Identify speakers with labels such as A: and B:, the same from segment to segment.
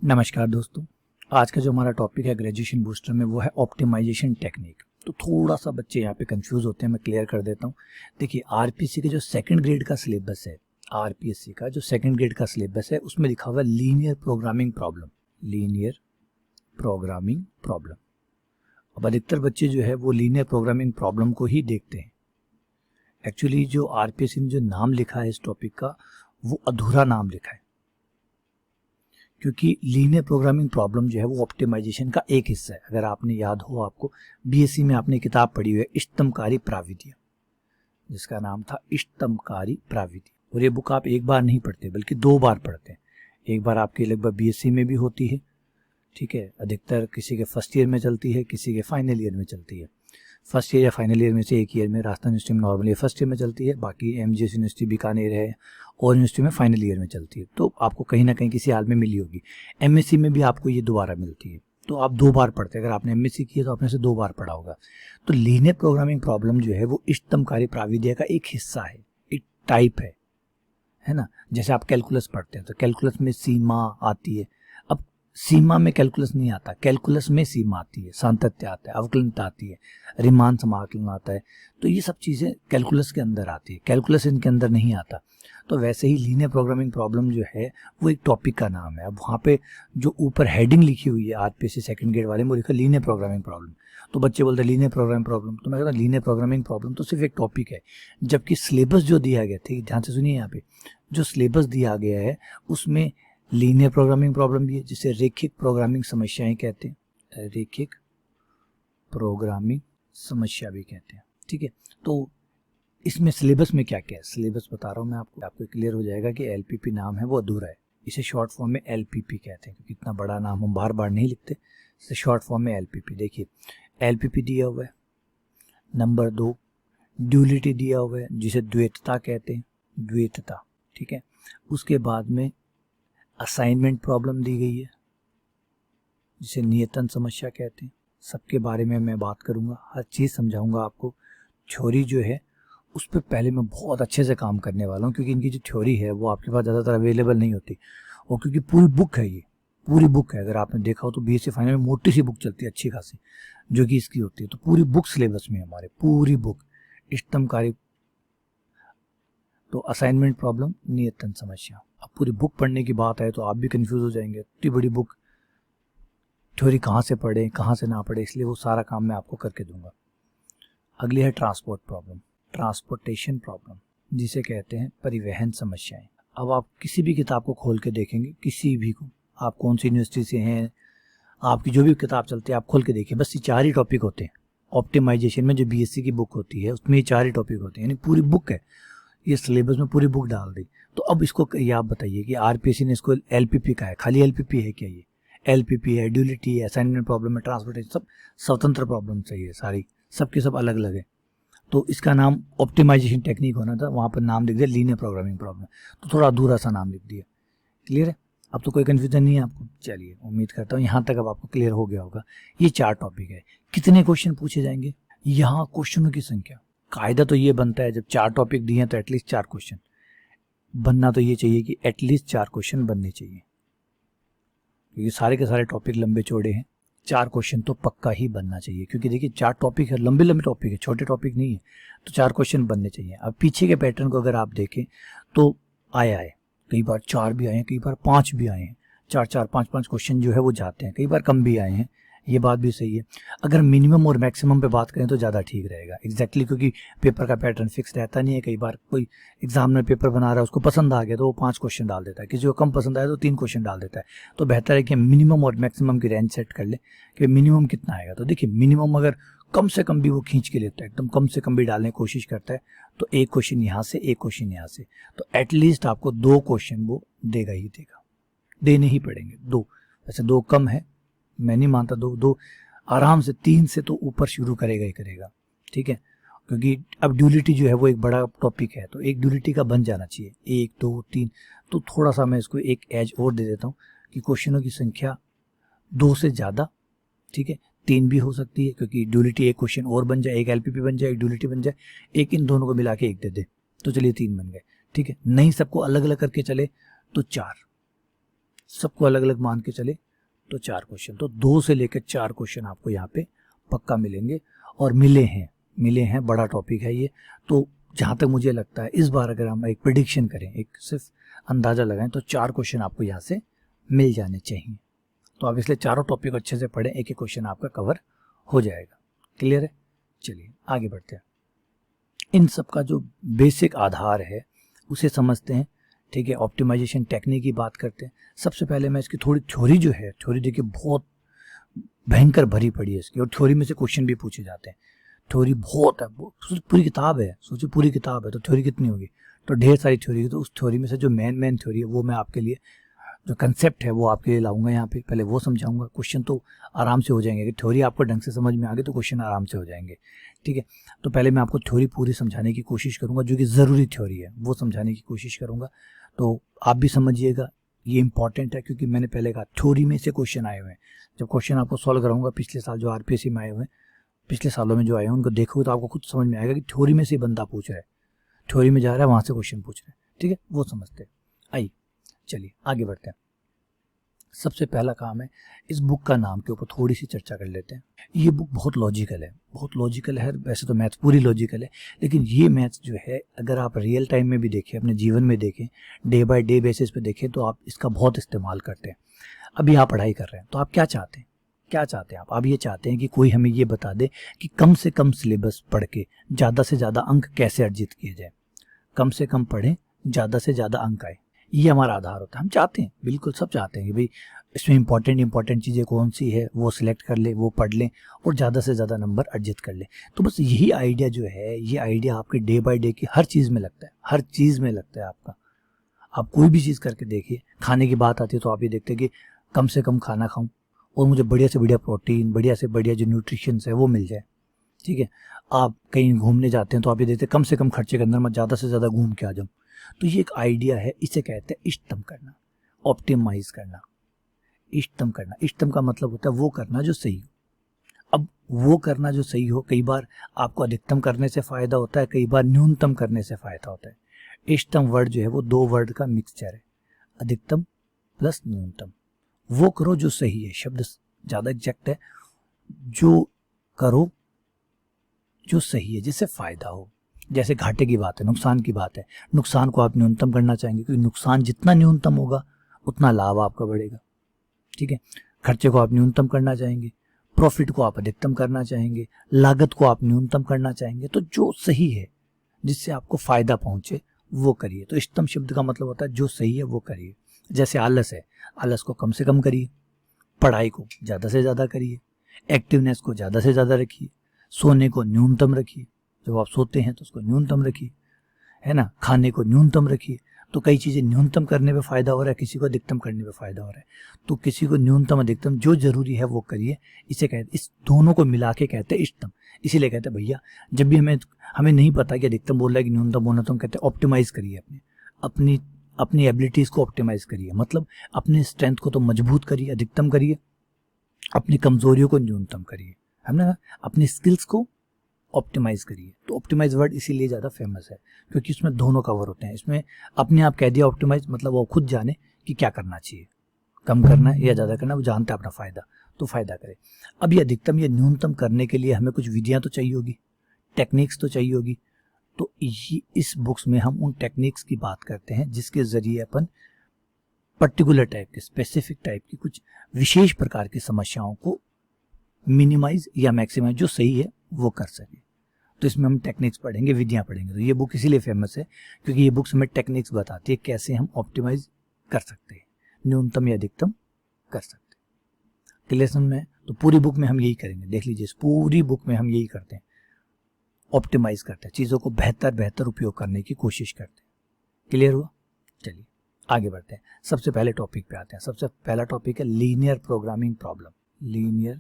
A: नमस्कार दोस्तों। आज का जो हमारा टॉपिक है ग्रेजुएशन बूस्टर में वो है ऑप्टिमाइजेशन टेक्निक। तो थोड़ा सा बच्चे यहाँ पे कंफ्यूज होते हैं, मैं क्लियर कर देता हूँ। देखिए आरपीएससी के जो सेकंड ग्रेड का सिलेबस है, आरपीएससी का जो सेकंड ग्रेड का सिलेबस है उसमें लिखा हुआ है linear programming problem. Linear programming problem. अब अधिकतर बच्चे जो है वो लीनियर प्रोग्रामिंग प्रॉब्लम को ही देखते हैं। एक्चुअली जो आरपीएससी में जो नाम लिखा है इस टॉपिक का वो अधूरा नाम लिखा है, क्योंकि लीनियर प्रोग्रामिंग प्रॉब्लम जो है वो ऑप्टिमाइजेशन का एक हिस्सा है। अगर आपने याद हो, आपको बीएससी में आपने किताब पढ़ी हुई है इष्टतमकारी प्राविधियां, जिसका नाम था इष्टतमकारी प्राविधि। और ये बुक आप एक बार नहीं पढ़ते बल्कि 2 बार पढ़ते हैं। एक बार आपकी लगभग बीएससी में भी होती है, ठीक है। अधिकतर किसी के फर्स्ट ईयर में चलती है, किसी के फाइनल ईयर में चलती है। फर्स्ट ईयर या फाइनल ईयर में से एक ईयर में राजस्थान यूनिवर्सिटी में नॉर्मली फर्स्ट ईयर में चलती है, बाकी एमजीएस यूनिवर्सिटी बीकानेर है और यूनिवर्सिटी में फाइनल ईयर में चलती है। तो आपको कहीं ना कहीं किसी हाल में मिली होगी। एमएससी में भी आपको ये दोबारा मिलती है, तो आप 2 बार पढ़ते हैं। अगर आपने एमएससी किया तो आपने से 2 बार पढ़ा होगा। तो लीनियर प्रोग्रामिंग प्रॉब्लम जो है वो इष्टतमकारी प्राविधिय का एक हिस्सा है, एक टाइप है ना। जैसे आप कैलकुलस पढ़ते हैं तो कैलकुलस में सीमा आती है। अब सीमा में कैलकुलस नहीं आता, कैलकुलस में सीमा आती है, सातत्य आता है, अवकलनता आती है, रीमान समाकलन आता है। तो ये सब चीज़ें कैलकुलस के अंदर आती है, कैलकुलस इनके अंदर नहीं आता। तो वैसे ही लीनियर प्रोग्रामिंग प्रॉब्लम जो है वो एक टॉपिक का नाम है। अब वहाँ पे जो ऊपर हेडिंग लिखी हुई है आरपीएससी सेकंड ग्रेड वाले में, वो लिखा लीनियर प्रोग्रामिंग प्रॉब्लम। तो बच्चे बोलते हैं लीनियर प्रोग्रामिंग प्रॉब्लम, तो मैं कहता हूँ लीनियर प्रोग्रामिंग प्रॉब्लम तो सिर्फ एक टॉपिक है, जबकि सिलेबस जो दिया गया, ठीक ध्यान से सुनिए, यहाँ पे जो सिलेबस दिया गया है उसमें लीनियर प्रोग्रामिंग प्रॉब्लम भी है, जिसे रेखिक प्रोग्रामिंग समस्याएं कहते हैं, रेखिक प्रोग्रामिंग समस्या भी कहते हैं, ठीक है। तो इसमें सिलेबस में क्या क्या है, सिलेबस बता रहा हूँ मैं आपको क्लियर हो जाएगा कि एलपीपी नाम है वो अधूरा है। इसे शॉर्ट फॉर्म में एलपीपी कहते हैं, क्योंकि इतना बड़ा नाम हम बार बार नहीं लिखते, इसे शॉर्ट फॉर्म में एलपीपी। देखिए एलपीपी दिया हुआ है। नंबर 2 ड्यूलिटी दिया हुआ है, जिसे द्वैतता कहते हैं, द्वैतता, ठीक है। उसके बाद में असाइनमेंट प्रॉब्लम दी गई है, जिसे नियतन समस्या कहते हैं। सबके बारे में मैं बात करूंगा, हर चीज़ समझाऊंगा आपको। थ्योरी जो है उस पर पहले मैं बहुत अच्छे से काम करने वाला हूँ, क्योंकि इनकी जो थ्योरी है वो आपके पास ज़्यादातर अवेलेबल नहीं होती, और क्योंकि पूरी बुक है, ये पूरी बुक है। अगर आपने देखा हो तो बीएससी फाइनल में मोटी सी बुक चलती है अच्छी खासी, जो कि इसकी होती है। तो पूरी बुक सिलेबस में हमारे, पूरी बुक इष्टतमकारी, तो असाइनमेंट प्रॉब्लम, नियतन समस्या। अब पूरी बुक पढ़ने की बात है तो आप भी कंफ्यूज हो जाएंगे, इतनी बड़ी बुक, थ्योरी कहाँ से पढ़े कहाँ से ना पढ़े, इसलिए वो सारा काम मैं आपको करके दूंगा। अगली है ट्रांसपोर्ट प्रॉब्लम, ट्रांसपोर्टेशन प्रॉब्लम, जिसे कहते हैं परिवहन समस्याएं। अब आप किसी भी किताब को खोल के देखेंगे, किसी भी को, आप कौन सी यूनिवर्सिटी से हैं, आपकी जो भी किताब चलती है आप खोल के देखिए, बस ये 4 ही टॉपिक होते हैं। ऑप्टिमाइजेशन में जो बीएससी की बुक होती है उसमें ये 4 ही टॉपिक होते हैं, यानी पूरी बुक है, ये सिलेबस में पूरी बुक डाल दी। तो अब इसको ये आप बताइए कि आरपीएससी ने इसको एलपीपी का है, खाली एलपीपी है क्या? ये एलपीपी है, ड्यूलिटी है, असाइनमेंट प्रॉब्लम है, ट्रांसपोर्टेशन, सब स्वतंत्र प्रॉब्लम चाहिए सारी, सबके सब अलग अलग है। तो इसका नाम ऑप्टिमाइजेशन टेक्निक होना था, वहाँ पर नाम लिख दिया लीनियर प्रोग्रामिंग प्रॉब्लम, तो थोड़ा अधूरा सा नाम लिख दिया। क्लियर है? अब तो कोई कन्फ्यूजन नहीं है आपको? चलिए, उम्मीद करता हूँ यहाँ तक अब आपको क्लियर हो गया होगा। ये 4 टॉपिक है। कितने क्वेश्चन पूछे जाएंगे? यहाँ क्वेश्चनों की संख्या, कायदा तो ये बनता है जब 4 टॉपिक दिए हैं तो एटलीस्ट 4 क्वेश्चन बनना तो ये चाहिए कि एटलीस्ट 4 क्वेश्चन बनने चाहिए, क्योंकि सारे के सारे टॉपिक लंबे चौड़े हैं। 4 क्वेश्चन तो पक्का ही बनना चाहिए, क्योंकि देखिए 4 टॉपिक है, लंबे लंबे टॉपिक है, छोटे टॉपिक नहीं है, तो 4 क्वेश्चन बनने चाहिए। अब पीछे के पैटर्न को अगर आप देखें तो आया है, कई बार 4 भी आए हैं, कई बार 5 भी आए हैं, 4-4, 5-5 क्वेश्चन जो है वो जाते हैं, कई बार कम भी आए हैं, ये बात भी सही है। अगर मिनिमम और मैक्सिमम पे बात करें तो ज़्यादा ठीक रहेगा, एग्जैक्टली, क्योंकि पेपर का पैटर्न फिक्स रहता नहीं है। कई बार कोई एग्जाम में पेपर बना रहा है, उसको पसंद आ गया तो वो 5 क्वेश्चन डाल देता है, किसी को कम पसंद आया तो 3 क्वेश्चन डाल देता है। तो बेहतर है कि मिनिमम और मैक्सिमम की रेंज सेट कर ले कि मिनिमम कितना आएगा। तो देखिए मिनिमम अगर कम से कम भी वो खींच के लेता है, एकदम कम से कम भी डालने की कोशिश करता है, तो 1 क्वेश्चन यहाँ से, 1 क्वेश्चन यहाँ से, तो एटलीस्ट आपको 2 क्वेश्चन वो देगा ही देगा, देने ही पड़ेंगे 2। वैसे 2 कम है, मैं नहीं मानता, 2 आराम से, 3 से तो ऊपर शुरू करेगा ही करेगा, ठीक है। क्योंकि अब ड्यूलिटी जो है वो एक बड़ा टॉपिक है, तो एक ड्यूलिटी का बन जाना चाहिए, 1 2 3। तो थोड़ा सा मैं इसको एक एज और दे देता हूँ कि क्वेश्चनों की संख्या 2 से ज़्यादा, ठीक है, 3 भी हो सकती है, क्योंकि ड्यूलिटी एक क्वेश्चन और बन जाए, एक एलपीपी बन जाए, एक ड्यूलिटी बन जाए, एक इन दोनों को मिला के 1 दे दे, तो चलिए 3 बन गए, ठीक है। नहीं सबको अलग अलग करके चले तो 4, सबको अलग अलग मान के चले तो 4 क्वेश्चन, तो 2 से लेकर 4 क्वेश्चन आपको यहाँ पे पक्का मिलेंगे और मिले हैं। बड़ा टॉपिक है ये। तो जहाँ तक मुझे लगता है इस बार अगर हम एक प्रेडिक्शन करें, एक सिर्फ अंदाज़ा लगाएं, तो 4 क्वेश्चन आपको यहाँ से मिल जाने चाहिए। तो आप इसलिए चारों टॉपिक अच्छे से पढ़ें, एक एक क्वेश्चन आपका कवर हो जाएगा। क्लियर है? चलिए आगे बढ़ते हैं। इन सब का जो बेसिक आधार है उसे समझते हैं। ठीक है, ऑप्टिमाइजेशन टेक्निक की बात करते हैं। सबसे पहले मैं इसकी थोड़ी थ्योरी जो है, थ्योरी देखिए बहुत भयंकर भरी पड़ी है इसकी, और थ्योरी में से क्वेश्चन भी पूछे जाते हैं। थ्योरी बहुत है, पूरी किताब है, सोचिए पूरी किताब है तो थ्योरी कितनी होगी, तो ढेर सारी थ्योरी है। तो उस थ्योरी में से जो मेन थ्योरी है वो मैं आपके लिए, जो कंसेप्ट है वो आपके लिए लाऊंगा यहाँ पे, पहले वो समझाऊंगा। क्वेश्चन तो आराम से हो जाएंगे, अगर थ्योरी आपको ढंग से समझ में आ गई तो क्वेश्चन आराम से हो जाएंगे। ठीक है, तो पहले मैं आपको थ्योरी पूरी समझाने की कोशिश करूंगा, जो कि ज़रूरी थ्योरी है वो समझाने की कोशिश करूंगा। तो आप भी समझिएगा, ये इंपॉर्टेंट है, क्योंकि मैंने पहले कहा थ्योरी में से क्वेश्चन आए हुए हैं। जब क्वेश्चन आपको सॉल्व कराऊंगा पिछले साल जो आरपीएससी में आए हुए हैं, पिछले सालों में जो आए हैं उनको देखोगे तो आपको खुद समझ में आएगा कि थ्योरी में से बंदा पूछ रहा है, थ्योरी में जा रहा है वहाँ से क्वेश्चन पूछ रहा है। ठीक है, वो समझते हैं। आइए चलिए आगे बढ़ते हैं। सबसे पहला काम है, इस बुक का नाम के ऊपर थोड़ी सी चर्चा कर लेते हैं। ये बुक बहुत लॉजिकल है, बहुत लॉजिकल है। वैसे तो मैथ्स पूरी लॉजिकल है, लेकिन ये मैथ्स जो है अगर आप रियल टाइम में भी देखें, अपने जीवन में देखें, डे बाय डे बेसिस पे देखें, तो आप इसका बहुत इस्तेमाल करते हैं। अभी आप पढ़ाई कर रहे हैं तो आप क्या चाहते हैं, क्या चाहते हैं आप ये चाहते हैं कि कोई हमें ये बता दे कि कम से कम सिलेबस पढ़ के ज़्यादा से ज़्यादा अंक कैसे अर्जित किए जाए। कम से कम पढ़ें, ज़्यादा से ज़्यादा अंक आए, ये हमारा आधार होता है। हम चाहते हैं, बिल्कुल सब चाहते हैं कि भाई इसमें इंपॉर्टेंट चीज़ें कौन सी है वो सिलेक्ट कर ले, वो पढ़ लें और ज़्यादा से ज़्यादा नंबर अर्जित कर ले। तो बस यही आइडिया जो है, ये आइडिया आपके डे बाय डे की हर चीज़ में लगता है, हर चीज़ में लगता है आपका। आप कोई भी चीज़ करके देखिए, खाने की बात आती है तो आप ये देखते हैं कि कम से कम खाना खाऊं और मुझे बढ़िया से बढ़िया प्रोटीन, बढ़िया से बढ़िया जो न्यूट्रिशंस है वो मिल जाए। ठीक है, आप कहीं घूमने जाते हैं तो आप ये देखते हैं कम से कम खर्चे के अंदर मैं ज़्यादा से ज़्यादा घूम के आ जाऊँ। तो ये एक आइडिया है, इसे कहते हैं इष्टतम करना, ऑप्टिमाइज करना। इष्टतम करना, इष्टतम का मतलब होता है वो करना जो सही हो। अब वो करना जो सही हो, कई बार आपको अधिकतम करने से फ़ायदा होता है, कई बार न्यूनतम करने से फ़ायदा होता है। इष्टतम वर्ड जो है वो 2 वर्ड का मिक्सचर है, अधिकतम प्लस न्यूनतम। वो करो जो सही है, शब्द ज़्यादा एग्जैक्ट है, जो करो जो सही है, जिससे फ़ायदा हो। जैसे घाटे की बात है, नुकसान की बात है, नुकसान को आप न्यूनतम करना चाहेंगे, क्योंकि नुकसान जितना न्यूनतम होगा उतना लाभ आपका बढ़ेगा। ठीक है, खर्चे को आप न्यूनतम करना चाहेंगे, प्रॉफिट को आप अधिकतम करना चाहेंगे, लागत को आप न्यूनतम करना चाहेंगे। तो जो सही है, जिससे आपको फ़ायदा पहुंचे, वो करिए। तो इष्टतम शब्द का मतलब होता है जो सही है वो करिए। जैसे आलस है, आलस को कम से कम करिए, पढ़ाई को ज़्यादा से ज़्यादा करिए, एक्टिवनेस को ज़्यादा से ज़्यादा रखिए, सोने को न्यूनतम रखिए, जब आप सोते हैं तो उसको न्यूनतम रखिए, है ना, खाने को न्यूनतम रखिए। तो कई चीज़ें न्यूनतम करने पे फ़ायदा हो रहा है, किसी को अधिकतम करने पे फ़ायदा हो रहा है। तो किसी को न्यूनतम अधिकतम जो ज़रूरी है वो करिए, इसे कहते, इस दोनों को मिला के कहते हैं इष्टतम। इसीलिए कहते हैं भैया, जब भी हमें नहीं पता कि अधिकतम बोल रहा है कि न्यूनतम बोलना, तो हम कहते हैं ऑप्टिमाइज़ करिए, अपनी एबिलिटीज़ को ऑप्टिमाइज़ करिए। मतलब अपने स्ट्रेंथ को तो मजबूत करिए, अधिकतम करिए, अपनी कमज़ोरियों को न्यूनतम करिए, है ना, अपनी स्किल्स को ऑप्टिमाइज़ करिए। तो ऑप्टिमाइज वर्ड इसीलिए ज़्यादा फेमस है, क्योंकि इसमें दोनों कवर होते हैं। इसमें अपने आप कह दिया ऑप्टिमाइज, मतलब वो खुद जाने कि क्या करना चाहिए, कम करना है या ज़्यादा करना है, वो जानता है अपना फ़ायदा, तो फ़ायदा करे। अब ये अधिकतम या न्यूनतम करने के लिए हमें कुछ विधियाँ तो चाहिए होगी, टेक्निक्स तो चाहिए होगी। तो इस बुक्स में हम उन टेक्निक्स की बात करते हैं जिसके ज़रिए अपन पर्टिकुलर टाइप के, स्पेसिफिक टाइप की, कुछ विशेष प्रकार की समस्याओं को मिनिमाइज या मैक्सिमाइज जो सही है वो कर सके। तो इसमें हम टेक्निक्स पढ़ेंगे, विधियाँ पढ़ेंगे। तो ये बुक इसीलिए फेमस है क्योंकि ये बुक्स हमें टेक्निक्स बताती है कैसे हम ऑप्टिमाइज कर सकते हैं, न्यूनतम या अधिकतम कर सकते हैं। क्लियर में? तो पूरी बुक में हम यही करेंगे, देख लीजिए, इस पूरी बुक में हम यही करते हैं, ऑप्टिमाइज करते हैं, चीज़ों को बेहतर उपयोग करने की कोशिश करते हैं। क्लियर हुआ? चलिए आगे बढ़ते हैं। सबसे पहले टॉपिक पे आते हैं। सबसे पहला टॉपिक है linear programming problem. Linear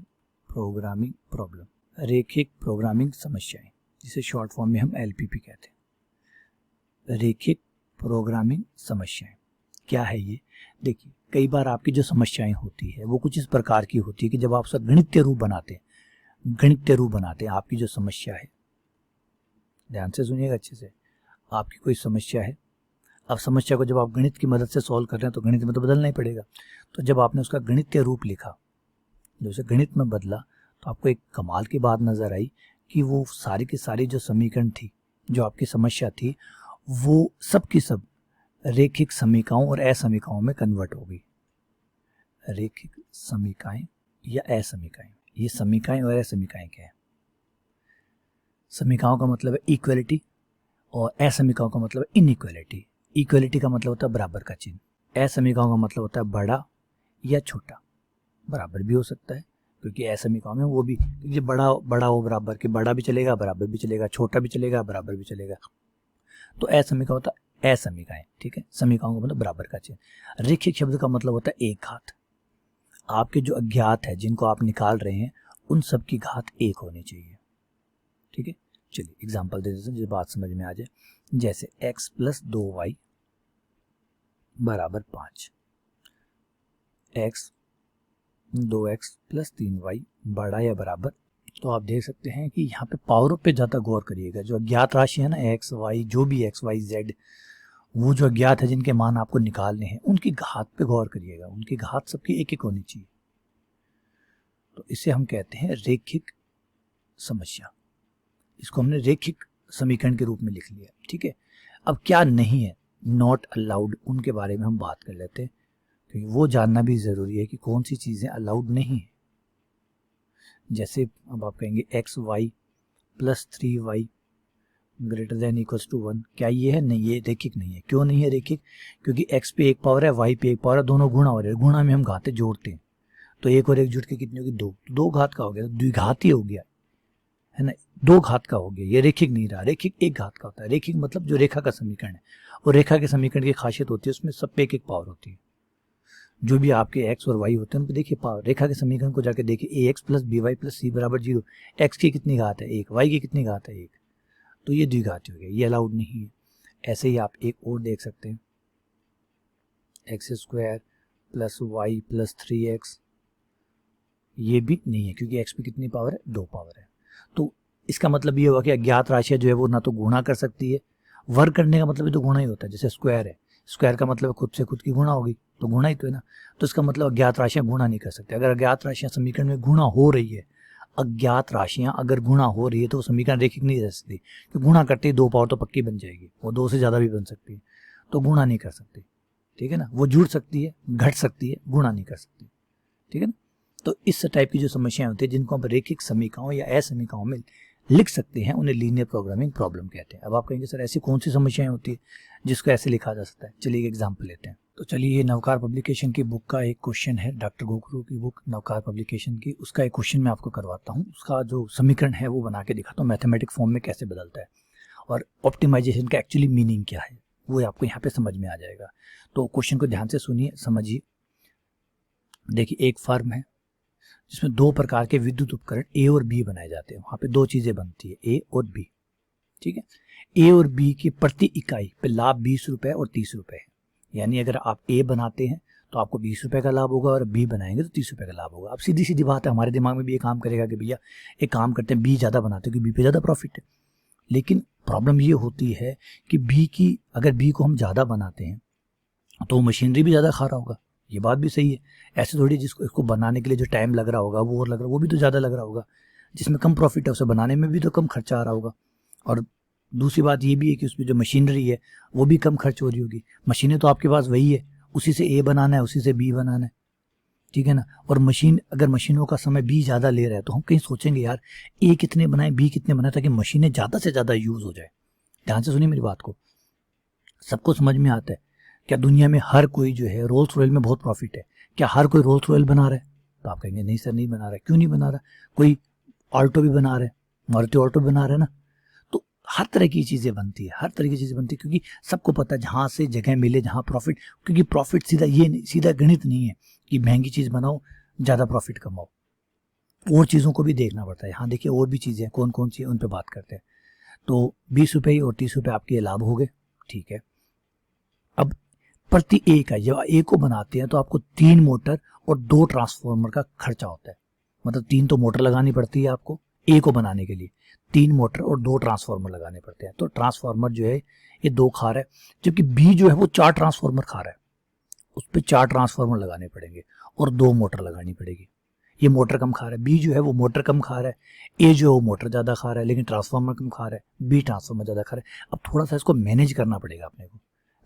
A: programming problem, रेखिक प्रोग्रामिंग समस्याएं, जिसे शॉर्ट फॉर्म में हम एलपीपी कहते हैं। रेखिक प्रोग्रामिंग समस्याएं क्या है ये? देखिए, कई बार आपकी जो समस्याएं होती है वो कुछ इस प्रकार की होती है कि जब आप उसका गणितीय रूप बनाते हैं, आपकी जो समस्या है, ध्यान से सुनिएगा अच्छे से, आपकी कोई समस्या है, अब समस्या को जब आप गणित की मदद से सॉल्व कर रहे हैं तो गणित में तो बदलना ही पड़ेगा। तो जब आपने उसका गणितीय रूप लिखा, जब उसे गणित में बदला, तो आपको एक कमाल की बात नज़र आई कि वो सारी की सारी जो समीकरण थी, जो आपकी समस्या थी, वो सब की सब रेखिक समीकरणों और असमीकरणों में कन्वर्ट हो गई। रेखिक समीकरण या असमीकरण, ये समीकरण और असमीकरण क्या है? समीकरणों का मतलब है इक्वलिटी और असमीकरणों का मतलब है इनइक्वलिटी। इक्वलिटी का मतलब होता है बराबर का चिन्ह, असमीकरणों का मतलब होता है बड़ा या छोटा। बराबर भी हो सकता है क्योंकि असमीकरण में वो भी, क्योंकि बड़ा बड़ा हो बराबर के, बड़ा भी चलेगा बराबर भी चलेगा, छोटा भी चलेगा बराबर भी चलेगा। तो असमीकरण होता है असमीकरण, ठीक है। समीकरणों का मतलब बराबर का चिन्ह। रेखिक शब्द का मतलब होता है एक घात। आपके जो अज्ञात है जिनको आप निकाल रहे हैं उन सब की घात एक होनी चाहिए, ठीक है। चलिए एग्जाम्पल दे देते हैं जो बात समझ में आ जाए। जैसे x प्लस 2y बराबर 5, x 2x प्लस 3y बड़ा या बराबर। तो आप देख सकते हैं कि यहाँ पे पावरों पे ज़्यादा गौर करिएगा। जो अज्ञात राशि है ना x y, जो भी x y z, वो जो अज्ञात है जिनके मान आपको निकालने हैं उनकी घात पे गौर करिएगा। उनकी घात सबकी एक एक होनी चाहिए। तो इसे हम कहते हैं रेखिक समस्या। इसको हमने रेखिक समीकरण के रूप में लिख लिया, ठीक है। अब क्या नहीं है, नॉट अलाउड, उनके बारे में हम बात कर लेते हैं क्योंकि वो जानना भी ज़रूरी है कि कौन सी चीज़ें अलाउड नहीं है। जैसे अब आप कहेंगे x y plus 3y greater than equals to 1, क्या ये है? नहीं, ये रेखिक नहीं है। क्यों नहीं है रेखिक? क्योंकि x पे एक पावर है, y पे एक पावर है, दोनों गुणा हो रहे हैं। गुणा में हम घातें जोड़ते हैं तो एक और एक जुड़ के कितनी होगी? 2। 2 घात का हो गया, द्विघाती हो गया, है ना। 2 घात का हो गया, ये रेखिक नहीं रहा। रेखिक एक घात का होता है। रेखिक मतलब जो रेखा का समीकरण है, और रेखा के समीकरण की खासियत होती है उसमें सब पे एक एक पावर होती है। जो भी आपके x और y होते हैं उन पे देखिए पावर। रेखा के समीकरण को जाके देखिए, ax plus by plus c बराबर 0। x की कितनी घात है? 1। y की कितनी घात है? 1। तो ये द्विघाती हो गया, ये अलाउड नहीं है। ऐसे ही आप एक और देख सकते हैं, x square plus y plus 3x, ये भी नहीं है क्योंकि x पे कितनी पावर है? 2 पावर है। तो इसका मतलब ये होगा कि अज्ञात राशि जो है वो ना तो गुणा कर सकती है, वर्ग करने का मतलब भी तो गुणा ही होता है। जैसे स्क्वायर है, स्क्वायर का मतलब खुद से खुद की गुणा होगी, तो गुणा ही तो है ना। तो इसका मतलब अज्ञात राशियां गुणा नहीं कर सकते। अगर अज्ञात राशियां समीकरण में गुणा हो रही है, अज्ञात राशियां अगर गुणा हो रही है तो वो समीकरण रेखिक नहीं रह सकती, क्योंकि गुणा करते ही 2 पावर तो पक्की बन जाएगी, वो 2 से ज़्यादा भी बन सकती है, तो गुणा नहीं कर सकती, ठीक है ना। वो जुड़ सकती है, घट सकती है, गुणा नहीं कर सकती, ठीक है ना। तो इस टाइप की जो समस्याएं होती है जिनको हम रेखिक समीकरणों या असमीकरणों में लिख सकते हैं, उन्हें लीनियर प्रोग्रामिंग प्रॉब्लम कहते हैं। अब आप कहेंगे सर ऐसी कौन सी समस्याएं होती है जिसको ऐसे लिखा जा सकता है? चलिए एक एग्जाम्पल लेते हैं। तो चलिए ये नवकार पब्लिकेशन की बुक का एक क्वेश्चन है, डॉक्टर गोखरू की बुक नवकार पब्लिकेशन की, उसका एक क्वेश्चन मैं आपको करवाता हूँ। उसका जो समीकरण है वो बना के दिखाता हूँ, मैथमेटिक फॉर्म में कैसे बदलता है और ऑप्टिमाइजेशन का एक्चुअली मीनिंग क्या है वो आपको यहाँ पे समझ में आ जाएगा। तो क्वेश्चन को ध्यान से सुनिए, समझिए। देखिए एक फर्म है जिसमें 2 प्रकार के विद्युत उपकरण ए और बी बनाए जाते हैं। वहाँ पे 2 चीज़ें बनती है, ए और बी, ठीक है। ए और बी की प्रति इकाई पे लाभ 20 रुपये और 30 रुपये है। यानी अगर आप ए बनाते हैं तो आपको 20 रुपये का लाभ होगा और बी बनाएंगे तो 30 रुपये का लाभ होगा। अब सीधी सीधी बात है, हमारे दिमाग में भी ये काम करेगा कि भैया एक काम करते हैं, बी ज़्यादा बनाते हैं क्योंकि बी पे ज़्यादा प्रॉफिट है। लेकिन प्रॉब्लम ये होती है कि अगर बी को हम ज़्यादा बनाते हैं तो मशीनरी भी ज़्यादा खा रहा होगा, ये बात भी सही है। ऐसे थोड़ी जिसको इसको बनाने के लिए जो टाइम लग रहा होगा वो और लग रहा, वो भी तो ज़्यादा लग रहा होगा। जिसमें कम प्रॉफिट है उसे बनाने में भी तो कम खर्चा आ रहा होगा। और दूसरी बात ये भी है कि उसमें जो मशीनरी है वो भी कम खर्च हो रही होगी। मशीनें तो आपके पास वही है, उसी से ए बनाना है, उसी से बी बनाना है, ठीक है ना। और अगर मशीनों का समय बी ज़्यादा ले रहा है तो हम कहीं सोचेंगे यार ए कितने बनाए, बी कितने बनाए, ताकि मशीनें ज़्यादा से ज़्यादा यूज़ हो जाए। ध्यान से सुनिए मेरी बात को, सबको समझ में आता है। क्या दुनिया में हर कोई जो है, रोल्स रॉयल में बहुत प्रॉफिट है, क्या हर कोई रोल्स रॉयल बना रहा है? तो आप कहेंगे नहीं सर नहीं बना रहा है। क्यों नहीं बना रहा? कोई ऑल्टो भी बना रहा है, मारुति ऑल्टो बना रहा है ना। तो हर तरह की चीज़ें बनती है, हर तरह की चीज़ें बनती है, क्योंकि सबको पता है जहाँ से जगह मिले, जहाँ प्रॉफिट, क्योंकि प्रॉफिट सीधा गणित नहीं है कि महंगी चीज़ बनाओ ज़्यादा प्रॉफिट कमाओ, और चीज़ों को भी देखना पड़ता है। हाँ देखिए और भी चीज़ें कौन कौन सी, उन पर बात करते हैं। तो 20 रुपये और 30 रुपये आपके लाभ हो गए, ठीक है। अब प्रति ए का, जब ए को बनाते हैं तो आपको 3 मोटर और 2 ट्रांसफार्मर का खर्चा होता है। मतलब 3 तो मोटर लगानी पड़ती है आपको, ए को बनाने के लिए 3 मोटर और 2 ट्रांसफार्मर लगाने पड़ते हैं। तो ट्रांसफार्मर जो है ये 2 खा रहा है, जबकि बी जो है वो 4 ट्रांसफार्मर खा रहा है, उस पर 4 ट्रांसफार्मर लगाने पड़ेंगे और 2 मोटर लगानी पड़ेगी। ये मोटर कम खा रहा है, बी जो है वो मोटर कम खा रहा है, ए जो है वो मोटर ज़्यादा खा रहा है लेकिन ट्रांसफार्मर कम खा रहा है, बी ट्रांसफार्मर ज़्यादा खा रहा है। अब थोड़ा सा इसको मैनेज करना पड़ेगा अपने को,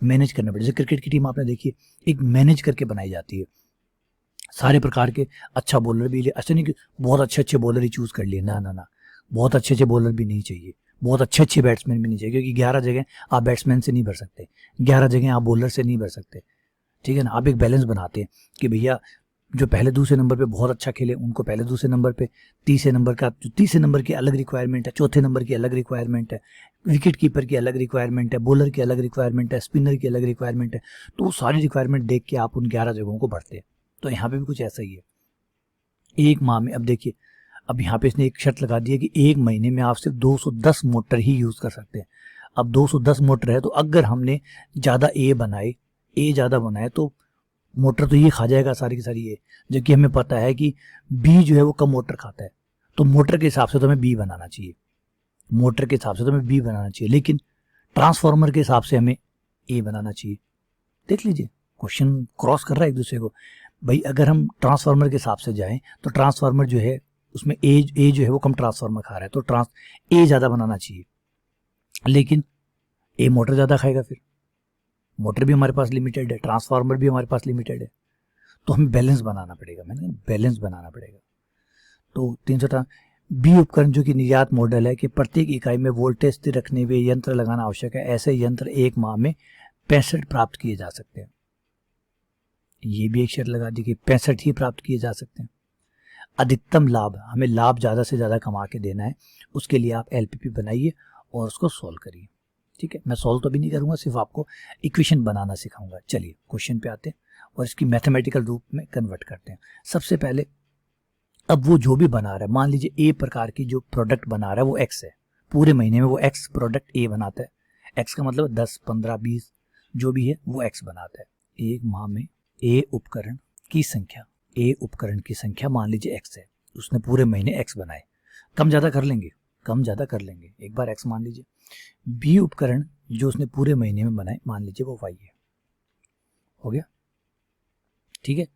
A: मैनेज करना पड़ेगा। जैसे क्रिकेट की टीम आपने देखी है, एक मैनेज करके बनाई जाती है, सारे प्रकार के अच्छा बॉलर भी, अच्छा नहीं कि बहुत अच्छे बॉलर ही चूज़ कर लिए, ना ना ना, बहुत अच्छे बॉलर भी नहीं चाहिए, बहुत अच्छे बैट्समैन भी नहीं चाहिए, क्योंकि 11 जगह आप बैट्समैन से नहीं भर सकते, 11 जगह आप बॉलर से नहीं भर सकते, ठीक है ना। आप एक बैलेंस बनाते हैं कि भैया जो पहले दूसरे नंबर पे बहुत अच्छा खेले उनको पहले दूसरे नंबर पे, तीसरे नंबर का जो तीसरे नंबर की अलग रिक्वायरमेंट है, चौथे नंबर की अलग रिक्वायरमेंट है, विकेट कीपर की अलग रिक्वायरमेंट है, बॉलर की अलग रिक्वायरमेंट है, स्पिनर की अलग रिक्वायरमेंट है। तो वो सारी रिक्वायरमेंट देख के आप उन 11 जगहों को भरते हैं। तो यहाँ पे भी कुछ ऐसा ही है। एक माह में, अब देखिए, अब यहाँ पे इसने एक शर्त लगा दी है कि 1 महीने में आप सिर्फ 210 मोटर ही यूज़ कर सकते हैं। अब 210 मोटर है तो अगर हमने ज़्यादा ए ज़्यादा बनाए तो मोटर तो ये खा जाएगा सारी की सारी ए, जबकि हमें पता है कि बी जो है वो कम मोटर खाता है, तो मोटर के हिसाब से तो हमें बी बनाना चाहिए, मोटर के हिसाब से तो हमें बी बनाना चाहिए, लेकिन ट्रांसफार्मर के हिसाब से हमें ए बनाना चाहिए। देख लीजिए क्वेश्चन क्रॉस कर रहा है एक दूसरे को। भाई अगर हम ट्रांसफार्मर के हिसाब से जाएं तो ट्रांसफार्मर जो है उसमें ए जो है वो कम ट्रांसफार्मर खा रहा है, तो ए ज़्यादा बनाना चाहिए, लेकिन ए मोटर ज़्यादा खाएगा, फिर मोटर भी हमारे पास लिमिटेड है, ट्रांसफार्मर भी हमारे पास लिमिटेड है, तो हमें बैलेंस बनाना पड़ेगा, मैंने बैलेंस बनाना पड़ेगा। तो 300 बी उपकरण जो कि निर्यात मॉडल है कि प्रत्येक इकाई में वोल्टेज स्थिर रखने में यंत्र लगाना आवश्यक है, ऐसे यंत्र 1 माह में 65 प्राप्त किए जा सकते हैं। ये भी एक शर्त लगा दी कि 65 ही प्राप्त किए जा सकते हैं। अधिकतम लाभ, हमें लाभ ज़्यादा से ज़्यादा कमा के देना है, उसके लिए आप एलपीपी बनाइए और उसको सॉल्व करिए, ठीक है। मैं सॉल्व तो भी नहीं करूँगा, सिर्फ आपको इक्वेशन बनाना सिखाऊंगा। चलिए क्वेश्चन पे आते हैं और इसकी मैथमेटिकल रूप में कन्वर्ट करते हैं। सबसे पहले अब वो जो भी बना रहा है, मान लीजिए ए प्रकार की जो प्रोडक्ट बना रहा है वो एक्स है, पूरे महीने में वो एक्स प्रोडक्ट ए बनाता है, एक्स का मतलब 10, 15, 20 जो भी है वो एक्स बनाता है। 1 माह में ए उपकरण की संख्या मान लीजिए एक्स है, उसने पूरे महीने एक्स बनाए, कम ज़्यादा कर लेंगे, एक बार एक्स मान लीजिए। बी उपकरण जो उसने पूरे महीने में बनाए मान लीजिए वो वाई है, हो गया, ठीक है।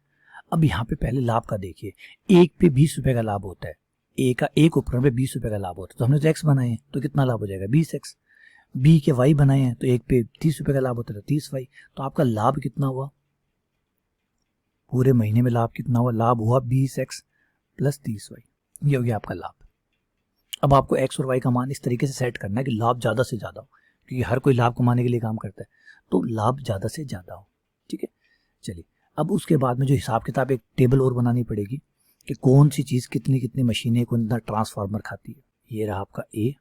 A: अब यहाँ पे पहले लाभ का देखिए, एक पे 20 रुपए का लाभ होता है, एक उपकरण पे 20 रुपए का लाभ होता है, तो हमने तो एक्स बनाए हैं तो कितना लाभ हो जाएगा 20x। बी के वाई बनाए हैं तो एक पे 30 रुपए का लाभ होता है 30y, तो आपका लाभ कितना हुआ पूरे महीने में, लाभ कितना हुआ, लाभ हुआ 20x प्लस 30y, ये हो गया आपका लाभ। अब आपको एक्स और वाई का मान इस तरीके से सेट करना है कि लाभ ज़्यादा से ज़्यादा हो, क्योंकि हर कोई लाभ कमाने के लिए काम करता है, तो लाभ ज़्यादा से ज़्यादा हो, ठीक है। चलिए अब उसके बाद में जो हिसाब किताब एक टेबल और बनानी पड़ेगी कि कौन सी चीज़ कितनी मशीनें को इतना ट्रांसफार्मर खाती है। ये रहा आपका ए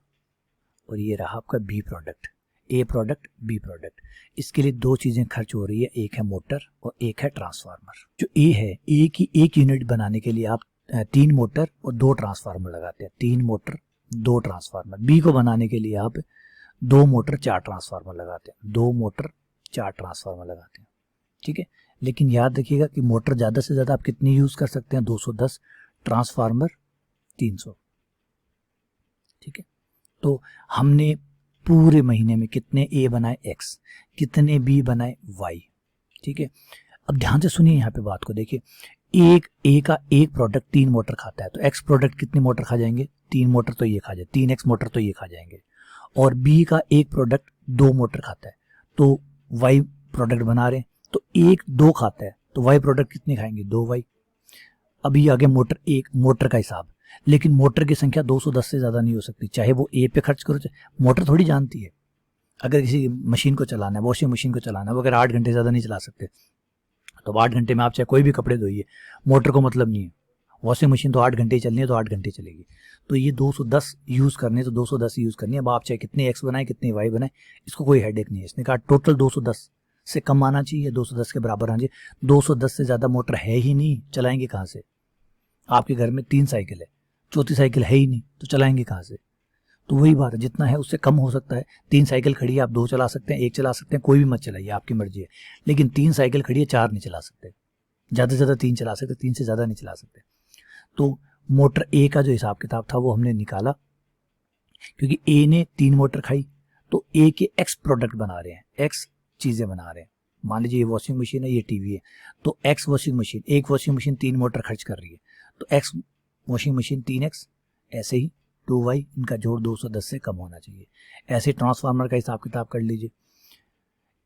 A: और ये रहा आपका बी प्रोडक्ट, ए प्रोडक्ट बी प्रोडक्ट। इसके लिए 2 चीज़ें खर्च हो रही है, एक है मोटर और एक है ट्रांसफार्मर। जो ए है, ए की 1 यूनिट बनाने के लिए आप 3 मोटर और 2 ट्रांसफार्मर लगाते हैं, 3 मोटर 2 ट्रांसफार्मर। बी को बनाने के लिए आप 2 मोटर 4 ट्रांसफार्मर लगाते हैं, 2 मोटर 4 ट्रांसफार्मर लगाते हैं, ठीक है। लेकिन याद रखिएगा कि मोटर ज़्यादा से ज़्यादा आप कितनी यूज़ कर सकते हैं, 210, ट्रांसफार्मर 300, ठीक है। तो हमने पूरे महीने में कितने ए बनाए एक्स, कितने बी बनाए वाई, ठीक है। अब ध्यान से सुनिए यहाँ पे बात को, देखिए एक ए का एक प्रोडक्ट 3 मोटर खाता है, तो एक्स प्रोडक्ट कितनी मोटर खा जाएंगे, 3 मोटर तो ये खा जाए, 3x मोटर तो ये खा जाएंगे। और बी का एक प्रोडक्ट 2 मोटर खाता है, तो वाई प्रोडक्ट बना रहे हैं, तो 1 2 खाता है, तो वाई प्रोडक्ट कितने खाएंगे 2y। अभी आगे मोटर का हिसाब, लेकिन मोटर की संख्या 210 से ज़्यादा नहीं हो सकती, चाहे वो ए पे खर्च करो, चाहे मोटर थोड़ी जानती है, अगर किसी मशीन को चलाना है, वॉशिंग मशीन को चलाना है, वो अगर 8 घंटे ज़्यादा नहीं चला सकते, तो 8 घंटे में आप चाहे कोई भी कपड़े धोइए, मोटर को मतलब नहीं है, वॉशिंग मशीन तो 8 घंटे ही चलनी है तो 8 घंटे चलेगी। तो ये 210 यूज़ करने तो 210 यूज़ करनी है। अब आप चाहे कितने एक्स बनाए कितने वाई बनाए, इसको कोई हेडेक नहीं है। इसने कहा टोटल 210 से कम आना चाहिए, 210 के बराबर आना चाहिए। 210 से ज़्यादा मोटर है ही नहीं, चलाएंगे कहाँ से। आपके घर में 3 साइकिल है, चौथी साइकिल है ही नहीं, तो चलाएंगे कहाँ से। तो वही बात है, जितना है उससे कम हो सकता है। 3 साइकिल खड़ी है, आप 2 चला सकते हैं, 1 चला सकते हैं, कोई भी मत चलाइए, आपकी मर्जी है। लेकिन 3 साइकिल खड़ी है, 4 नहीं चला सकते, ज़्यादा से ज़्यादा 3 चला सकते, 3 से ज़्यादा नहीं चला सकते। तो मोटर ए का जो हिसाब किताब था वो हमने निकाला, क्योंकि ए ने 3 मोटर खाई तो ए के एक्स प्रोडक्ट बना रहे हैं, एक्स चीजें बना रहे हैं। मान लीजिए ये वॉशिंग मशीन है, ये टीवी है, तो एक्स वॉशिंग मशीन, एक वॉशिंग मशीन 3 मोटर खर्च कर रही है, तो एक्स वॉशिंग मशीन 3x, ऐसे ही 2y, इनका जोड़ 210 से कम होना चाहिए। ऐसे ट्रांसफार्मर का हिसाब किताब कर लीजिए,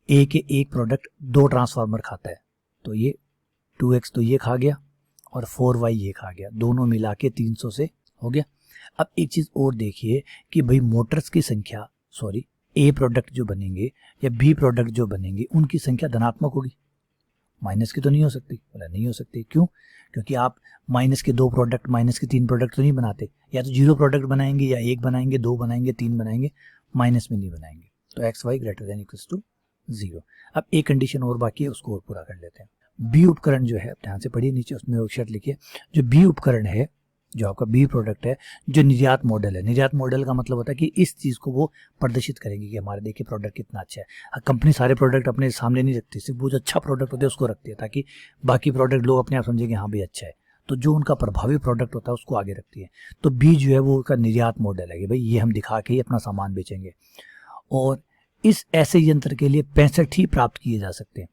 A: ए के एक प्रोडक्ट 2 ट्रांसफार्मर खाता है, तो ये 2x तो ये खा गया और 4y ये खा गया, दोनों मिला के 300 से हो गया। अब एक चीज और देखिए कि भाई मोटर्स की संख्या, सॉरी ए प्रोडक्ट जो बनेंगे या बी प्रोडक्ट जो बनेंगे उनकी संख्या धनात्मक होगी, माइनस की तो नहीं हो सकती। बोला नहीं हो सकती, क्यों? क्योंकि आप माइनस के 2 प्रोडक्ट, माइनस के 3 प्रोडक्ट तो नहीं बनाते, या तो 0 प्रोडक्ट बनाएंगे, या 1 बनाएंगे, 2 बनाएंगे, 3 बनाएंगे, माइनस में नहीं बनाएंगे। तो x y greater than equals to 0। अब एक कंडीशन और बाकी है, उसको और पूरा कर लेते हैं। बी उपकरण जो है, ध्यान से पढ़िए, नीचे उसमें एक शर्त लिखिए, जो बी उपकरण है, जो आपका बी प्रोडक्ट है, जो निर्यात मॉडल है, निर्यात मॉडल का मतलब होता है कि इस चीज को वो प्रदर्शित करेंगे कि हमारे देखिए प्रोडक्ट कितना अच्छा है। कंपनी सारे प्रोडक्ट अपने सामने नहीं रखती, सिर्फ वो जो अच्छा प्रोडक्ट होता है उसको रखती है, ताकि बाकी प्रोडक्ट लोग अपने आप समझे कि हाँ भाई अच्छा है, तो जो उनका प्रभावी प्रोडक्ट होता है उसको आगे रखती है। तो बी जो है वो उसका निर्यात मॉडल है कि भाई ये हम दिखा के ही अपना सामान बेचेंगे, और इस ऐसे यंत्र के लिए 65 ही प्राप्त किए जा सकते हैं,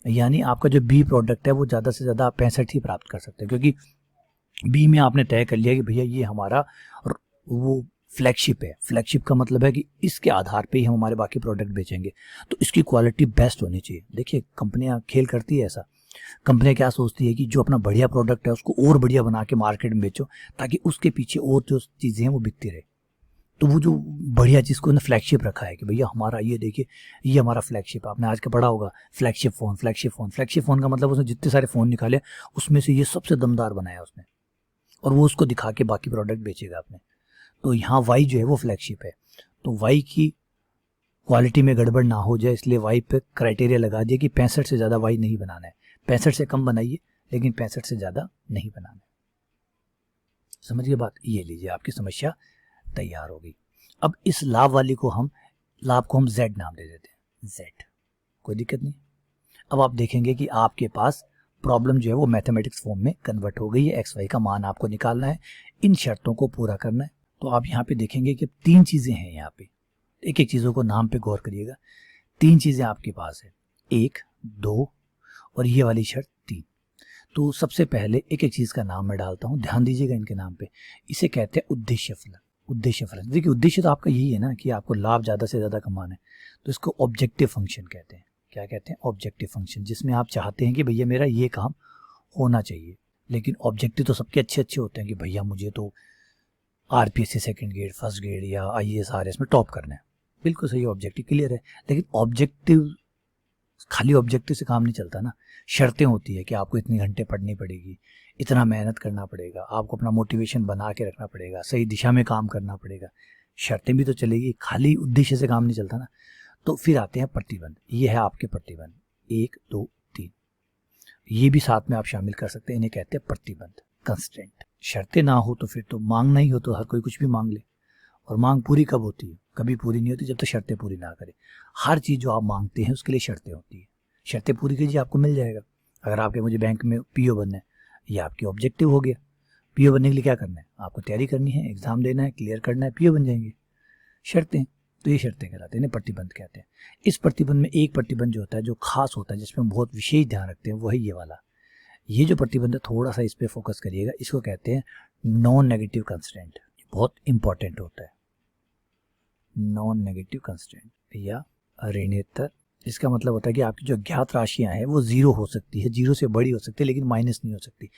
A: यानी आपका जो बी प्रोडक्ट है वो ज़्यादा से ज़्यादा 65 ही प्राप्त कर सकते हैं, क्योंकि बी में आपने तय कर लिया कि भैया ये हमारा वो फ्लैगशिप है। फ्लैगशिप का मतलब है कि इसके आधार पे ही हम हमारे बाकी प्रोडक्ट बेचेंगे, तो इसकी क्वालिटी बेस्ट होनी चाहिए। देखिए कंपनियां खेल करती है ऐसा, कंपनियां क्या सोचती है कि जो अपना बढ़िया प्रोडक्ट है उसको और बढ़िया बना के मार्केट में बेचो, ताकि उसके पीछे और जो चीज़ें हैं वो बिकती रहे। तो वो जो बढ़िया चीज़ को फ्लैगशिप रखा है कि भैया हमारा ये देखिए, ये हमारा फ्लैगशिप। आपने आज का पढ़ा होगा flagship phone, flagship phone, flagship phone का मतलब उसने जितने सारे फ़ोन निकाले उसमें से ये सबसे दमदार बनाया उसने, और वो उसको दिखा के बाकी प्रोडक्ट बेचेगा आपने। तो यहाँ वाई जो है वो फ्लैगशिप है, तो वाई की क्वालिटी में गड़बड़ ना हो जाए इसलिए वाई पे क्राइटेरिया लगा दिया कि 65 से ज़्यादा वाई नहीं बनाना है। 65 से कम बनाइए, लेकिन 65 से ज़्यादा नहीं बनाना है। समझिए बात, ये लीजिए आपकी समस्या तैयार हो गई। अब इस लाभ वाली को हम, लाभ को हम z नाम दे देते हैं, z, कोई दिक्कत नहीं। अब आप देखेंगे कि आपके पास प्रॉब्लम जो है वो मैथमेटिक्स फॉर्म में कन्वर्ट हो गई है। एक्स वाई का मान आपको निकालना है, इन शर्तों को पूरा करना है। तो आप यहाँ पे देखेंगे कि 3 चीज़ें हैं यहाँ पे, एक एक चीज़ों को नाम पे गौर करिएगा। 3 चीज़ें आपके पास है, 1, 2 और ये वाली शर्त 3। तो सबसे पहले एक एक चीज़ का नाम मैं डालता हूँ, ध्यान दीजिएगा इनके नाम पे। इसे कहते हैं उद्देश्य फलन। उद्देश्य फलन, देखिए उद्देश्य तो आपका यही है ना कि आपको लाभ ज़्यादा से ज़्यादा कमाना है, तो इसको ऑब्जेक्टिव फंक्शन कहते हैं। क्या कहते हैं? ऑब्जेक्टिव फंक्शन, जिसमें आप चाहते हैं कि भैया मेरा ये काम होना चाहिए। लेकिन ऑब्जेक्टिव तो सबके अच्छे अच्छे होते हैं कि भैया मुझे तो RPSC second grade, first grade या आईएएस आरएस में टॉप करना है। बिल्कुल सही, ऑब्जेक्टिव क्लियर है। लेकिन ऑब्जेक्टिव, खाली ऑब्जेक्टिव से काम नहीं चलता ना, शर्तें होती है कि आपको इतने घंटे पढ़नी पड़ेगी, इतना मेहनत करना पड़ेगा, आपको अपना मोटिवेशन बना के रखना पड़ेगा, सही दिशा में काम करना पड़ेगा, शर्तें भी तो चलेगी, खाली उद्देश्य से काम नहीं चलता ना। तो फिर आते हैं प्रतिबंध, ये है आपके प्रतिबंध 1, 2, 3, ये भी साथ में आप शामिल कर सकते हैं, इन्हें कहते हैं प्रतिबंध, कंस्ट्रेंट। शर्तें ना हो तो फिर तो मांग नहीं हो तो हर कोई कुछ भी मांग ले, और मांग पूरी कब होती है? कभी पूरी नहीं होती जब तक शर्तें पूरी ना करे। हर चीज़ जो आप मांगते हैं उसके लिए शर्तें होती है, शर्तें पूरी कीजिए आपको मिल जाएगा। अगर आपके मुझे बैंक में पीओ बनना है, ये आपकी ऑब्जेक्टिव हो गया। पीओ बनने के लिए क्या करना है? आपको तैयारी करनी है, एग्जाम देना है, क्लियर करना है, पीओ बन जाएंगे। शर्तें, तो ये शर्तें कहलाते हैं, इन्हें प्रतिबंध कहते हैं। इस प्रतिबंध में एक प्रतिबंध जो होता है, जो खास होता है, जिसमें बहुत विशेष ध्यान रखते हैं, वो है ये वाला। ये जो प्रतिबंध है थोड़ा सा इस पर फोकस करिएगा, इसको कहते हैं नॉन नेगेटिव कंस्ट्रेंट। बहुत इंपॉर्टेंट होता है नॉन नेगेटिव कंस्ट्रेंट या ऋणेतर। इसका मतलब होता है कि आपकी जो ज्ञात राशियां हैं वो 0 हो सकती है, 0 से बड़ी हो सकती है, लेकिन माइनस नहीं हो सकती।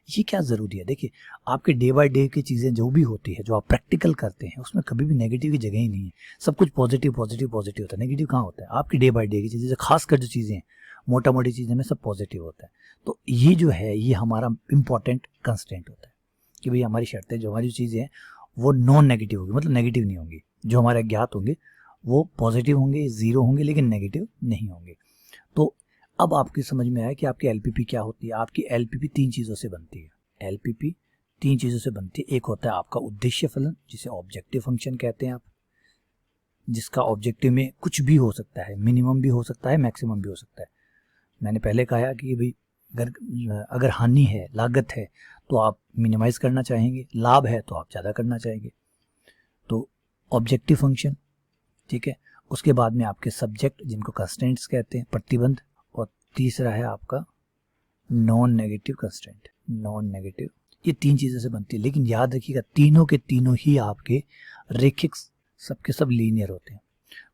A: ये क्या ज़रूरी है? देखिए आपके डे बाय डे की चीज़ें जो भी होती है, जो आप प्रैक्टिकल करते हैं, उसमें कभी भी नेगेटिव की जगह ही नहीं है। सब कुछ पॉजिटिव पॉजिटिव पॉजिटिव होता है, नेगेटिव कहाँ होता है? आपकी डे बाय डे की चीज़ें, खासकर जो चीज़ें हैं, मोटा मोटी चीज़ें में सब पॉजिटिव होता है। तो ये जो है ये हमारा इंपॉर्टेंट कंस्टेंट होता है कि भाई हमारी शर्तें, जो हमारी चीज़ें हैं वो नॉन नेगेटिव होगी, मतलब नेगेटिव नहीं होंगी। जो हमारे ज्ञात होंगे वो पॉजिटिव होंगे, 0 होंगे, लेकिन नेगेटिव नहीं होंगे। तो अब आपकी समझ में आया कि आपकी एलपीपी क्या होती है। आपकी एलपीपी 3 चीज़ों से बनती है। एलपीपी 3 चीज़ों से बनती है। एक होता है आपका उद्देश्य फलन, जिसे ऑब्जेक्टिव फंक्शन कहते हैं आप, जिसका ऑब्जेक्टिव में कुछ भी हो सकता है, मिनिमम भी हो सकता है, मैक्सिमम भी हो सकता है। मैंने पहले कहा कि भाई अगर हानि है, लागत है, तो आप मिनिमाइज करना चाहेंगे, लाभ है तो आप ज़्यादा करना चाहेंगे। तो ऑब्जेक्टिव फंक्शन, ठीक है। उसके बाद में आपके सब्जेक्ट जिनको कंस्ट्रेंट्स कहते हैं, प्रतिबंध, और तीसरा है आपका non negative constraint, non negative. ये 3 चीज़ों से बनती है, लेकिन याद रखिएगा तीनों के तीनों ही आपके रेखिक, सबके सब लीनियर होते हैं,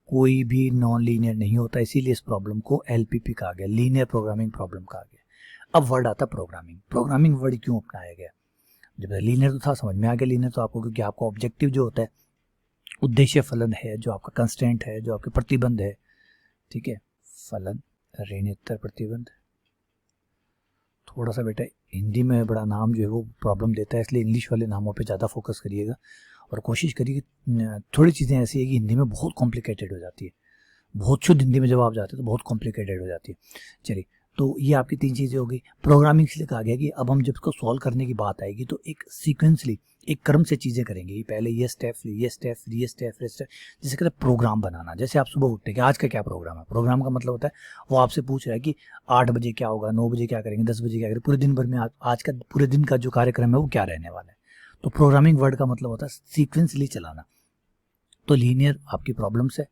A: कोई भी नॉन लीनियर नहीं होता। इसीलिए इस प्रॉब्लम को LPP कहा गया, लीनियर प्रोग्रामिंग प्रॉब्लम कहा गया। अब वर्ड आता प्रोग्रामिंग। प्रोग्रामिंग वर्ड क्यों अपनाया गया? जब लीनियर तो था, समझ में आ गया लीनियर तो आपको, क्योंकि आपका ऑब्जेक्टिव जो होता है, उद्देश्य फलन है, जो आपका कंस्टेंट है, जो आपके प्रतिबंध है, ठीक है, फलन ऋणोत्तर प्रतिबंध। थोड़ा सा बेटा हिंदी में बड़ा नाम जो है वो प्रॉब्लम देता है, इसलिए इंग्लिश वाले नामों पे ज़्यादा फोकस करिएगा और कोशिश करिए कि थोड़ी चीज़ें ऐसी है कि हिंदी में बहुत कॉम्प्लिकेटेड हो जाती है, बहुत शुद्ध हिंदी में जब आप जाते हैं तो बहुत कॉम्प्लिकेटेड हो जाती है। चलिए, तो ये आपकी 3 चीज़ें हो गई। प्रोग्रामिंग इसलिए कहा गया कि अब हम जब इसको सॉल्व करने की बात आएगी तो एक सीक्वेंसली, एक क्रम से चीज़ें करेंगे। पहले ये स्टेप, ये स्टेप, ये स्टेप, ये स्टेप, जैसे कहते हैं प्रोग्राम बनाना। जैसे आप सुबह उठते हैं कि आज का क्या प्रोग्राम है। प्रोग्राम का मतलब होता है वो आपसे पूछ रहा है कि 8 बजे क्या होगा, 9 बजे क्या करेंगे, 10 बजे क्या करेंगे, पूरे दिन भर में आज का पूरे दिन का जो कार्यक्रम है वो क्या रहने वाला है। तो प्रोग्रामिंग वर्ड का मतलब होता है सीक्वेंसली चलाना। तो लीनियर आपकी प्रॉब्लम्स है,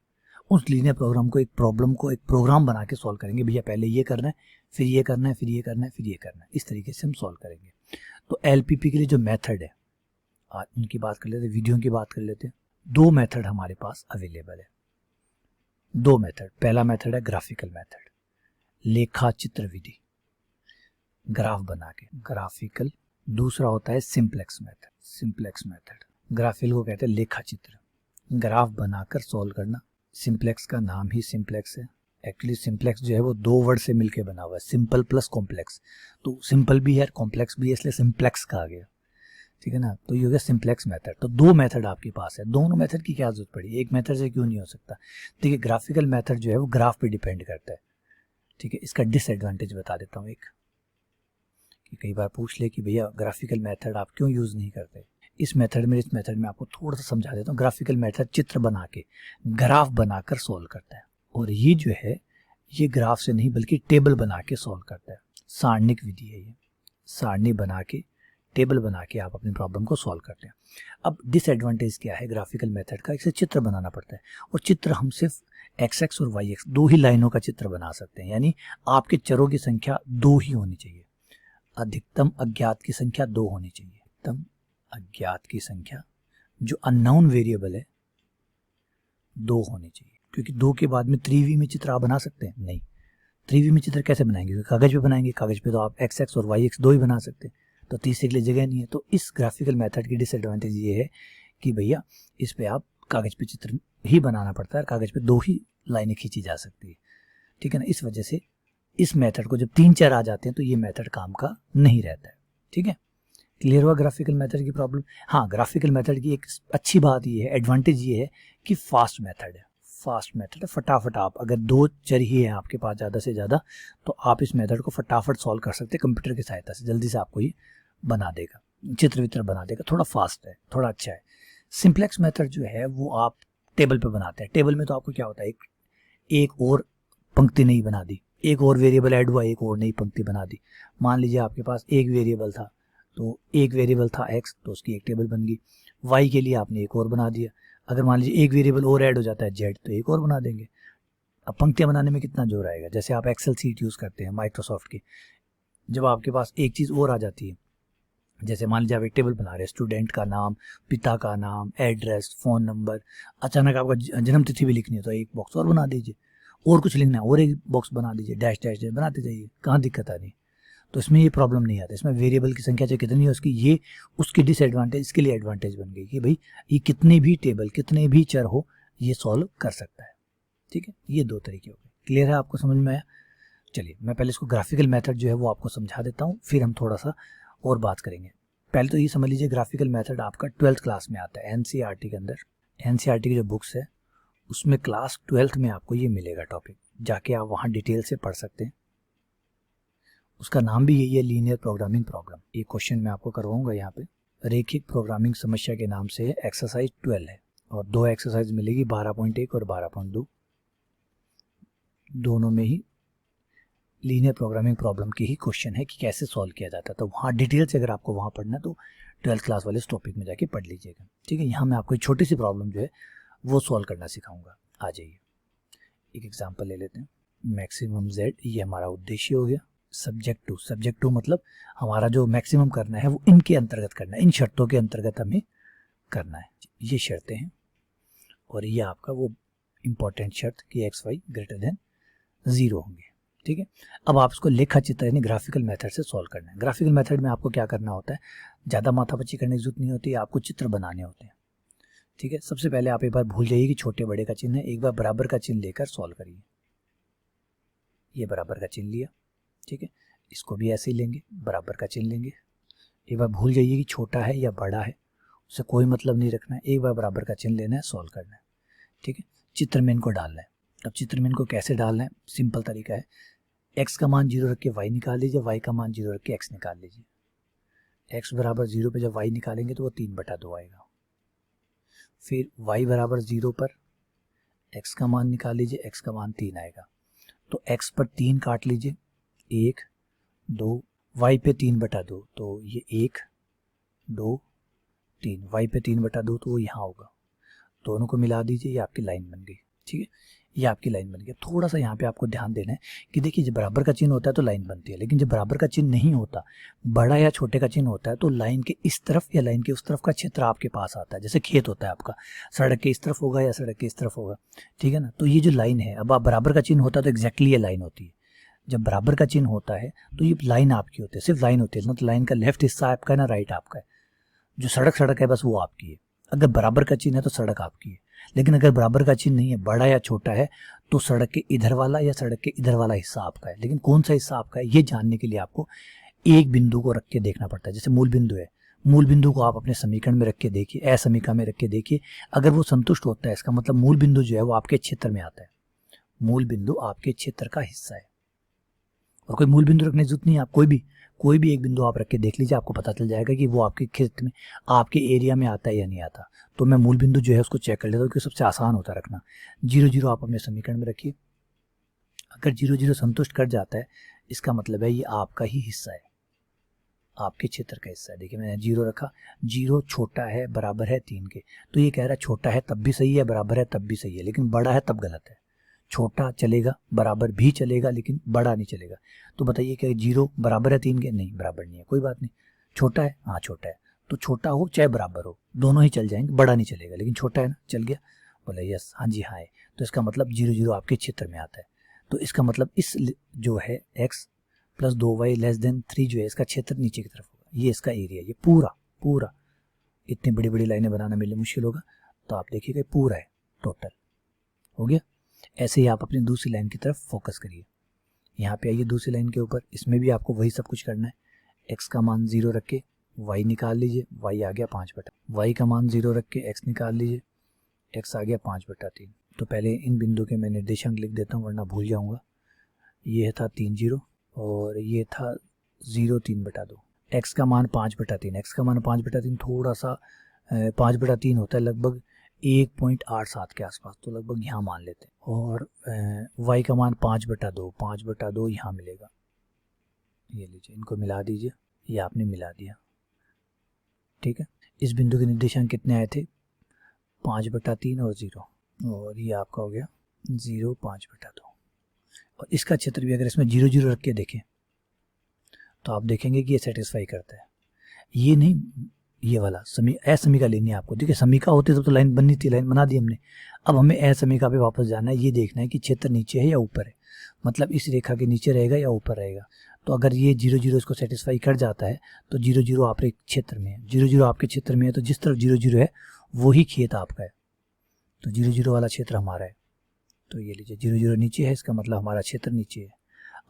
A: उस लीनियर प्रोग्राम को, एक प्रॉब्लम को एक प्रोग्राम बना के सॉल्व करेंगे। भैया पहले ये करना है, फिर ये करना है, फिर ये करना है, फिर ये करना है, इस तरीके से हम सॉल्व करेंगे। तो LPP के लिए जो मेथड है, आज उनकी बात कर लेते हैं, वीडियो की बात कर लेते हैं। 2 मेथड हमारे पास अवेलेबल है, 2 मेथड। पहला मेथड है ग्राफिकल मेथड, लेखा चित्र विधि, ग्राफ बना के, ग्राफिकल। दूसरा होता है simplex method, simplex method. Graphical को कहते हैं लेखा चित्र, ग्राफ बनाकर सॉल्व करना। सिंप्लेक्स का नाम ही सिंप्लेक्स है। एक्चुअली सिंप्लेक्स जो है वो 2 वर्ड से मिलके बना हुआ है, सिंपल प्लस कॉम्प्लेक्स। तो सिंपल भी है, कॉम्प्लेक्स भी है, इसलिए सिंप्लेक्स कहा गया, ठीक है ना। तो ये हो गया सिंप्लेक्स मेथड। तो 2 मेथड आपके पास है, दोनों मेथड की क्या जरूरत पड़ी, एक मेथड से क्यों नहीं हो सकता? देखिए ग्राफिकल मेथड जो है वो ग्राफ पे डिपेंड करता है, ठीक है। इसका डिसएडवांटेज बता देता हूँ एक, कि कई बार पूछ ले कि भैया ग्राफिकल मेथड आप क्यों यूज़ नहीं करते। इस मेथड में आपको थोड़ा सा समझा देता हूँ। ग्राफिकल मेथड चित्र बना के, ग्राफ बनाकर सॉल्व करता है, और ये जो है ये ग्राफ से नहीं बल्कि टेबल बना के सॉल्व करता है। सारणिक विधि है ये, सारणी बना के, टेबल बना के आप अपनी प्रॉब्लम को सॉल्व करते हैं। अब डिसएडवांटेज क्या है ग्राफिकल मेथड का? इसे चित्र बनाना पड़ता है, और चित्र हम सिर्फ XX और YX 2 ही लाइनों का चित्र बना सकते हैं, यानी आपके चरों की संख्या 2 ही होनी चाहिए। अधिकतम अज्ञात की संख्या 2 होनी चाहिए। अधिकतम अज्ञात की संख्या जो अननोन वेरिएबल है 2 होनी चाहिए, क्योंकि 2 के बाद में त्रिवी में चित्र आप बना सकते हैं? नहीं। त्रिवी में चित्र कैसे बनाएंगे? कागज पे बनाएंगे, कागज पे तो आप XX और YX 2 ही बना सकते हैं, तो तीसरे के लिए जगह नहीं है। तो इस ग्राफिकल मेथड की डिसएडवांटेज ये है कि भैया इस पे आप कागज पे चित्र ही बनाना पड़ता है, कागज पे 2 ही लाइनें खींची जा सकती है, ठीक है ना। इस वजह से इस मेथड को जब 3-4 आ जाते हैं तो ये मेथड काम का नहीं रहता है, ठीक है। क्लियर हुआ ग्राफिकल मेथड की प्रॉब्लम? हाँ, ग्राफिकल मेथड की एक अच्छी बात ये है, एडवांटेज ये है कि फास्ट मेथड है, फास्ट मेथड है। फटाफट आप, अगर 2 चर ही है आपके पास ज़्यादा से ज़्यादा, तो आप इस मेथड को फटाफट सॉल्व कर सकते हैं कंप्यूटर की सहायता से, जल्दी से आपको ये बना देगा, चित्र वित्र बना देगा। थोड़ा फास्ट है, थोड़ा अच्छा है। सिंप्लेक्स मेथड जो है वो आप टेबल पे बनाते हैं। टेबल में तो आपको क्या होता है, एक और पंक्ति नहीं बना दी, एक और वेरिएबल ऐड हुआ, एक और नई पंक्ति बना दी। मान लीजिए आपके पास एक वेरिएबल था, तो एक वेरिएबल था x, तो उसकी एक टेबल बन गई। y के लिए आपने एक और बना दिया। अगर मान लीजिए एक वेरिएबल और ऐड हो जाता है z, तो एक और बना देंगे। अब पंक्तियां बनाने में कितना जोर आएगा? जैसे आप एक्सेल सीट यूज़ करते हैं माइक्रोसॉफ्ट की, जब आपके पास एक चीज़ और आ जाती है, जैसे मान लीजिए आप एक टेबल बना रहे हैं, स्टूडेंट का नाम, पिता का नाम, एड्रेस, फ़ोन नंबर, अचानक आपका जन्म तिथि भी लिखनी है तो एक बॉक्स और बना दीजिए, और कुछ लिखना है और एक बॉक्स बना दीजिए, डैश डैश डैश बनाते जाइए, कहाँ दिक्कत आ रही। तो इसमें ये प्रॉब्लम नहीं आता। इसमें वेरिएबल की संख्या चाहे कितनी है उसकी, ये उसकी डिसएडवांटेज इसके लिए एडवांटेज बन गई कि भाई ये कितने भी टेबल, कितने भी चर हो, ये सॉल्व कर सकता है, ठीक है। ये 2 तरीके हो गए। क्लियर है, आपको समझ में आया? चलिए मैं पहले इसको ग्राफिकल मेथड जो है वो आपको समझा देता हूँ, फिर हम थोड़ा सा और बात करेंगे। पहले तो ये समझ लीजिए ग्राफिकल मेथड आपका 12th क्लास में आता है, NCERT के अंदर। NCERT की जो बुक्स है उसमें क्लास 12th में आपको ये मिलेगा टॉपिक, जाके आप वहाँ डिटेल से पढ़ सकते हैं। उसका नाम भी यही है, लीनियर प्रोग्रामिंग प्रॉब्लम। एक क्वेश्चन मैं आपको करवाऊंगा यहाँ पे, रेखिक प्रोग्रामिंग समस्या के नाम से एक्सरसाइज 12 है, और 2 एक्सरसाइज मिलेगी, 12.1 और 12.2। दोनों में ही लीनियर प्रोग्रामिंग प्रॉब्लम की ही क्वेश्चन है कि कैसे सॉल्व किया जाता है। तो वहाँ डिटेल से अगर आपको वहाँ पढ़ना है तो 12th क्लास वाले इस टॉपिक में जाके पढ़ लीजिएगा, ठीक है। यहाँ मैं आपको एक छोटी सी प्रॉब्लम जो है वो सॉल्व करना सिखाऊंगा। आ जाइए, एक एग्जांपल ले लेते हैं। मैक्सिमम z, ये हमारा उद्देश्य हो गया। सब्जेक्ट टू मतलब हमारा जो मैक्सिमम करना है वो इनके अंतर्गत करना है, इन शर्तों के अंतर्गत हमें करना है। ये शर्तें हैं और ये आपका वो इम्पोर्टेंट शर्त कि एक्स वाई ग्रेटर देन 0 होंगे, ठीक है। अब आप इसको लेखा चित्र यानी ग्राफिकल मेथड से सॉल्व करना है। ग्राफिकल मेथड में आपको क्या करना होता है, ज़्यादा माथापच्ची करने की जरूरत नहीं होती, आपको चित्र बनाने होते हैं, ठीक है। सबसे पहले आप एक बार भूल जाइए कि छोटे बड़े का चिन्ह है, एक बार बराबर का चिन्ह लेकर सॉल्व करिए। ये बराबर का चिन्ह लिया, ठीक है। इसको भी ऐसे ही लेंगे, बराबर का चिन्ह लेंगे। एक बार भूल जाइए कि छोटा है या बड़ा है, उससे कोई मतलब नहीं रखना है। एक बार बराबर का चिन्ह लेना है, सॉल्व करना है, ठीक है। चित्र में इनको डालना है। अब चित्र में इनको कैसे डालना है, सिंपल तरीका है। x का मान 0 रख के y निकाल लीजिए, y का मान 0 रख के x निकाल लीजिए। x बराबर 0 पे जब y निकालेंगे तो वो 3/2 आएगा। फिर y बराबर 0 पर x का मान निकाल लीजिए, x का मान 3 आएगा। तो x पर 3 काट लीजिए, 1 2, y पे 3/2, तो ये 1 2 3, y पे 3/2 तो वो यहाँ होगा। दोनों को मिला दीजिए, ये आपकी लाइन बन गई, ठीक है। ये आपकी लाइन बन गई। थोड़ा सा यहाँ पे आपको ध्यान देना है कि देखिए जब बराबर का चिन्ह होता है तो लाइन बनती है, लेकिन जब बराबर का चिन्ह नहीं होता, बड़ा या छोटे का चिन्ह होता है, तो लाइन के इस तरफ या लाइन के उस तरफ का क्षेत्र आपके पास आता है। जैसे खेत होता है आपका, सड़क के इस तरफ होगा या सड़क के इस तरफ होगा, ठीक है ना। तो ये जो लाइन है, अब आप बराबर का चिन्ह होता है तो एग्जैक्टली ये लाइन होती है। जब बराबर का चिन्ह होता है तो ये लाइन आपकी होती है, सिर्फ लाइन होती है ना। तो लाइन का लेफ्ट हिस्सा आपका है ना, राइट आपका है। जो सड़क है बस वो आपकी है। अगर बराबर का चिन्ह है तो सड़क आपकी है, लेकिन अगर बराबर का चिन्ह नहीं है, बड़ा या छोटा है, तो सड़क के इधर वाला या सड़क के इधर वाला हिस्सा आपका है। लेकिन कौन सा हिस्सा आपका है ये जानने के लिए आपको एक बिंदु को रख के देखना पड़ता है। जैसे मूल बिंदु है, मूल बिंदु को आप अपने समीकरण में रख के देखिए, असमीका में रख के देखिए। अगर वो संतुष्ट होता है, इसका मतलब मूल बिंदु जो है वो आपके क्षेत्र में आता है। मूल बिंदु आपके क्षेत्र का हिस्सा है। और कोई मूल बिंदु रखने की जरूरत नहीं है, आप कोई भी एक बिंदु आप रख के देख लीजिए, आपको पता चल जाएगा कि वो आपके क्षेत्र में, आपके एरिया में आता है या नहीं आता। तो मैं मूल बिंदु जो है उसको चेक कर लेता हूँ, क्योंकि सबसे आसान होता है रखना। 0 0 आप अपने समीकरण में रखिए। अगर 0 0 संतुष्ट कर जाता है, इसका मतलब है ये आपका ही हिस्सा है, आपके क्षेत्र का हिस्सा है। देखिए मैंने 0 रखा, 0 छोटा है बराबर है 3 के, तो ये कह रहा है छोटा है तब भी सही है, बराबर है तब भी सही है, लेकिन बड़ा है तब गलत है। छोटा चलेगा, बराबर भी चलेगा, लेकिन बड़ा नहीं चलेगा। तो बताइए क्या 0 बराबर है 3 के? नहीं, बराबर नहीं है, कोई बात नहीं। छोटा है, हाँ छोटा है, तो छोटा हो चाहे बराबर हो दोनों ही चल जाएंगे, बड़ा नहीं चलेगा, लेकिन छोटा है ना, चल गया। बोले यस, हाँ जी हाँ है। तो इसका मतलब 0 0 आपके क्षेत्र में आता है। तो इसका मतलब इस जो है x + 2y < 3 जो है, इसका क्षेत्र नीचे की तरफ होगा। ये इसका एरिया, ये पूरा इतनी बड़ी बड़ी लाइनें बनाना मेरे लिए मुश्किल होगा, तो आप देखिएगा पूरा है, टोटल हो गया। ऐसे ही आप अपनी दूसरी लाइन की तरफ फोकस करिए। यहाँ पे आइए दूसरी लाइन के ऊपर, इसमें भी आपको वही सब कुछ करना है। x का मान 0 रख के y निकाल लीजिए, y आ गया 5/, y का मान 0 रख के x निकाल लीजिए, x आ गया 5/3। तो पहले इन बिंदु के मैं निर्देशांक लिख देता हूँ वरना भूल जाऊंगा। ये था 3 0 और ये था 0 3/2। x का मान 5/3, x का मान 5/3 थोड़ा सा 5/3 होता है, लगभग 1.87 के आसपास, तो लगभग यहाँ मान लेते हैं। और y का मान 5/2 यहाँ मिलेगा। ये लीजिए, इनको मिला दीजिए, ये आपने मिला दिया, ठीक है। इस बिंदु के निर्देशांक कितने आए थे? 5/3 और 0, और ये आपका हो गया 0 5/2। और इसका क्षेत्र भी अगर इसमें 0 0 रख के देखें तो आप देखेंगे कि ये सेटिस्फाई करता है। ये नहीं, ये वाला असमीका लेनी है आपको। देखिए समीका होती तो लाइन बननी थी, लाइन बना दी हमने। अब हमें असमीका पे वापस जाना है, ये देखना है कि क्षेत्र नीचे है या ऊपर है, मतलब इस रेखा के नीचे रहेगा या ऊपर रहेगा। तो अगर ये 0 0 इसको सेटिस्फाई कर जाता है तो 0 0 आपके क्षेत्र में है, 0 0 आपके क्षेत्र में है, तो जिस तरफ 0 0 है वही खेत आपका है। तो 0 0 वाला क्षेत्र हमारा है। तो ये लीजिए 0 0 नीचे है, इसका मतलब हमारा क्षेत्र नीचे है।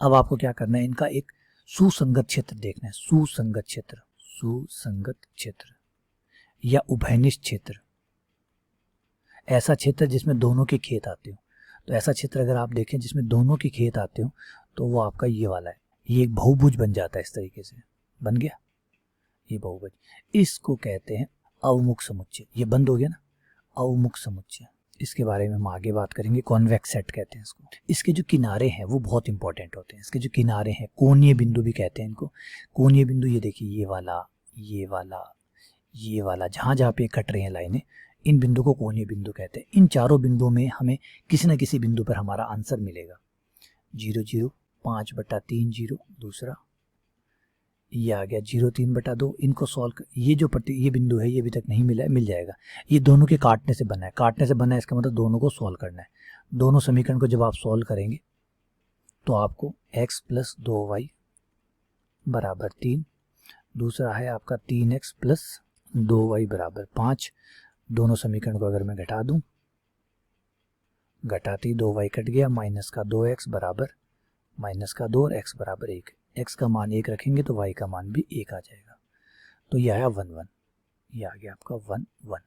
A: अब आपको क्या करना है, इनका एक सुसंगत क्षेत्र देखना है। सुसंगत क्षेत्र या उभयनिष्ठ क्षेत्र, ऐसा क्षेत्र जिसमें दोनों के खेत आते हो। तो ऐसा क्षेत्र अगर आप देखें जिसमें दोनों के खेत आते हो तो वो आपका ये वाला है। ये एक बहुभुज बन जाता है, इस तरीके से बन गया ये बहुभुज। इसको कहते हैं अवमुख समुच्चय। ये बंद हो गया ना, अवमुख समुच्चय, इसके बारे में हम आगे बात करेंगे। कॉन्वेक्स सेट कहते हैं इसको। इसके जो किनारे हैं वो बहुत इंपॉर्टेंट होते हैं। इसके जो किनारे हैं, कोणीय बिंदु भी कहते हैं इनको। कोणीय बिंदु ये देखिए, ये वाला, ये वाला, ये वाला, जहाँ जहाँ पे कट रही हैं लाइनें, इन बिंदु को कोणीय बिंदु कहते हैं। इन चारों बिंदुओं में हमें किसी न किसी बिंदु पर हमारा आंसर मिलेगा। 0 0, 5/3 0, दूसरा ये आ गया 0 3/2। इनको सॉल्व कर, ये जो ये बिंदु है ये अभी तक नहीं मिला है, मिल जाएगा। ये दोनों के काटने से बना है, काटने से बना है, इसका मतलब दोनों को सॉल्व करना है। दोनों समीकरण को जब आप सॉल्व करेंगे तो आपको x + 2y = 3, दूसरा है आपका 3x + 2y = 5। दोनों समीकरण को अगर मैं घटा दूं, घटाती 2y कट गया, -2x बराबर -2 और x बराबर 1। x का मान 1 रखेंगे तो y का मान भी 1 आ जाएगा। तो ये आया 1 1, ये आ गया आपका 1 1।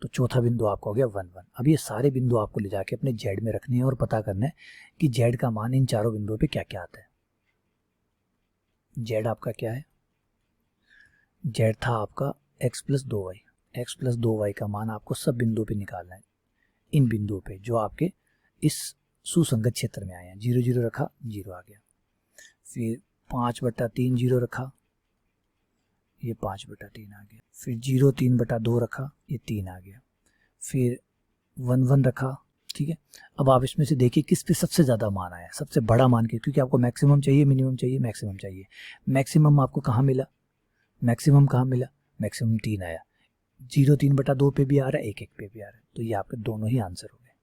A: तो चौथा बिंदु आपका हो गया 1 1। अब ये सारे बिंदु आपको ले जाके अपने z में रखने हैं और पता करना है कि z का मान इन चारों बिंदुओं पे क्या क्या आता है। z आपका क्या है? z था आपका x + 2y। x + 2y का मान आपको सब बिंदुओं पे निकालना है, इन बिंदुओं पे जो आपके इस सुसंगत क्षेत्र में आए हैं। 0 0 रखा, 0 आ गया। फिर 5/3 0 रखा, ये 5/3 आ गया। फिर 0 3/2 रखा, ये 3 आ गया। फिर 1 1 रखा, ठीक है। अब आप इसमें से देखिए किस पे सबसे ज़्यादा मान आया, सबसे बड़ा मान के, क्योंकि आपको मैक्सिमम चाहिए, मिनिमम चाहिए, मैक्सिमम चाहिए। मैक्सिमम आपको कहाँ मिला? मैक्सिमम कहाँ मिला? मैक्सिमम 3 आया। 0 3/2 पे भी आ रहा है, 1 1 पे भी आ रहा है। तो ये आपके दोनों ही आंसर हो गए।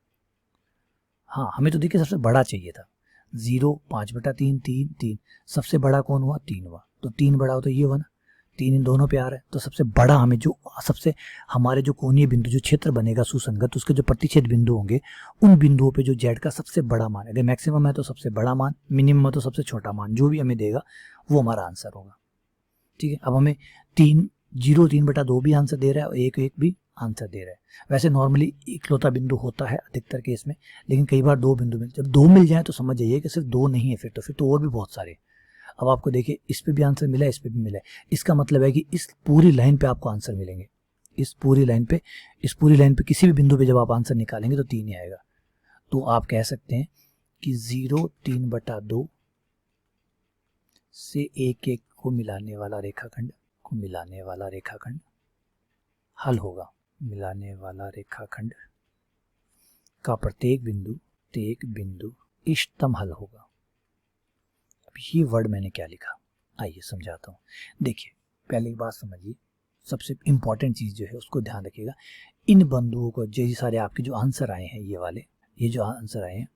A: हाँ, हमें तो देखिए सबसे बड़ा चाहिए था। 0 5/3 3 3, सबसे बड़ा कौन हुआ? 3 हुआ। तो 3 बड़ा हो तो ये हुआ ना, 3 इन दोनों पे आ रहा है। तो सबसे बड़ा हमें जो सबसे हमारे जो कोणीय बिंदु, जो क्षेत्र बनेगा सुसंगत, उसके जो प्रतिच्छेद बिंदु होंगे, उन बिंदुओं पे जो z का सबसे बड़ा मान, अगर मैक्सिमम है तो सबसे बड़ा मान, मिनिमम है तो सबसे छोटा मान, जो भी हमें देगा वो हमारा आंसर होगा। ठीक है। अब हमें 0 3/2 भी आंसर दे रहा है और 1 1 भी आंसर दे रहा है। वैसे नॉर्मली इकलौता बिंदु होता है अधिकतर केस में, लेकिन कई बार 2 बिंदु मिल, जब 2 मिल जाए तो समझ जाइए कि सिर्फ 2 नहीं है, फिर तो और भी बहुत सारे। अब आपको देखिए इस पे भी आंसर मिला है, इस पे भी मिला है। इसका मतलब है कि इस पूरी लाइन पे आपको आंसर मिलेंगे। इस पूरी लाइन पे किसी भी बिंदु पे जब आप आंसर निकालेंगे तो 3 ही आएगा। तो आप कह सकते हैं कि 0 3/2 से 1 1 को मिलाने वाला रेखाखंड हल होगा। मिलाने वाला रेखाखंड का प्रत्येक बिंदु इष्टतम हल होगा। अब ये वर्ड मैंने क्या लिखा, आइए समझाता हूँ। देखिए पहले एक बात समझिए, सबसे इंपॉर्टेंट चीज जो है उसको ध्यान रखिएगा। इन बिंदुओं को, जैसे सारे आपके जो आंसर आए हैं, ये जो आंसर आए हैं,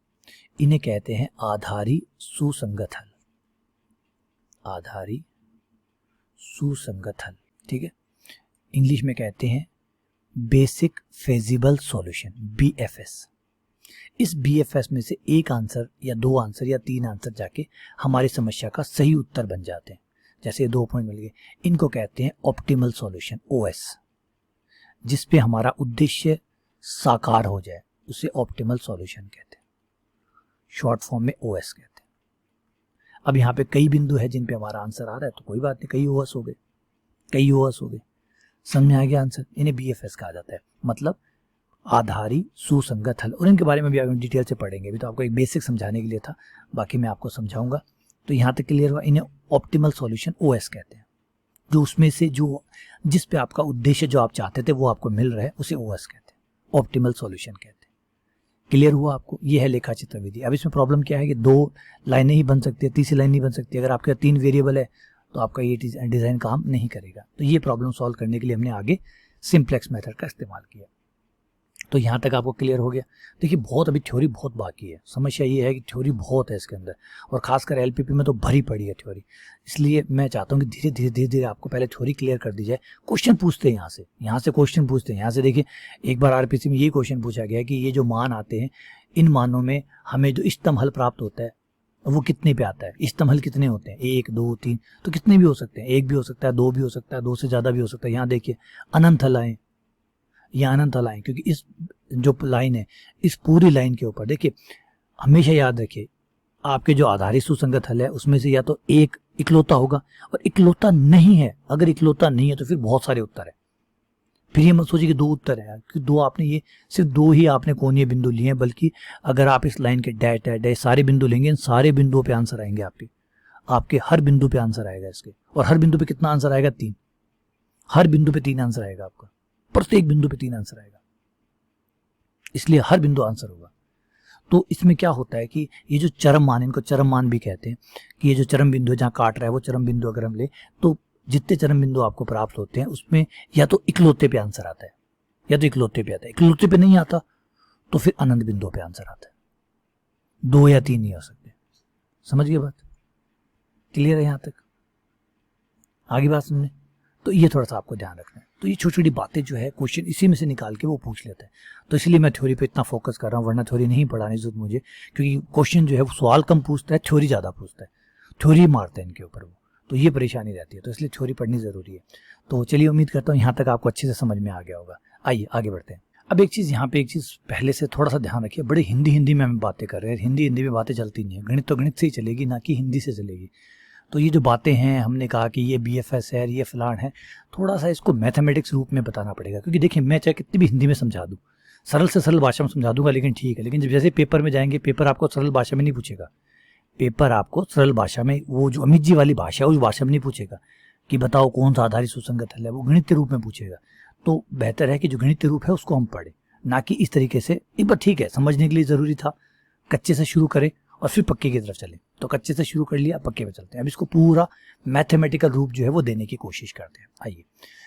A: इन्हें कहते हैं आधारी सुसंगत हल। आधारी सुसंगत हल, ठीक है। इंग्लिश में कहते हैं बेसिक फेजिबल सॉल्यूशन, BFS। इस BFS में से एक आंसर या 2 आंसर या 3 आंसर जाके हमारी समस्या का सही उत्तर बन जाते हैं। जैसे 2 पॉइंट मिल गए, इनको कहते हैं ऑप्टिमल सॉल्यूशन, OS। जिस पे हमारा उद्देश्य साकार हो जाए उसे ऑप्टिमल सॉल्यूशन कहते हैं, शॉर्ट फॉर्म में OS कहते हैं। अब यहाँ पे कई बिंदु है जिन पे हमारा आंसर आ रहा है, तो कोई बात नहीं, कई OS हो गए। समझ में आ गया आंसर। इन्हें BFS कहा जाता है, मतलब आधारी सुसंगत हल। और इनके बारे में भी आगे डिटेल से पढ़ेंगे। अभी तो आपको एक बेसिक समझाने के लिए था, बाकी मैं आपको समझाऊंगा। तो यहाँ तक क्लियर हुआ। इन्हें ऑप्टिमल सॉल्यूशन OS कहते हैं। जो उसमें से जिस पे आपका उद्देश्य जो आप चाहते थे वो आपको मिल रहा है, उसे OS कहते हैं, ऑप्टिमल सॉल्यूशन कहते हैं। क्लियर हुआ आपको? ये है लेखा चित्र विधि। अब इसमें प्रॉब्लम क्या है कि 2 लाइनें ही बन सकती है, तीसरी लाइन नहीं बन सकती। अगर आपके 3 वेरिएबल है तो आपका ये डिज़ाइन काम नहीं करेगा। तो ये प्रॉब्लम सॉल्व करने के लिए हमने आगे सिंप्लेक्स मेथड का इस्तेमाल किया। तो यहाँ तक आपको क्लियर हो गया। देखिए अभी थ्योरी बहुत बाकी है। समस्या ये है कि थ्योरी बहुत है इसके अंदर, और खासकर LPP में तो भरी पड़ी है थ्योरी। इसलिए मैं चाहता हूँ कि धीरे धीरे आपको पहले थ्योरी क्लियर कर दी जाए। क्वेश्चन पूछते हैं यहाँ से क्वेश्चन पूछते हैं। यहाँ से देखिए एक बार RPC में यही क्वेश्चन पूछा गया कि ये जो मान आते हैं, इन मानों में हमें जो इष्टतम हल प्राप्त होता है वो कितने पे आता है। इष्टतम हल कितने होते हैं? 1 2 3, तो कितने भी हो सकते हैं, 1 भी हो सकता है, 2 भी हो सकता है, 2 से ज़्यादा भी हो सकता है। यहाँ देखिए अनंत हल आए, या अनंत हल आए, क्योंकि इस जो लाइन है, इस पूरी लाइन के ऊपर देखिए, हमेशा याद रखिए आपके जो आधारित सुसंगत हल है उसमें से या तो एक इकलौता होगा, और इकलौता नहीं है। अगर इकलौता नहीं है तो फिर बहुत सारे उत्तर है। फिर ये मत सोचिए कि 2 उत्तर है, कि 2 आपने ये सिर्फ 2 ही आपने कोणीय बिंदु लिए हैं, बल्कि अगर आप इस लाइन के डैश डैश डैश सारे बिंदु लेंगे, इन सारे बिंदुओं पे आंसर आएंगे आपके हर बिंदु पे आंसर आएगा इसके। और हर बिंदु पे कितना आंसर आएगा? 3। हर बिंदु पे 3 आंसर आएगा आपका, प्रत्येक बिंदु पे 3 आंसर आएगा, इसलिए हर बिंदु आंसर होगा। तो इसमें क्या होता है कि ये जो चरम मान, इनको चरम मान भी कहते हैं, कि ये जो चरम बिंदु है जहाँ काट रहा है वो चरम बिंदु अगर हम ले, तो जितने चरम बिंदु आपको प्राप्त होते हैं उसमें या तो इकलौते पे आंसर आता है, या तो इकलौते पे आता है। इकलौते पे नहीं आता तो फिर अनंत बिंदुओं पे आंसर आता है। 2 या 3 नहीं हो सकते। समझ गए बात? क्लियर है यहाँ तक? आगे बात सुनने, तो ये थोड़ा सा आपको ध्यान रखना है। तो ये छोटी छोटी बातें जो है क्वेश्चन इसी में से निकाल के वो पूछ लेता है। तो इसलिए मैं थ्योरी पे इतना फोकस कर रहा हूँ, वरना थ्योरी नहीं पढ़ानी जरूरत मुझे, क्योंकि क्वेश्चन जो है वो सवाल कम पूछता है, थ्योरी ज़्यादा पूछता है, थ्योरी मारता है इनके ऊपर वो, तो ये परेशानी रहती है। तो इसलिए थ्योरी पढ़नी ज़रूरी है। तो चलिए, उम्मीद करता हूँ यहाँ तक आपको अच्छे से समझ में आ गया होगा। आइए आगे बढ़ते हैं। अब एक चीज़ यहाँ पे, एक चीज़ पहले से थोड़ा सा ध्यान रखिए, बड़े हिंदी में हम बातें कर रहे हैं, हिंदी में बातें चलती नहीं है। गणित तो गणित से ही चलेगी, ना कि हिंदी से चलेगी। तो ये जो बातें हैं, हमने कहा कि ये BFS है, ये फलान है, थोड़ा सा इसको मैथमेटिक्स रूप में बताना पड़ेगा। क्योंकि देखिए, मैं चाहे कितनी भी हिंदी में समझा दूँ, सरल से सरल भाषा में समझा दूंगा, लेकिन ठीक है, लेकिन जब जैसे पेपर में जाएंगे, पेपर आपको सरल भाषा में नहीं पूछेगा। पेपर आपको सरल भाषा में, वो जो अमित जी वाली भाषा है उस भाषा में नहीं पूछेगा कि बताओ कौन सा आधारित सुसंगत हल है, वो गणित रूप में पूछेगा। तो बेहतर है कि जो गणित रूप है उसको हम पढ़ें, ना कि इस तरीके से। एक बार ठीक है, समझने के लिए ज़रूरी था, कच्चे से शुरू करें और फिर पक्के की तरफ चलें। तो कच्चे से शुरू कर लिया, पक्के पे चलते हैं। अब इसको पूरा मैथमेटिकल रूप जो है वो देने की कोशिश करते हैं। आइए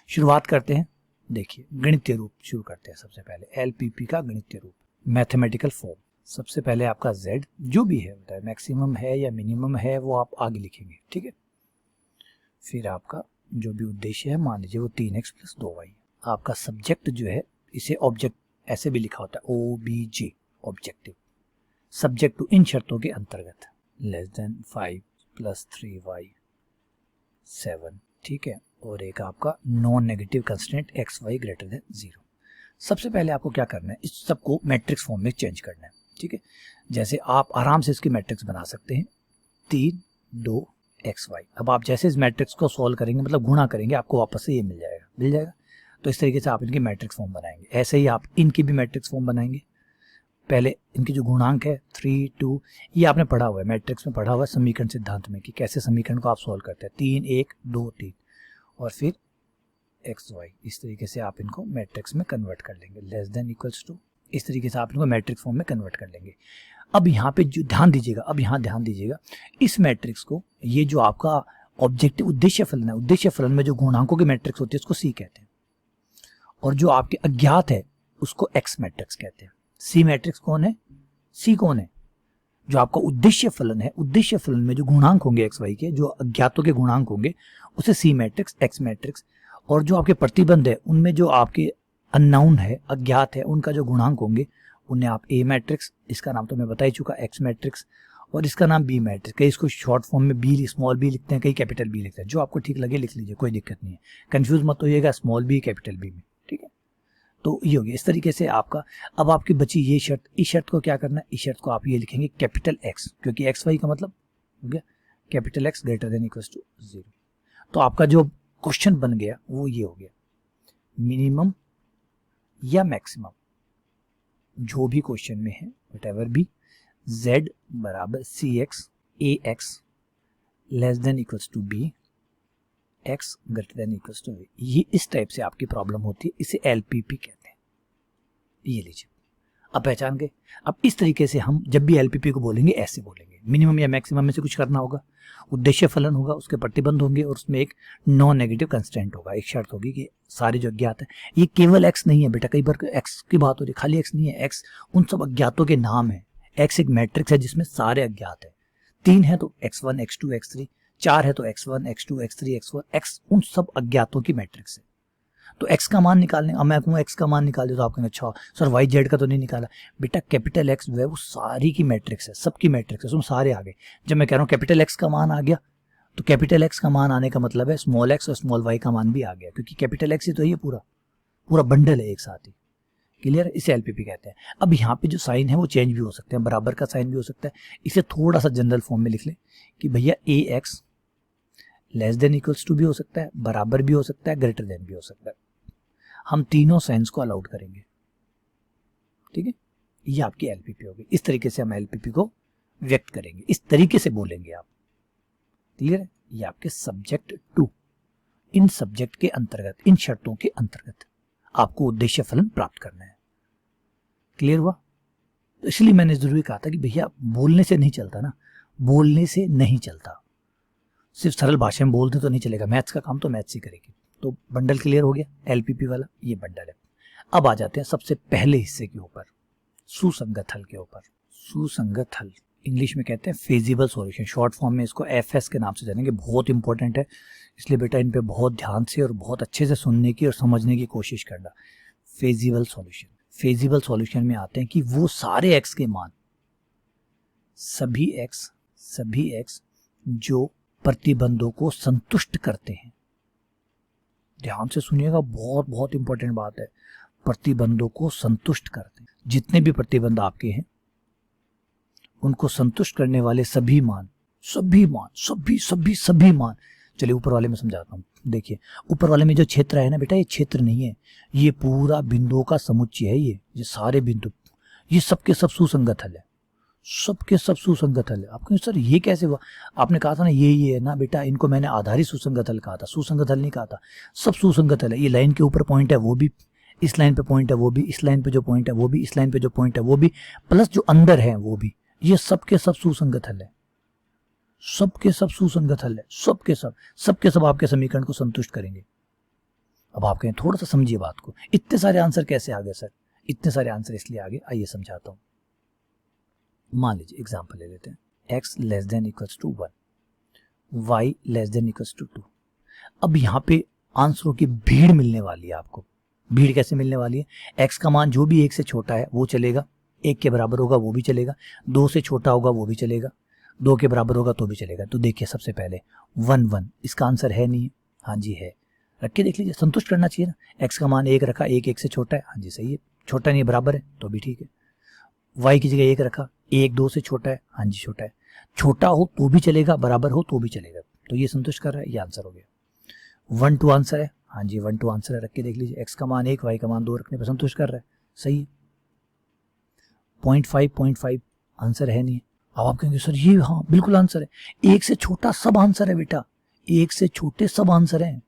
A: शुरुआत करते हैं। देखिए, गणितीय रूप शुरू करते हैं। सबसे पहले LPP का गणितीय रूप, मैथमेटिकल फॉर्म। सबसे पहले आपका Z जो भी है, मैक्सिमम है या मिनिमम है, वो आप आगे लिखेंगे, ठीक है। फिर आपका जो भी उद्देश्य है, मान लीजिए वो 3x + 2y। आपका सब्जेक्ट जो है, इसे ऑब्जेक्ट ऐसे भी लिखा होता है, OBJ, ऑब्जेक्टिव। सब्जेक्ट टू इन शर्तों के अंतर्गत, <5 + 3y 7, ठीक है। और एक आपका नॉन नेगेटिव कंस्ट्रेंट xy > 0। सबसे पहले आपको क्या करना है, इस सबको मैट्रिक्स फॉर्म में चेंज करना है, ठीक है। जैसे आप आराम से इसकी मैट्रिक्स बना सकते हैं, 3 2 xy। अब आप जैसे इस मैट्रिक्स को सॉल्व करेंगे, मतलब गुणा करेंगे, आपको वापस से ये मिल जाएगा। तो इस तरीके से आप इनकी मैट्रिक्स फॉर्म बनाएंगे। ऐसे ही आप इनकी भी मैट्रिक्स फॉर्म बनाएंगे। पहले इनकी जो गुणांक है 3 2, ये आपने पढ़ा हुआ है, मैट्रिक्स में पढ़ा हुआ है समीकरण सिद्धांत में, कि कैसे समीकरण को आप सॉल्व करते हैं। 3 1 2 3 और फिर xy। इस तरीके से आप इनको मैट्रिक्स में कन्वर्ट कर लेंगे, <= इस तरीके से आप इनको मैट्रिक्स फॉर्म में कन्वर्ट कर लेंगे। अब यहाँ पे जो ध्यान दीजिएगा, इस मैट्रिक्स को, ये जो आपका ऑब्जेक्टिव उद्देश्य फलन है, उद्देश्य फलन में जो गुणांकों की मैट्रिक्स होती है उसको C कहते हैं, और जो आपके अज्ञात है उसको X मैट्रिक्स कहते हैं। C मैट्रिक्स कौन है? C कौन है? जो आपका उद्देश्य फलन है, उद्देश्य फलन में जो गुणांक होंगे xy के, जो अज्ञातों के गुणांक होंगे, उसे C मैट्रिक्स, X मैट्रिक्स। और जो आपके प्रतिबंध है, उनमें जो आपके अननोन है, अज्ञात है, उनका जो गुणांक होंगे, उन्हें आप A मैट्रिक्स, इसका नाम तो मैं बता ही चुका, X मैट्रिक्स, और इसका नाम B मैट्रिक्स। कई इसको शॉर्ट फॉर्म में B, स्मॉल b लिखते हैं, कई कैपिटल B लिखते हैं। जो आपको ठीक लगे लिख लीजिए, कोई दिक्कत नहीं है, कंफ्यूज मत होइएगा स्मॉल b कैपिटल B में, ठीक है। तो ये हो गया इस तरीके से आपका। अब आपकी बची ये शर्त, इस शर्त को क्या करना है, इस शर्त को आप ये लिखेंगे कैपिटल X, क्योंकि XY का मतलब हो गया कैपिटल X > 0। तो आपका जो क्वेश्चन बन गया वो ये हो गया, मिनिमम या मैक्सिमम, जो भी क्वेश्चन में है, व्हाटएवर भी, Z = CX AX <= B, X > V। ये इस टाइप से आपकी प्रॉब्लम होती है, इसे LPP कहते हैं। ये लीजिए, अब पहचान गए। अब इस तरीके से हम जब भी LPP को बोलेंगे ऐसे बोलेंगे, मिनिमम या मैक्सिमम में से कुछ करना होगा, उद्देश्य फलन होगा, उसके प्रतिबंध होंगे, और उसमें एक नॉन नेगेटिव कंस्टेंट होगा। एक शर्त होगी कि सारे जो अज्ञात है, ये केवल X नहीं है बेटा, कई बार X की बात हो रही है, खाली X नहीं है, X उन सब अज्ञातों के नाम है। X एक मैट्रिक्स है जिसमें सारे अज्ञात है, 3 है तो x1 x2 x3, 4 है तो x1 x2 x3 x4, x उन सब अज्ञातों की मैट्रिक्स है। तो x का मान निकालने, अब मैं कहूँ x का मान निकाल दे, तो आप कहेंगे अच्छा सर y z का तो नहीं निकाला। बेटा कैपिटल X जो है वो सारी की मैट्रिक्स है, सबकी मैट्रिक्स है, उसमें सारे आ गए। जब मैं कह रहा हूँ कैपिटल X का मान आ गया, तो कैपिटल X का मान आने का मतलब है स्मॉल x और स्मॉल y का मान भी आ गया, क्योंकि कैपिटल X ही तो ये पूरा बंडल है एक साथ ही। क्लियर है? इसे LPP कहते हैं। अब यहाँ पे जो साइन है वो चेंज भी हो सकते हैं, बराबर का साइन भी हो सकता है। इसे थोड़ा सा जनरल फॉर्म में लिख लें कि भैया AX <= भी हो सकता है, बराबर भी हो सकता है, ग्रेटर देन भी हो सकता है। हम तीनों साइंस को अलाउड करेंगे। ठीक है, ये आपकी एलपीपी होगी। इस तरीके से हम एलपीपी को व्यक्त करेंगे, इस तरीके से बोलेंगे आप। क्लियर है? ये आपके सब्जेक्ट 2। इन सब्जेक्ट के अंतर्गत, इन शर्तों के अंतर्गत आपको उद्देश्य फलन प्राप्त करना है। क्लियर हुआ? तो इसलिए मैंने जरूरी कहा था कि भैया बोलने से नहीं चलता ना, बोलने से नहीं चलता। सिर्फ सरल भाषा में बोलते तो नहीं चलेगा, मैथ्स का काम तो मैथ्स ही करेगी। तो बंडल क्लियर हो गया, एलपीपी वाला ये बंडल है। अब आ जाते हैं सबसे पहले हिस्से के ऊपर, सुसंगत हल के ऊपर। सुसंगत हल इंग्लिश में कहते हैं फेजिबल सॉल्यूशन, शॉर्ट फॉर्म में इसको एफएस के नाम से जानेंगे। बहुत इंपॉर्टेंट है, इसलिए बेटा इन पे बहुत ध्यान से और बहुत अच्छे से सुनने की और समझने की कोशिश करना। फेजिबल सॉल्यूशन, फेजिबल सॉल्यूशन में आते हैं कि वो सारे एक्स के मान, सभी एक्स जो प्रतिबंधों को संतुष्ट करते हैं। ध्यान से सुनिएगा, बहुत बहुत इंपॉर्टेंट बात है। प्रतिबंधों को संतुष्ट करते हैं, जितने भी प्रतिबंध आपके हैं उनको संतुष्ट करने वाले सभी मान, सभी मान। चलिए ऊपर वाले में समझाता हूँ। देखिए ऊपर वाले में जो क्षेत्र है ना बेटा, ये क्षेत्र नहीं है, ये पूरा बिंदुओं का समुच्चय है। ये सारे बिंदु, ये सबके सब सुसंगत हल है, सबके सब सुसंगत हल है। आप कहेंगे सर ये कैसे हुआ? आपने कहा था ना ये है ना बेटा, इनको मैंने आधारित सुसंगत हल कहा था, सुसंगत हल नहीं कहा था। सब सुसंगत हल है। ये लाइन के ऊपर पॉइंट है वो भी, इस लाइन पे पॉइंट है वो भी, इस लाइन पे जो पॉइंट है वो भी, इस लाइन पे जो पॉइंट है वो भी, प्लस जो अंदर है वो भी, ये सबके सब सुसंगत हल है। सबके सब सुसंगत हल है, सबके सब आपके समीकरण को संतुष्ट करेंगे। अब आप कहें थोड़ा सा समझिए बात को, इतने सारे आंसर कैसे आ गए सर? इतने सारे आंसर इसलिए आ गए, आइए समझाता हूं। मान लीजिए एग्जांपल ले लेते हैं, x less than equals to 1, y less than equals to 2। अब यहाँ पे आंसरों की भीड़ मिलने वाली है आपको। भीड़ कैसे मिलने वाली है? x का मान जो भी 1 से छोटा है वो चलेगा, 1 के बराबर होगा वो भी चलेगा, 2 से छोटा होगा वो भी चलेगा, 2 के बराबर होगा तो भी चलेगा। तो देखिए सबसे पहले 1 1, इसका आंसर है नहीं है? हाँ जी है, रख के देख लीजिए, संतुष्ट करना चाहिए ना। x का मान 1 रखा, 1 1 से छोटा है, हाँ जी सही है, छोटा नहीं बराबर है तो भी ठीक है। y की जगह 1 रखा, 1 2 से छोटा है, हाँ जी छोटा है, छोटा हो तो भी चलेगा, बराबर हो तो भी चलेगा, तो ये संतुष्ट कर रहा है, ये आंसर हो गया। 1 2 आंसर है, हाँ जी 1 2 आंसर है, रख के देख लीजिए, x का मान 1 y का मान 2 रखने पर संतुष्ट कर रहा है, सही है। 0.5 आंसर है नहीं। अब आप कहेंगे सर ये हाँ बिल्कुल आंसर है, 1 से छोटा सब आंसर है बेटा, 1 से छोटे सब आंसर हैं।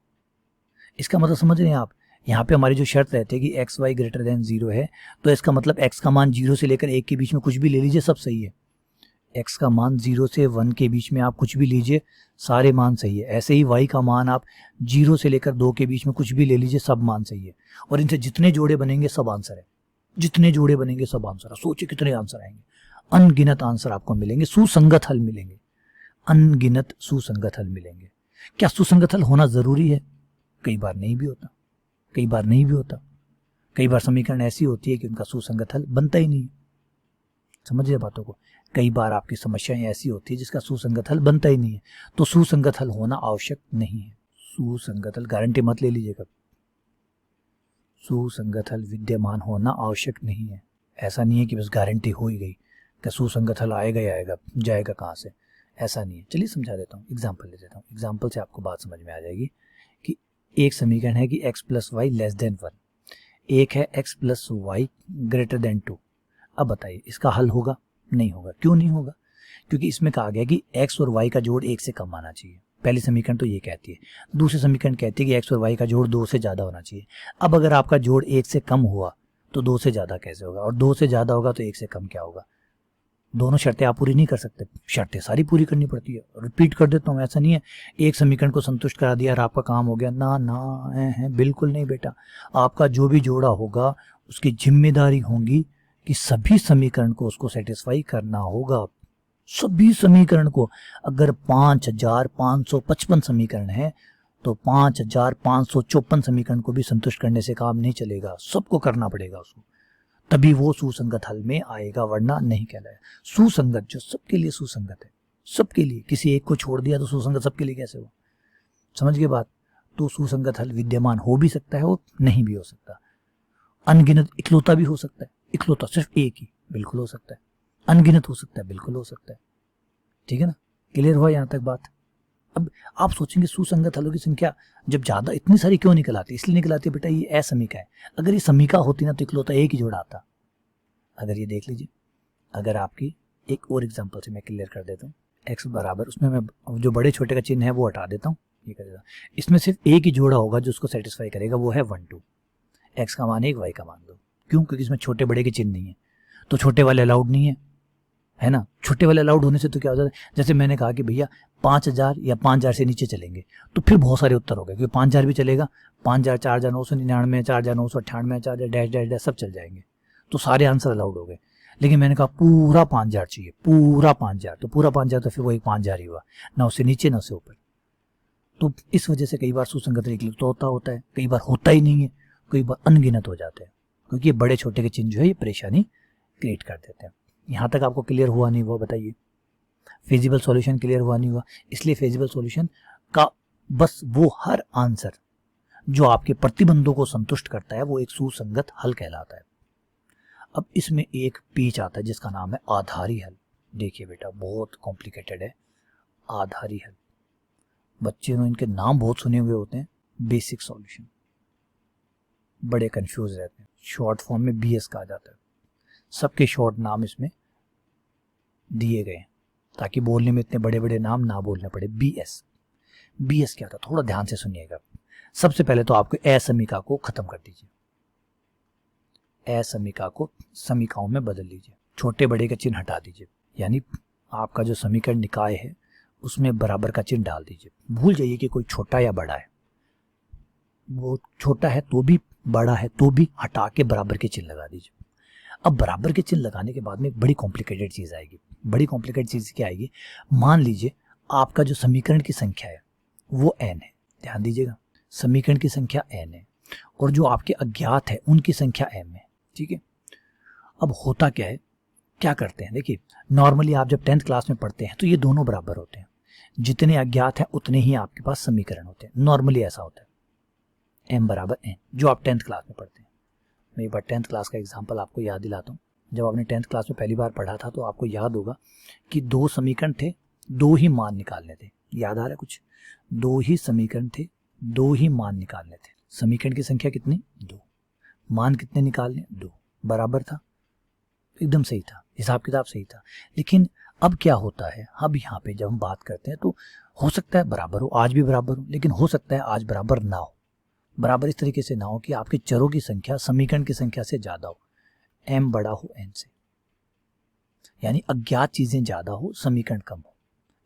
A: इसका मतलब समझ रहे हैं आप? यहाँ पे हमारी जो शर्त रहती है कि एक्स वाई ग्रेटर देन 0 है, तो इसका मतलब x का मान 0 से लेकर 1 के बीच में कुछ भी ले लीजिए, सब सही है। x का मान 0 से 1 के बीच में आप कुछ भी लीजिए, सारे मान सही है। ऐसे ही y का मान आप 0 से लेकर 2 के बीच में कुछ भी ले लीजिए, सब मान सही है। और इनसे जितने जोड़े बनेंगे सब आंसर है, जितने जोड़े बनेंगे सब आंसर है। सोचिए कितने आंसर आएंगे, अनगिनत आंसर आपको मिलेंगे, सुसंगत हल मिलेंगे, अनगिनत सुसंगत हल मिलेंगे। क्या सुसंगत हल होना जरूरी है? कई बार नहीं भी होता, कई बार नहीं भी होता। कई बार समीकरण ऐसी होती है कि उनका सुसंगत हल बनता ही नहीं। समझिए बातों को, कई बार आपकी समस्याएं ऐसी होती है जिसका सुसंगत हल बनता ही नहीं है, तो सुसंगत हल होना आवश्यक नहीं है। सुसंगत हल गारंटी मत ले लीजिएगा, सुसंगत हल विद्यमान होना आवश्यक नहीं है। ऐसा नहीं है कि बस गारंटी हो ही गई कि सुसंगत हल आएगा ही आएगा, जाएगा कहाँ से, ऐसा नहीं है। चलिए समझा देता हूँ, एग्जाम्पल ले देता हूँ, एग्जाम्पल से आपको बात समझ में आ जाएगी। कि एक समीकरण है कि x plus y less than 1, एक है x plus y greater than 2। अब बताइए इसका हल होगा? नहीं होगा। क्यों नहीं होगा? क्योंकि इसमें कहा गया कि x और y का जोड़ 1 से कम आना चाहिए। पहली समीकरण तो ये कहती है, दूसरी समीकरण कहती है कि x और y का जोड़ 2 से ज़्यादा होना चाहिए। अब अगर आपका जोड़ 1 से कम हुआ तो 2 से ज़्यादा कैसे होगा, और 2 से ज़्यादा होगा तो 1 से कम क्या होगा? दोनों शर्तें आप पूरी नहीं कर सकते, शर्तें सारी पूरी करनी पड़ती है। रिपीट कर देता हूँ, ऐसा नहीं है एक समीकरण को संतुष्ट करा दिया और आपका काम हो गया, ना ना है बिल्कुल नहीं बेटा। आपका जो भी जोड़ा होगा उसकी जिम्मेदारी होगी कि सभी समीकरण को उसको सेटिस्फाई करना होगा, सभी समीकरण को। अगर 5555 समीकरण है तो 5554 समीकरण को भी संतुष्ट करने से काम नहीं चलेगा, सबको करना पड़ेगा उसको, तभी वो सुसंगत हल में आएगा, वरना नहीं कहलाएगा। सुसंगत जो सबके लिए सुसंगत है, सबके लिए, किसी एक को छोड़ दिया तो सुसंगत सबके लिए कैसे हो? समझ गए बात? तो सुसंगत हल विद्यमान हो भी सकता है और नहीं भी हो सकता, अनगिनत इकलौता भी हो सकता है, इकलौता सिर्फ एक ही बिल्कुल हो सकता है, अनगिनत हो सकता है बिल्कुल हो सकता है। ठीक है ना? क्लियर हुआ यहाँ तक बात? अब आप सोचेंगे सुसंगत हलों की संख्या जब ज्यादा इतनी सारी क्यों निकल आती है? इसलिए निकल आती है बेटा ये असमीका है। अगर ये समीका होती ना तो इकलौता एक ही जोड़ा आता। अगर ये देख लीजिए, अगर आपकी एक और एग्जांपल से मैं क्लियर कर देता हूँ। x बराबर, उसमें मैं जो बड़े छोटे का चिन्ह है वो हटा देता हूँ, ये कर देता हूँ। इसमें सिर्फ एक ही जोड़ा होगा जो उसको सेटिस्फाई करेगा, वो है 1 2। x का मान 1, y का मान 2। क्यों? क्योंकि इसमें छोटे बड़े के चिन्ह नहीं है, तो छोटे वाले अलाउड नहीं है ना। छोटे वाले अलाउड होने से तो क्या हो जाता है, जैसे मैंने कहा कि भैया 5000 या 5000 से नीचे चलेंगे तो फिर बहुत सारे उत्तर हो गए, क्योंकि 5000 भी चलेगा, 5000, 4999, 4998, 4000 डैश डैश डैश सब चल जाएंगे, तो सारे आंसर अलाउड हो गए। लेकिन मैंने कहा पूरा 5000 चाहिए, पूरा 5000, तो पूरा 5000 तो फिर वो एक 5000 ही हुआ, ना उससे नीचे ना उससे ऊपर। तो इस वजह से कई बार सुसंगत रेखा तो होता है, कई बार होता ही नहीं है, कई बार अनगिनत हो जाते हैं, क्योंकि ये बड़े छोटे के चिन्ह जो है ये परेशानी क्रिएट कर देते हैं। यहाँ तक आपको क्लियर हुआ नहीं हुआ बताइए? फिजिबल सॉल्यूशन क्लियर हुआ नहीं हुआ? इसलिए फिजिबल सॉल्यूशन का बस वो हर आंसर जो आपके प्रतिबंधों को संतुष्ट करता है वो एक सुसंगत हल कहलाता है। अब इसमें एक पेच आता है जिसका नाम है आधारी हल। देखिए बेटा बहुत कॉम्प्लिकेटेड है आधारी हल। बच्चे ने इनके नाम बहुत सुने हुए होते हैं, बेसिक सॉल्यूशन, बड़े कंफ्यूज रहते हैं, शॉर्ट फॉर्म में BS कहा जाता है। सबके शॉर्ट नाम इसमें दिए गए ताकि बोलने में इतने बड़े बड़े नाम ना बोलने पड़े। BS क्या था, थोड़ा ध्यान से सुनिएगा। सबसे पहले तो आपको असमीका को खत्म कर दीजिए, असमीका को समीकाओं में बदल लीजिए, छोटे बड़े का चिन्ह हटा दीजिए, यानी आपका जो समीकरण निकाय है उसमें बराबर का चिन्ह डाल दीजिए। भूल जाइए कि कोई छोटा या बड़ा है, वो छोटा है तो भी बड़ा है तो भी हटा के बराबर के चिन्ह लगा दीजिए। अब बराबर के चिन्ह लगाने के बाद में एक बड़ी कॉम्प्लिकेटेड चीज आएगी। बड़ी कॉम्प्लिकेटेड चीज क्या आएगी? मान लीजिए आपका जो समीकरण की संख्या है वो n है, ध्यान दीजिएगा, समीकरण की संख्या n है और जो आपके अज्ञात है उनकी संख्या m है, ठीक है। अब होता क्या है, क्या करते हैं, देखिए नॉर्मली आप जब 10th क्लास में पढ़ते हैं तो ये दोनों बराबर होते हैं, जितने अज्ञात हैं उतने ही आपके पास समीकरण होते हैं, नॉर्मली ऐसा होता है, m बराबर n, जो आप 10th क्लास में पढ़ते हैं। मैं एक बार 10th क्लास का एग्जाम्पल आपको याद दिलाता हूँ। जब आपने 10th क्लास में पहली बार पढ़ा था तो आपको याद होगा कि 2 समीकरण थे, 2 ही मान निकालने थे, याद आ रहा है कुछ? 2 ही समीकरण थे, 2 ही मान निकालने थे। समीकरण की संख्या कितनी? 2, मान कितने निकालने? 2, बराबर था, एकदम सही था, हिसाब किताब सही था। लेकिन अब क्या होता है, अब यहाँ पे जब हम बात करते हैं तो हो सकता है बराबर हो, आज भी बराबर हो, लेकिन हो सकता है आज बराबर ना हो। बराबर इस तरीके से ना हो कि आपके चरों की संख्या समीकरण की संख्या से ज्यादा हो, m बड़ा हो n से, यानी अज्ञात चीजें ज्यादा हो, समीकरण कम हो।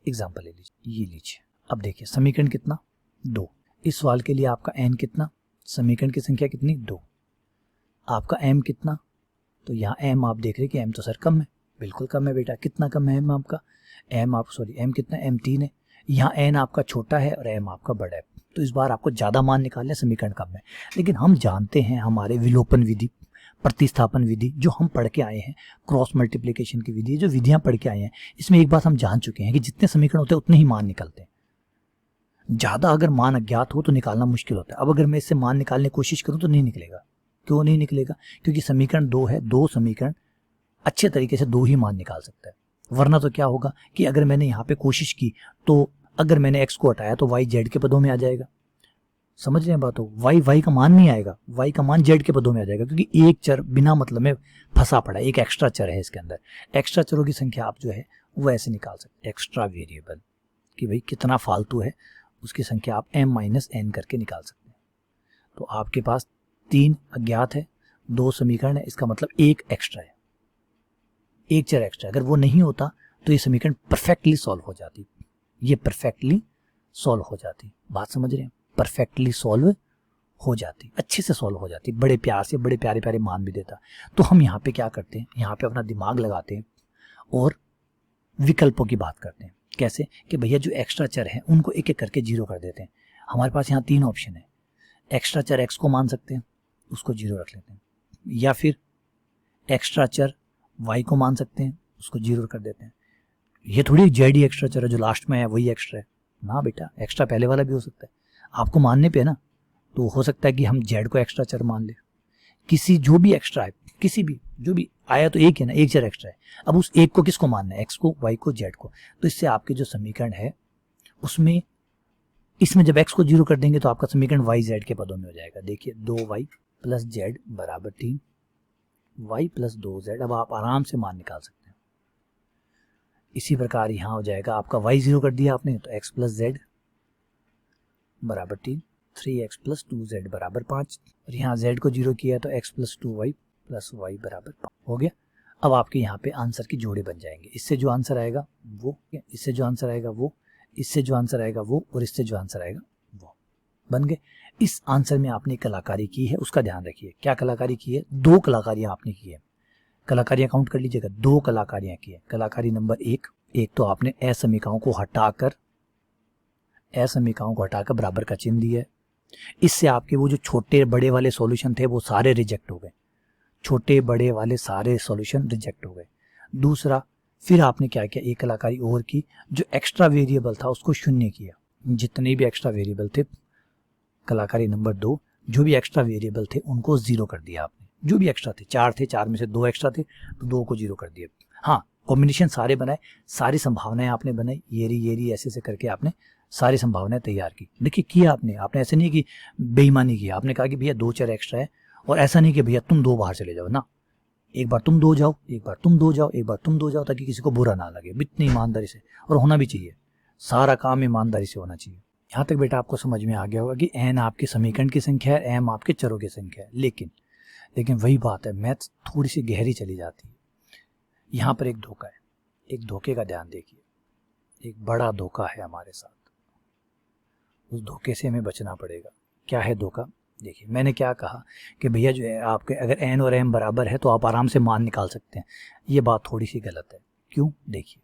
A: एग्जाम्पल ले लीजिए, ये लीजिए, अब देखिए समीकरण कितना? 2। इस सवाल के लिए आपका n कितना? समीकरण की संख्या कितनी? 2। आपका m कितना? तो यहाँ m आप देख रहे कि m तो सर कम है, बिल्कुल कम है बेटा। कितना कम है m आपका? m कितना? m 3 है। यहाँ n आपका छोटा है और m आपका बड़ा है, तो इस बार आपको ज्यादा मान निकालने, समीकरण कम है। लेकिन हम जानते हैं हमारे विलोपन विधि, प्रतिस्थापन विधि जो हम पढ़ के आए हैं, क्रॉस मल्टीप्लिकेशन की विधि, जो विधियां पढ़ के आए हैं, इसमें एक बात हम जान चुके हैं कि जितने समीकरण होते हैं उतने ही मान निकलते हैं। ज्यादा अगर मान अज्ञात हो तो निकालना मुश्किल होता है। अब अगर मैं इससे मान निकालने की कोशिश करूं तो नहीं निकलेगा। क्यों नहीं निकलेगा? क्योंकि समीकरण 2 है, 2 समीकरण अच्छे तरीके से 2 ही मान निकाल सकता है। वरना तो क्या होगा कि अगर मैंने यहाँ पे कोशिश की तो अगर मैंने x को हटाया तो y z के पदों में आ जाएगा। समझ रहे हैं बात हो? y का मान नहीं आएगा, y का मान z के पदों में आ जाएगा, क्योंकि एक चर बिना मतलब में फंसा पड़ा है, एक एक्स्ट्रा चर है इसके अंदर। एक्स्ट्रा चरों की संख्या आप जो है वो ऐसे निकाल सकते हैं, एक्स्ट्रा वेरिएबल कि भाई कितना फालतू है उसकी संख्या आप m-n करके निकाल सकते हैं। तो आपके पास 3 अज्ञात है, 2 समीकरण है, इसका मतलब एक एक्स्ट्रा है, एक चर एक्स्ट्रा। अगर वो नहीं होता तो ये समीकरण परफेक्टली सॉल्व हो जाती, ये परफेक्टली सॉल्व हो जाती। बात समझ रहे हैं? परफेक्टली सॉल्व हो जाती, अच्छे से सॉल्व हो जाती, बड़े प्यार से, बड़े प्यारे प्यारे मान भी देता। तो हम यहाँ पे क्या करते हैं, यहाँ पे अपना दिमाग लगाते हैं और विकल्पों की बात करते हैं। कैसे? कि भैया जो एक्स्ट्रा चर है उनको एक एक करके 0 कर देते हैं। हमारे पास यहाँ 3 ऑप्शन है। एक्स्ट्रा चर x को मान सकते हैं, उसको 0 रख लेते हैं, या फिर एक्स्ट्रा चर y को मान सकते हैं, उसको 0 कर देते हैं। ये थोड़ी जेड एक्स्ट्रा चर है जो लास्ट में है वही एक्स्ट्रा है ना बेटा, एक्स्ट्रा पहले वाला भी हो सकता है, आपको मानने पे है ना। तो हो सकता है कि हम जेड को एक्स्ट्रा चर मान ले, किसी जो भी एक्स्ट्रा है, किसी भी जो भी आया तो एक है ना, एक चर एक्स्ट्रा है। अब उस एक को किसको मानना है? एक्स को, वाई को, जेड को। तो इससे आपके जो समीकरण है उसमें इसमें जब x को 0 कर देंगे तो आपका समीकरण y z के पदों में हो जाएगा। देखिए 2y प्लस जेड बराबर 3, y प्लस 2z। अब आप आराम से मान निकाल सकते हैं। इसी प्रकार यहाँ हो जाएगा आपका y 0 कर दिया आपने तो x प्लस जेड बराबर 3, 3x प्लस 2z बराबर 5, और यहाँ z को 0 किया तो x plus 2y plus y बराबर 5 हो गया। अब आपके यहाँ पे आंसर की जोड़े बन जाएंगे। इससे जो आंसर आएगा वो, इससे जो आंसर आएगा वो, इससे जो आंसर आएगा वो, और इससे जो आंसर आएगा वो बन गए। इस आंसर में आपने कलाकारी की है, उसका ध्यान रखिए। क्या कलाकारी की है? 2 कलाकारियां आपने की है। कलाकारियां काउंट कर लीजिएगा, 2 कलाकारियां की है। कलाकारी नंबर 1, एक तो आपने असमीकाओं को हटाकर बराबर का चिन्ह दिया है। इससे आपके वो जो छोटे बड़े वाले सॉल्यूशन थे वो सारे रिजेक्ट हो गए, छोटे बड़े वाले सारे सॉल्यूशन रिजेक्ट हो गए। दूसरा, फिर आपने क्या किया, एक कलाकारी और की, जो एक्स्ट्रा वेरिएबल था उसको शून्य किया। जितने भी एक्स्ट्रा वेरिएबल थे, कलाकारी नंबर 2, जो भी एक्स्ट्रा वेरिएबल थे उनको 0 कर दिया आपने। जो भी एक्स्ट्रा थे, 4 थे, 4 में से 2 एक्स्ट्रा थे तो 2 को 0 कर दिया। हाँ, कॉम्बिनेशन सारे बनाए, सारी संभावनाएं आपने बनाई, ये रही ऐसे ऐसे करके आपने सारी संभावनाएं तैयार की। देखिए किया आपने ऐसे नहीं कि बेईमानी किया। आपने कहा कि भैया 2 चेयर एक्स्ट्रा है, और ऐसा नहीं कि भैया तुम 2 बाहर चले जाओ ना, एक बार तुम 2 जाओ, एक बार तुम 2 जाओ, एक बार तुम 2 जाओ, ताकि किसी को बुरा ना लगे। इतनी ईमानदारी से, और होना भी चाहिए, सारा काम ईमानदारी से होना चाहिए। यहाँ तक बेटा आपको समझ में आ गया होगा कि n आपके समीकरण की संख्या है, m आपके चरों की संख्या है। लेकिन वही बात है, मैथ्स थोड़ी सी गहरी चली जाती है। यहाँ पर एक धोखा है, एक धोखे का ध्यान देखिए। एक बड़ा धोखा है हमारे साथ, उस धोखे से हमें बचना पड़ेगा। क्या है धोखा? देखिए मैंने क्या कहा कि भैया जो है आपके अगर n और m बराबर है तो आप आराम से मान निकाल सकते हैं। ये बात थोड़ी सी गलत है। क्यों? देखिए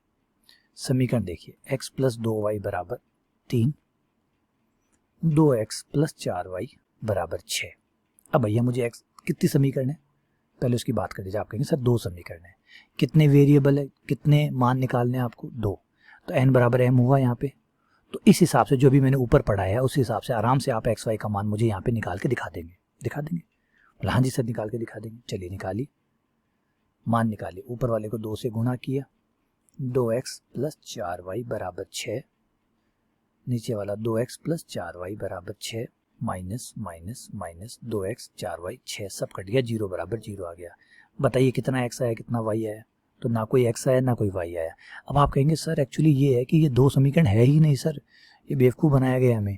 A: समीकरण देखिए, x प्लस 2y बराबर 3, 2x प्लस 4y बराबर 6। अब भैया मुझे x कितनी समीकरण है, पहले उसकी बात कर लीजिए। आप कहेंगे सर 2 समीकरण है, कितने वेरिएबल है, कितने मान निकालने हैं आपको? 2। तो n बराबर m हुआ यहाँ पे। तो इस हिसाब से जो भी मैंने ऊपर पढ़ाया है उस हिसाब से आराम से आप एक्स वाई का मान मुझे यहाँ पे निकाल के दिखा देंगे। हाँ जी सर निकाल के दिखा देंगे। चलिए निकालिए, मान निकालिए। ऊपर वाले को 2 से गुणा किया, 2x प्लस 4y बराबर 6, नीचे वाला 2x प्लस 4y बराबर 6, minus minus minus 2x 4y 6, सब कट गया, 0 बराबर 0 आ गया। बताइए कितना x आया, कितना y आया? तो ना कोई x आया ना कोई y आया। अब आप कहेंगे सर एक्चुअली ये है कि ये 2 समीकरण है ही नहीं सर, ये बेवकूफ़ बनाया गया हमें।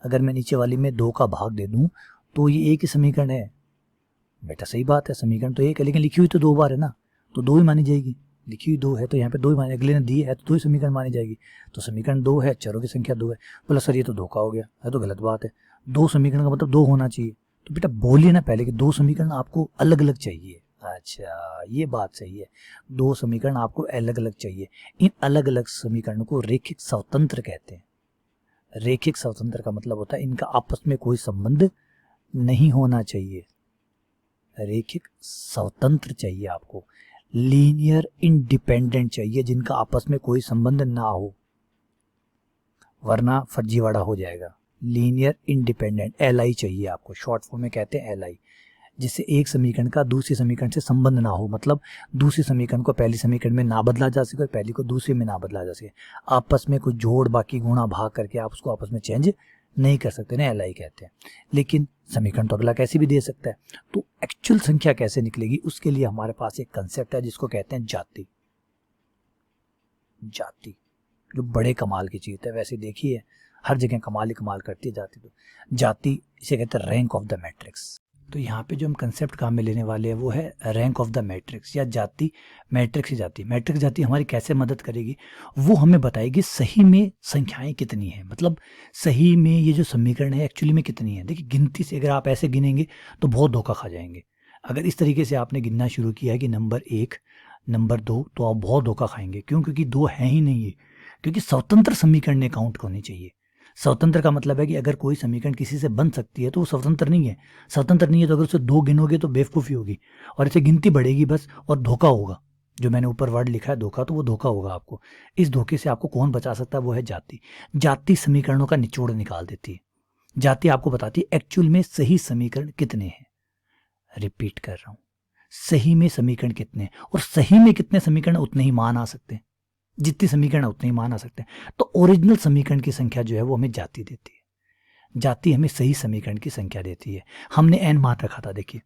A: अगर मैं नीचे वाली में 2 का भाग दे दूं तो ये एक ही समीकरण है। बेटा सही बात है, समीकरण तो एक है, लेकिन लिखी हुई तो 2 बार है ना, तो 2 ही मानी जाएगी। लिखी हुई 2 है तो यहाँ पे 2 ही मानी, अगले ने दी है तो 2 ही समीकरण मानी जाएगी। तो समीकरण 2 है, चरों की संख्या 2 है। बोला सर ये तो धोखा हो गया, है तो गलत बात है। 2 समीकरण का मतलब 2 होना चाहिए। तो बेटा बोलिए ना पहले कि 2 समीकरण आपको अलग अलग चाहिए। अच्छा ये बात सही है, 2 समीकरण आपको अलग अलग चाहिए। इन अलग अलग समीकरणों को रेखिक स्वतंत्र कहते हैं। रेखिक स्वतंत्र का मतलब होता है इनका आपस में कोई संबंध नहीं होना चाहिए। रेखिक स्वतंत्र चाहिए आपको, लीनियर इंडिपेंडेंट चाहिए, जिनका आपस में कोई संबंध ना हो, वरना फर्जीवाड़ा हो जाएगा। लीनियर इंडिपेंडेंट LI चाहिए आपको, शॉर्ट फॉर्म में कहते हैं LI, जिससे एक समीकरण का दूसरे समीकरण से संबंध ना हो। मतलब दूसरे समीकरण को पहली समीकरण में ना बदला जा सके और पहली को दूसरे में ना बदला जा सके। आपस में कुछ जोड़ बाकी गुणा भाग करके आप उसको आपस में चेंज नहीं कर सकते ना, LI कहते हैं। लेकिन समीकरण तो अगला कैसे भी दे सकता है। तो एक्चुअल संख्या कैसे निकलेगी, उसके लिए हमारे पास एक कंसेप्ट है जिसको कहते हैं जाति। जाति जो बड़े कमाल की चीज़ है, वैसे देखिए हर जगह कमाल ही कमाल करती है जाति। तो जाति इसे कहते हैं रैंक ऑफ द मैट्रिक्स। तो यहाँ पे जो हम कंसेप्ट काम में लेने वाले हैं वो है रैंक ऑफ द मैट्रिक्स या जाति। मैट्रिक्स ही जाति, मैट्रिक्स जाति हमारी कैसे मदद करेगी, वो हमें बताएगी सही में संख्याएं कितनी हैं, मतलब सही में ये जो समीकरण है एक्चुअली में कितनी है। देखिए गिनती से अगर आप ऐसे गिनेंगे तो बहुत धोखा खा जाएंगे। अगर इस तरीके से आपने गिनना शुरू किया है कि नंबर 1 नंबर 2, तो आप बहुत धोखा खाएंगे। क्यों? क्योंकि 2 है ही नहीं है, क्योंकि स्वतंत्र समीकरण काउंट होनी चाहिए। स्वतंत्र का मतलब है कि अगर कोई समीकरण किसी से बन सकती है तो वो स्वतंत्र नहीं है। स्वतंत्र नहीं है तो अगर उसे 2 गिनोगे तो बेवकूफ़ी होगी और ऐसे गिनती बढ़ेगी बस, और धोखा होगा। जो मैंने ऊपर वर्ड लिखा है धोखा, तो वो धोखा होगा आपको। इस धोखे से आपको कौन बचा सकता है, वो है जाति। जाति समीकरणों का निचोड़ निकाल देती है। जाति आपको बताती है एक्चुअल में सही समीकरण कितने हैं। रिपीट कर रहा हूँ, सही में समीकरण कितने हैं, और सही में कितने समीकरण उतने ही मान आ सकते हैं। जितनी समीकरण उतने ही मान आ सकते हैं। तो ओरिजिनल समीकरण की संख्या जो है वो हमें जाति देती है। जाति हमें सही समीकरण की संख्या देती है। हमने n मान रखा था, देखिए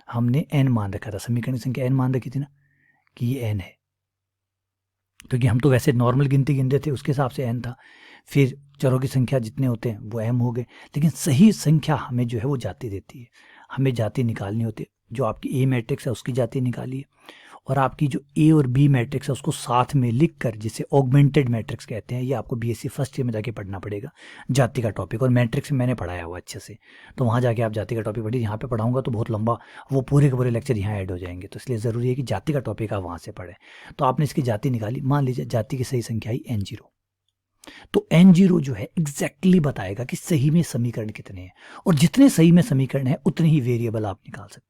A: हमने n मान रखा था, समीकरण की संख्या n मान रखी थी ना कि ये n है, क्योंकि हम तो वैसे नॉर्मल गिनती गिन रहे थे, उसके हिसाब से n था। फिर चरों की संख्या जितने होते हैं वो m हो गए, लेकिन सही संख्या हमें जो है वो जाति देती है। हमें जाति निकालनी होती है, जो आपकी A मैट्रिक्स है उसकी जाति निकालिए, और आपकी जो A और B मैट्रिक्स है उसको साथ में लिखकर, जिसे ऑगमेंटेड मैट्रिक्स कहते हैं, ये आपको बीएससी फर्स्ट ईयर में जाके पढ़ना पड़ेगा जाति का टॉपिक, और मैट्रिक्स में मैंने पढ़ाया हुआ अच्छे से, तो वहाँ जाके आप जाति का टॉपिक पढ़िए। यहाँ पे पढ़ाऊंगा तो बहुत लंबा, वो पूरे के पूरे लेक्चर यहाँ ऐड हो जाएंगे, तो इसलिए ज़रूरी है कि जाति का टॉपिक आप वहाँ से पढ़ें। तो आपने इसकी जाति निकाली, मान लीजिए जाति की सही संख्या ही N0, तो N0 जो है एग्जैक्टली बताएगा कि सही में समीकरण कितने हैं, और जितने सही में समीकरण है उतने ही वेरिएबल आप निकाल सकते हैं।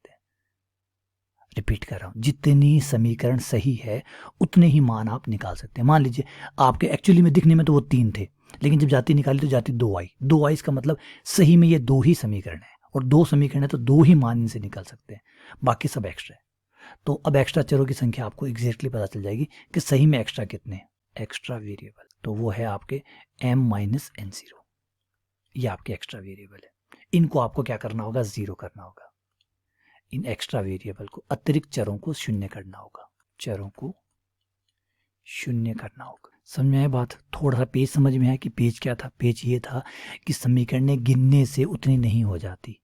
A: रिपीट कर रहा हूं, जितनी समीकरण सही है उतने ही मान आप निकाल सकते हैं। मान लीजिए आपके एक्चुअली में दिखने में तो वो 3 थे, लेकिन जब जाति निकाली तो जाति 2 आई। 2 आई इसका मतलब सही में ये 2 ही समीकरण है, और 2 समीकरण है तो 2 ही मान इनसे निकल सकते हैं, बाकी सब एक्स्ट्रा है। तो अब एक्स्ट्रा चरों की संख्या आपको एग्जैक्टली पता चल जाएगी कि सही में एक्स्ट्रा कितने हैं, एक्स्ट्रा वेरिएबल, तो वो है आपके m-n0, ये आपके एक्स्ट्रा वेरिएबल है। इनको आपको क्या करना होगा, 0 करना होगा। इन एक्स्ट्रा वेरिएबल को, अतिरिक्त चरों को शून्य करना होगा, चरों को शून्य करना होगा। समझ में आया बात? थोड़ा सा पेज समझ में आया कि पेज क्या था? पेज ये था कि समीकरणें गिनने से उतनी नहीं हो जाती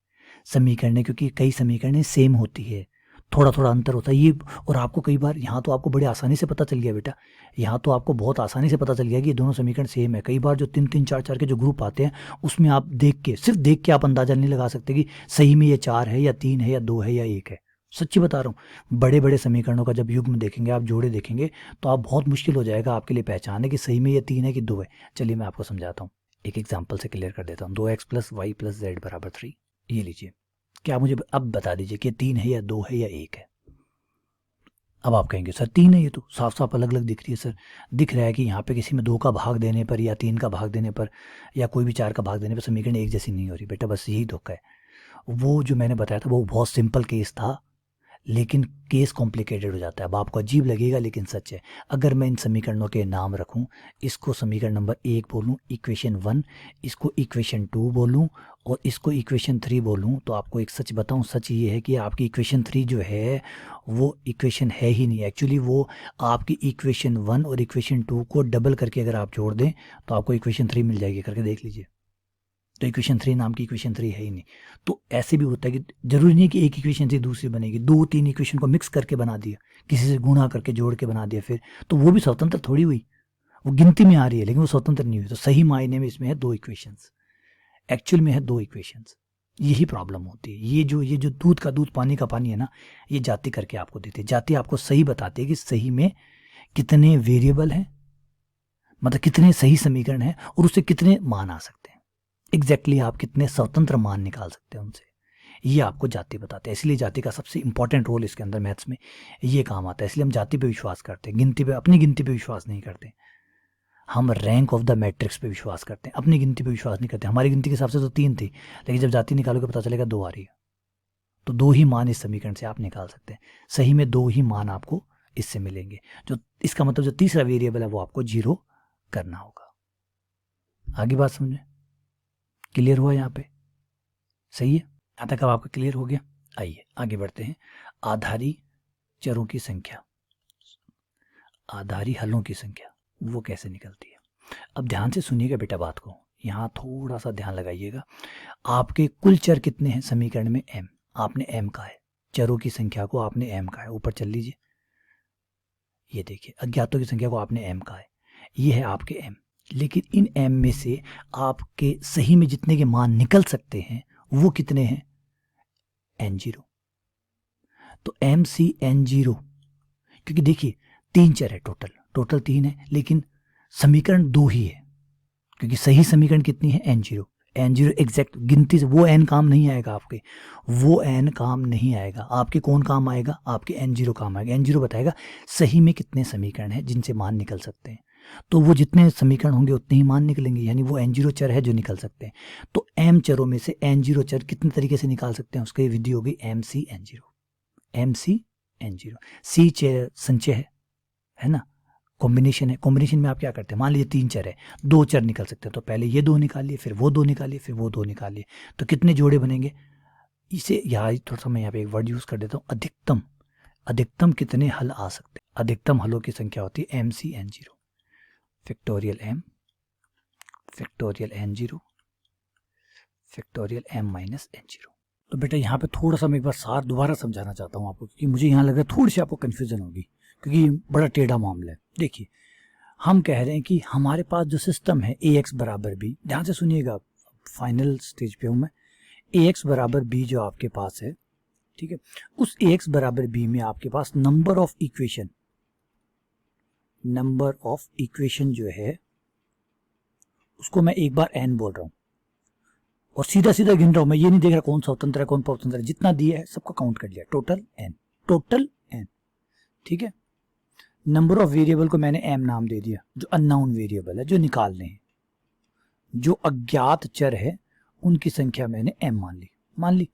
A: समीकरणें, क्योंकि कई समीकरणें सेम होती है, थोड़ा थोड़ा अंतर होता है ये। और आपको कई बार यहाँ तो आपको बड़े आसानी से पता चल गया बेटा, यहाँ तो आपको बहुत आसानी से पता चल गया कि ये दोनों समीकरण सेम है। कई बार जो 3-3, 4-4 के जो ग्रुप आते हैं उसमें आप देख के, सिर्फ देख के आप अंदाजा नहीं लगा सकते कि सही में ये 4 है या 3 है या 2 है या 1 है। सच्ची बता रहा हूँ, बड़े बड़े समीकरणों का जब युग्म देखेंगे आप, जोड़े देखेंगे, तो आप बहुत मुश्किल हो जाएगा आपके लिए पहचानने कि सही में ये 3 है कि 2 है। चलिए मैं आपको समझाता हूँ, एक एग्जाम्पल से क्लियर कर देता हूँ। 2x + y + z = 3, ये लीजिए। क्या मुझे अब बता दीजिए कि 3 है या 2 है या 1 है? अब आप कहेंगे सर 3 है, ये तो साफ साफ अलग अलग दिख रही है। सर दिख रहा है कि यहाँ पे किसी में 2 का भाग देने पर या 3 का भाग देने पर या कोई भी 4 का भाग देने पर समीकरण एक जैसी नहीं हो रही। बेटा बस यही धोखा है। वो जो मैंने बताया था वो बहुत सिंपल केस था, लेकिन केस कॉम्प्लिकेटेड हो जाता है। अब आपको अजीब लगेगा लेकिन सच है। अगर मैं इन समीकरणों के नाम रखूं, इसको समीकरण नंबर 1 बोलूं, इक्वेशन 1, इसको इक्वेशन 2 बोलूं और इसको इक्वेशन 3 बोलूं, तो आपको एक सच बताऊं, सच ये है कि आपकी इक्वेशन 3 जो है वो इक्वेशन है ही नहीं। एक्चुअली वो आपकी इक्वेशन 1 और इक्वेशन 2 को डबल करके अगर आप जोड़ दें तो आपको इक्वेशन 3 मिल जाएगी, करके देख लीजिए। तो इक्वेशन 3 नाम की इक्वेशन 3 है ही नहीं। तो ऐसे भी होता है कि जरूरी नहीं कि एक इक्वेशन से दूसरी बनेगी, 2-3 इक्वेशन को मिक्स करके बना दिया, किसी से गुणा करके जोड़ के बना दिया, फिर तो वो भी स्वतंत्र थोड़ी हुई, वो गिनती में आ रही है लेकिन वो स्वतंत्र नहीं हुई। तो सही मायने में इसमें है 2 इक्वेशंस, एक्चुअल में है 2 इक्वेशंस। यही प्रॉब्लम होती है। ये जो दूध का दूध पानी का पानी है ना, ये जाति करके आपको देती है। जाति आपको सही बताती है कि सही में कितने वेरिएबल हैं, मतलब कितने सही समीकरण हैं और उससे कितने मान आ सकते हैं, एग्जैक्टली आप कितने स्वतंत्र मान निकाल सकते हैं उनसे, ये आपको जाति बताते हैं। इसलिए जाति का सबसे इंपॉर्टेंट रोल इसके अंदर मैथ्स में ये काम आता है। इसलिए हम जाति पे विश्वास करते हैं, गिनती पे, अपनी गिनती पे विश्वास नहीं करते। हम रैंक ऑफ द मैट्रिक्स पे विश्वास करते हैं, अपनी गिनती पे विश्वास नहीं करते। हमारी गिनती के हिसाब से तो 3 थी, लेकिन जब जाति निकालोगे पता चलेगा 2 आ रही है। तो 2 ही मान इस समीकरण से आप निकाल सकते हैं। सही में 2 ही मान आपको इससे मिलेंगे। जो इसका मतलब जो तीसरा वेरिएबल है वो आपको 0 करना होगा। आगे बात समझे? क्लियर हुआ यहाँ पे? सही है? यहाँ तक अब आपका क्लियर हो गया। आइए आगे बढ़ते हैं। आधारी चरों की संख्या, आधारी हलों की संख्या वो कैसे निकलती है? अब ध्यान से सुनिएगा बेटा बात को, यहाँ थोड़ा सा ध्यान लगाइएगा। आपके कुल चर कितने हैं समीकरण में? m, आपने m का है, चरों की संख्या को आपने m का है। ऊपर चल लीजिए, ये देखिए अज्ञातों की संख्या को आपने m का है, ये है आपके m। लेकिन इन m में से आपके सही में जितने के मान निकल सकते हैं वो कितने हैं? n0। तो mc(n0), क्योंकि देखिए 3 चर है, टोटल 3 है, लेकिन समीकरण 2 ही है, क्योंकि सही समीकरण कितनी है? n0 एग्जैक्ट गिनती से वो n काम नहीं आएगा आपके, वो n काम नहीं आएगा आपके। कौन काम आएगा? आपके n0 काम आएगा। n0 बताएगा सही में कितने समीकरण हैं जिनसे मान निकल सकते हैं। तो वो जितने समीकरण होंगे उतने ही मान निकलेंगे, यानी वो n0 चर है जो निकल सकते हैं। तो m चरों में से n0 चर कितने तरीके से निकाल सकते हैं, उसकी विधि होगी mc(n0). mc(n0), c संचय है ना, कॉम्बिनेशन है, कॉम्बिनेशन में आप क्या करते हैं, मान लीजिए 3 चर है, 2 चर निकल सकते हैं, तो पहले ये 2 निकालिए, फिर वो 2 निकालिए, फिर वो 2 निकालिए, तो कितने जोड़े बनेंगे। इसे यहाँ थोड़ा सा मैं यहाँ पे एक वर्ड यूज कर देता हूँ, अधिकतम। अधिकतम कितने हल आ सकते हैं, अधिकतम हलों की संख्या होती है MC(n0) factorial M factorial N0 factorial M-(n0). तो बेटा यहाँ पे थोड़ा सा मैं एक बार सार दोबारा समझाना चाहता हूँ आपको, क्योंकि मुझे यहाँ लग रहा है थोड़ी सी आपको कन्फ्यूजन होगी, क्योंकि बड़ा टेढ़ा मामला है। देखिए हम कह रहे हैं कि हमारे पास जो सिस्टम है AX बराबर B, ध्यान से सुनिएगा, फाइनल स्टेज पे हूँ मैं, AX बराबर B जो आपके पास है, ठीक है, उस AX बराबर B में आपके पास नंबर ऑफ इक्वेशन जो है उसको मैं एक बार n बोल रहा हूँ, और सीधा सीधा गिन रहा हूँ, मैं ये नहीं देख रहा कौन स्वतंत्र है कौन स्वतंत्र है, जितना दिया है सबको काउंट कर लिया, टोटल n, ठीक है। नंबर ऑफ वेरिएबल को मैंने m नाम दे दिया, जो अननोन वेरिएबल है, जो निकालने हैं, जो अज्ञात चर है उनकी संख्या मैंने m मान ली।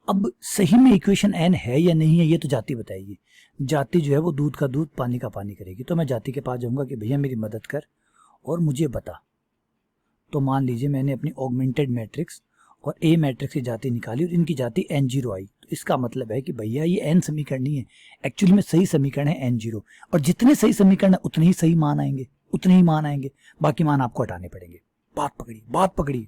A: अब सही में इक्वेशन n है या नहीं है ये तो जाति बताएगी। जाति जो है वो दूध का दूध पानी का पानी करेगी। तो मैं जाति के पास जाऊंगा कि भैया मेरी मदद कर और मुझे बता। तो मान लीजिए मैंने अपनी ऑगमेंटेड मैट्रिक्स और A मैट्रिक्स की जाति निकाली और इनकी जाति n0 आई, तो इसका मतलब है कि भैया ये n समीकरण नहीं है, एक्चुअली में सही समीकरण है n0, और जितने सही समीकरण है उतने ही सही मान आएंगे, बाकी मान आपको हटाने पड़ेंगे। बात पकड़िए।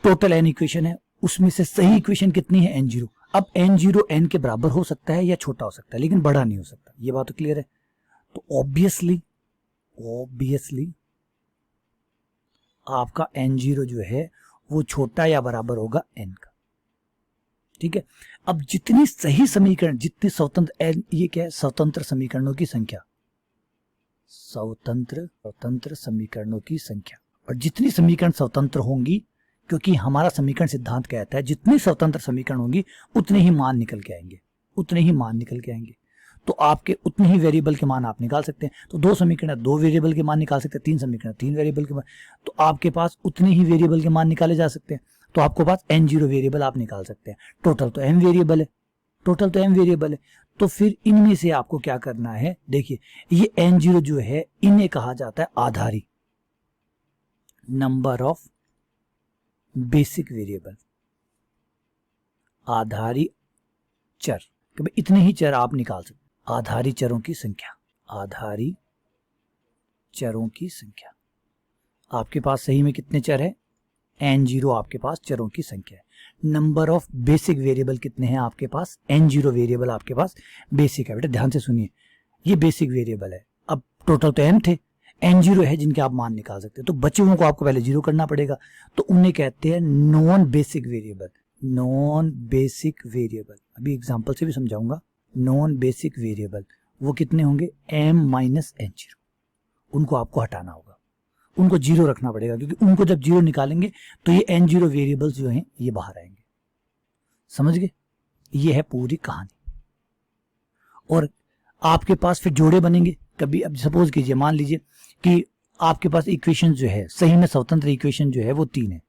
A: टोटल n इक्वेशन है, उसमें से सही इक्वेशन कितनी है, n0। अब n0 n के बराबर हो सकता है या छोटा हो सकता है, लेकिन बड़ा नहीं हो सकता, ये बात तो क्लियर है। तो ऑब्वियसली आपका n0 जो है वो छोटा या बराबर होगा n का, ठीक है। अब जितनी सही समीकरण, जितने स्वतंत्र, ये क्या है, स्वतंत्र समीकरणों की संख्या, स्वतंत्र समीकरणों की संख्या, और जितनी समीकरण स्वतंत्र होंगी, क्योंकि हमारा समीकरण सिद्धांत कहता है जितनी स्वतंत्र समीकरण होंगी उतने ही मान निकल के आएंगे, तो आपके उतने ही वेरिएबल के मान आप निकाल सकते हैं। तो 2 समीकरण है, 2 वेरिएबल के मान निकाल सकते हैं, 3 समीकरण 3 वेरिएबल के मान, तो आपके पास उतने ही वेरिएबल के मान निकाले जा सकते हैं। तो आपके पास n0 वेरिएबल आप निकाल सकते हैं। टोटल तो m वेरिएबल है, तो फिर इनमें से आपको क्या करना है, देखिए ये n0 जो है इन्हें कहा जाता है आधारी, नंबर ऑफ बेसिक वेरिएबल, आधारी चर, कि भाई इतने ही चर आप निकाल सकते। आधारी चरों की संख्या, आपके पास सही में कितने चर है, n0 आपके पास चरों की संख्या है। नंबर ऑफ बेसिक वेरिएबल कितने हैं आपके पास, n0 वेरिएबल आपके पास बेसिक है। बेटा ध्यान से सुनिए, ये बेसिक वेरिएबल है। अब टोटल तो n थे, n0 है जिनके आप मान निकाल सकते हैं, तो बचे हुए को आपको पहले 0 करना पड़ेगा, तो उन्हें कहते हैं नॉन बेसिक वेरिएबल। अभी एग्जांपल से भी समझाऊंगा। नॉन बेसिक वेरिएबल वो कितने होंगे, m-n0, उनको आपको हटाना होगा, उनको 0 रखना पड़ेगा, क्योंकि उनको जब 0 निकालेंगे तो ये n0 वेरिएबल्स जो हैं ये बाहर आएंगे। समझ गए, ये है पूरी कहानी। और आपके पास फिर जोड़े बनेंगे कभी। अब सपोज कीजिए, मान लीजिए कि आपके पास इक्वेशन जो है, सही में स्वतंत्र इक्वेशन जो है वो 3 है,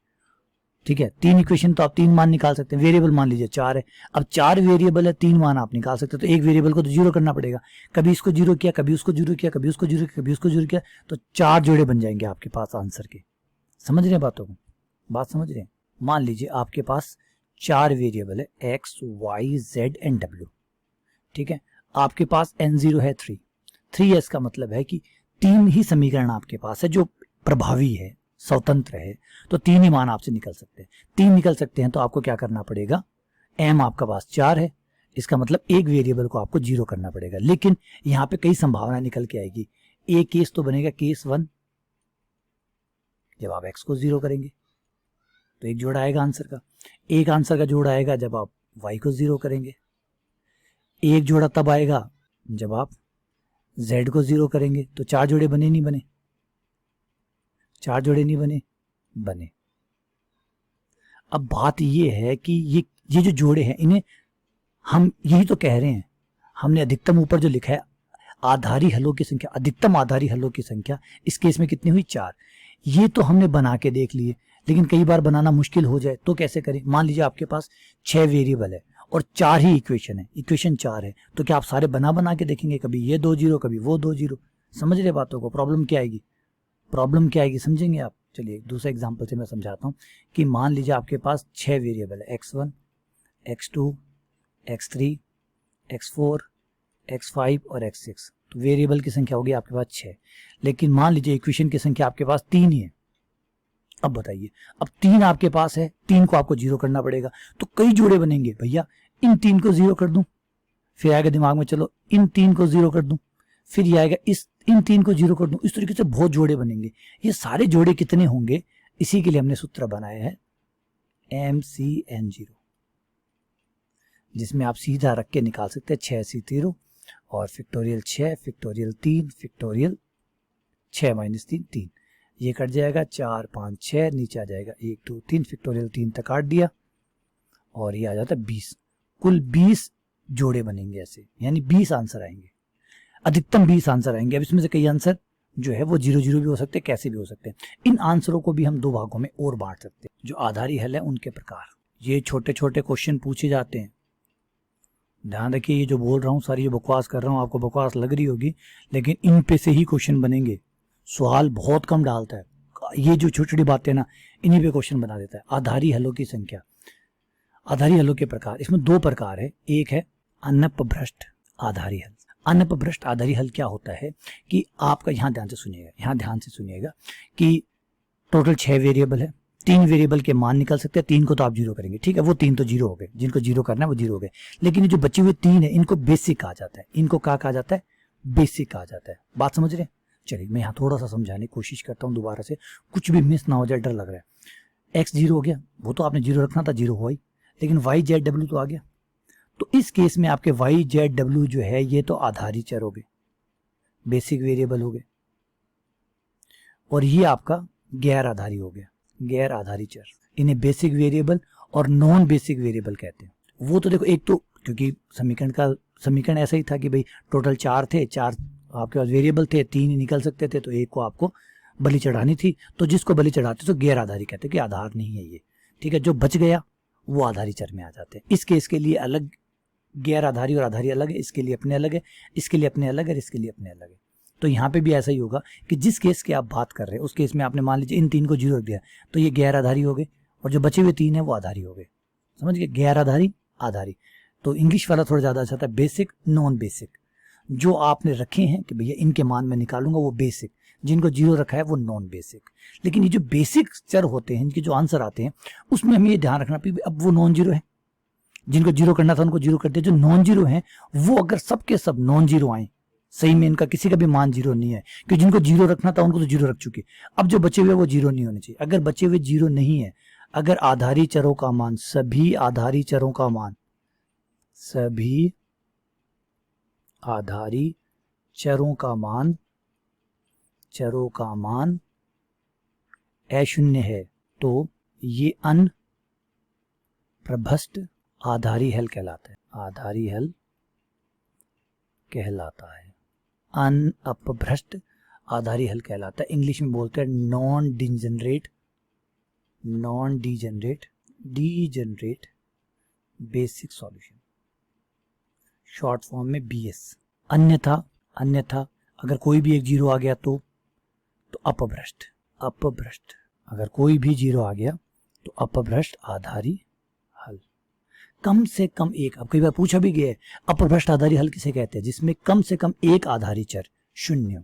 A: ठीक है। 3 इक्वेशन तो आप 3 मान निकाल सकते हैं। वेरिएबल मान लीजिए 4 है, अब 4 वेरिएबल है, 3 मान आप निकाल सकते हैं, तो एक वेरिएबल को तो 0 करना पड़ेगा। कभी इसको 0 किया, कभी उसको 0 किया, कभी उसको 0 किया, कभी उसको 0 किया, तो 4 जोड़े बन जाएंगे आपके पास आंसर के। समझ रहे हैं बातों को, बात समझ रहे हैं। मान लीजिए आपके पास 4 वेरिएबल है, x, y, z and w, ठीक है। आपके पास n0 है 3 है, इसका मतलब है कि 3 ही समीकरण आपके पास है जो प्रभावी है, स्वतंत्र है, तो 3 ही मान आपसे निकल सकते हैं। 3 निकल सकते हैं तो आपको क्या करना पड़ेगा, m आपका पास 4 है, इसका मतलब एक वेरिएबल को आपको 0 करना पड़ेगा। लेकिन यहाँ पे कई संभावना निकल के आएगी। एक केस तो बनेगा केस 1, जब आप x को 0 करेंगे तो एक जोड़ा आएगा आंसर का। एक आंसर का जोड़ा आएगा जब आप y को 0 करेंगे। एक जोड़ा तब आएगा जब आप z को 0 करेंगे। तो 4 जोड़े बने नहीं बने, 4 जोड़े नहीं बने। अब बात ये है कि ये जो जोड़े हैं, इन्हें हम यही तो कह रहे हैं, हमने अधिकतम ऊपर जो लिखा है आधारी हलों की संख्या, अधिकतम आधारी हलों की संख्या इस केस में कितनी हुई, 4। ये तो हमने बना के देख लिए, लेकिन कई बार बनाना मुश्किल हो जाए तो कैसे करें। मान लीजिए आपके पास 6 वेरिएबल है और 4 ही इक्वेशन है, इक्वेशन 4 है, तो क्या आप सारे बना के देखेंगे, कभी ये 2 0 कभी वो 2 0, समझ रहे बातों को? प्रॉब्लम क्या आएगी, प्रॉब्लम क्या आएगी समझेंगे आप? चलिए एक दूसरा एग्जांपल से मैं समझाता हूँ कि मान लीजिए आपके पास 6 वेरिएबल है, x1, x2, x3, x4, x5 और x6। तो वेरिएबल की संख्या होगी आपके पास 6, लेकिन मान लीजिए इक्वेशन की संख्या आपके पास 3 ही है। अब बताइए, अब 3 आपके पास है, 3 को आपको 0 करना पड़ेगा, तो कई जोड़े बनेंगे। भैया इन 3 को 0 कर दूं, फिर आएगा दिमाग में चलो इन 3 को 0 कर दूं, फिर ये आएगा इन 3 को 0 कर दूं। इस तरीके से बहुत जोड़े बनेंगे। ये सारे जोड़े कितने होंगे, इसी के लिए हमने सूत्र बनाया है MCN0, जिसमें आप सीधा रख के निकाल सकते हैं 6C0 और फैक्टोरियल 6 फैक्टोरियल 3 फैक्टोरियल 6 - 3 3, ये कट जाएगा 4 5 6, नीचे आ जाएगा 1 2 3, फैक्टोरियल 3 तक काट दिया और ये आ जाता है 20। कुल 20 जोड़े बनेंगे ऐसे, यानी 20 आंसर आएंगे, अधिकतम 20 आंसर आएंगे। अब इसमें से कई आंसर जो है वो 0 भी हो सकते हैं, कैसे भी हो सकते हैं। इन आंसरों को भी हम 2 भागों में और बांट सकते हैं, जो आधारी हल है उनके प्रकार। ये छोटे छोटे क्वेश्चन पूछे जाते हैं, ध्यान रखिए। ये जो बोल रहा हूँ सारी जो बकवास कर रहा हूँ आपको बकवास लग रही होगी, लेकिन इन पे से ही क्वेश्चन बनेंगे। सवाल बहुत कम डालता है, ये जो छोटी छोटी बातें ना इन्हीं पे क्वेश्चन बना देता है। आधारी हलों की संख्या, आधारी हलों के प्रकार, इसमें 2 प्रकार है। एक है अनपभ्रष्ट आधारी हल। अनपभ्रष्ट आधारी हल क्या होता है कि आपका, यहाँ ध्यान से सुनिएगा कि टोटल 6 वेरिएबल है, 3 वेरिएबल के मान निकल सकते हैं, 3 को तो आप 0 करेंगे, ठीक है, वो 3 तो 0 हो गए, जिनको 0 करना है वो 0 हो गए। लेकिन ये जो बचे हुए 3 है इनको बेसिक कहा जाता है। इनको क्या कहा जाता है? बेसिक कहा जाता है। बात समझ रहे हैं? चलिए मैं यहाँ थोड़ा सा समझाने की कोशिश करता हूँ दोबारा से, कुछ भी मिस ना हो जाए, डर लग रहा है। x 0 हो गया, वो तो आपने 0 रखना था, 0 हुआ ही, लेकिन y z w तो आ गया। तो इस केस में आपके y z w जो है ये तो आधारी चर हो गए, बेसिक वेरिएबल हो गए, और ये आपका गैर आधारी हो गया, गैर आधारी चर। इन्हें बेसिक वेरिएबल और नॉन बेसिक वेरिएबल कहते हैं। वो तो देखो, एक तो क्योंकि समीकरण ऐसा ही था कि भाई टोटल 4 थे, 4 आपके पास वेरिएबल थे, 3 ही निकल सकते थे, तो एक को आपको बलि चढ़ानी थी, तो जिसको बलि चढ़ाते तो गैर आधारी कहते कि आधार नहीं है ये, ठीक है। जो बच गया वो आधारी चर में आ जाते हैं। इस केस के लिए अलग गैर आधारी और आधारी अलग है, इसके लिए अपने अलग है, इसके लिए अपने अलग है, इसके लिए अपने अलग है। तो यहाँ पे भी ऐसा ही होगा कि जिस केस की आप बात कर रहे हैं उस केस में आपने मान लीजिए इन 3 को 0 रख दिया, तो ये गैर आधारी हो गए, और जो बचे हुए 3 है वो आधारी हो गए। समझ गए? गैर आधारी आधारी। तो इंग्लिश वाला थोड़ा ज्यादा अच्छा था, बेसिक नॉन बेसिक। जो आपने रखे हैं कि भैया इनके मान में निकालूंगा वो बेसिक, जिनको 0 रखा है वो नॉन बेसिक। लेकिन ये जो बेसिक चर होते हैं, इनके जो आंसर आते हैं उसमें हमें ये ध्यान रखना कि अब वो नॉन 0 है, जिनको 0 करना था उनको 0 कर दिया। जो नॉन 0 है वो अगर सबके सब नॉन 0 आए, सही में इनका किसी का भी मान 0 नहीं है, क्योंकि जिनको 0 रखना था उनको तो 0 रख चुके। अब जो बचे हुए वो 0 नहीं होने चाहिए। अगर बचे हुए 0 नहीं है, अगर आधारी चरों का मान, सभी आधारी चरों का मान, सभी आधारी चरों का मान अशून्य है, तो ये अनप्रभष्ट आधारी हल कहलाता है। आधारी हल कहलाता है, अनअपभ्रष्ट आधारी हल कहलाता है। इंग्लिश में बोलते हैं non degenerate basic solution, short form में BS। अन्यथा अगर कोई भी एक 0 आ गया तो अपभ्रष्ट। अगर कोई भी 0 आ गया तो अपभ्रष्ट आधारी हल। कम से कम एक, अब कई बार पूछा भी गया है अपभ्रष्ट आधारी हल किसे कहते हैं? जिसमें कम से कम एक आधारी चर 0।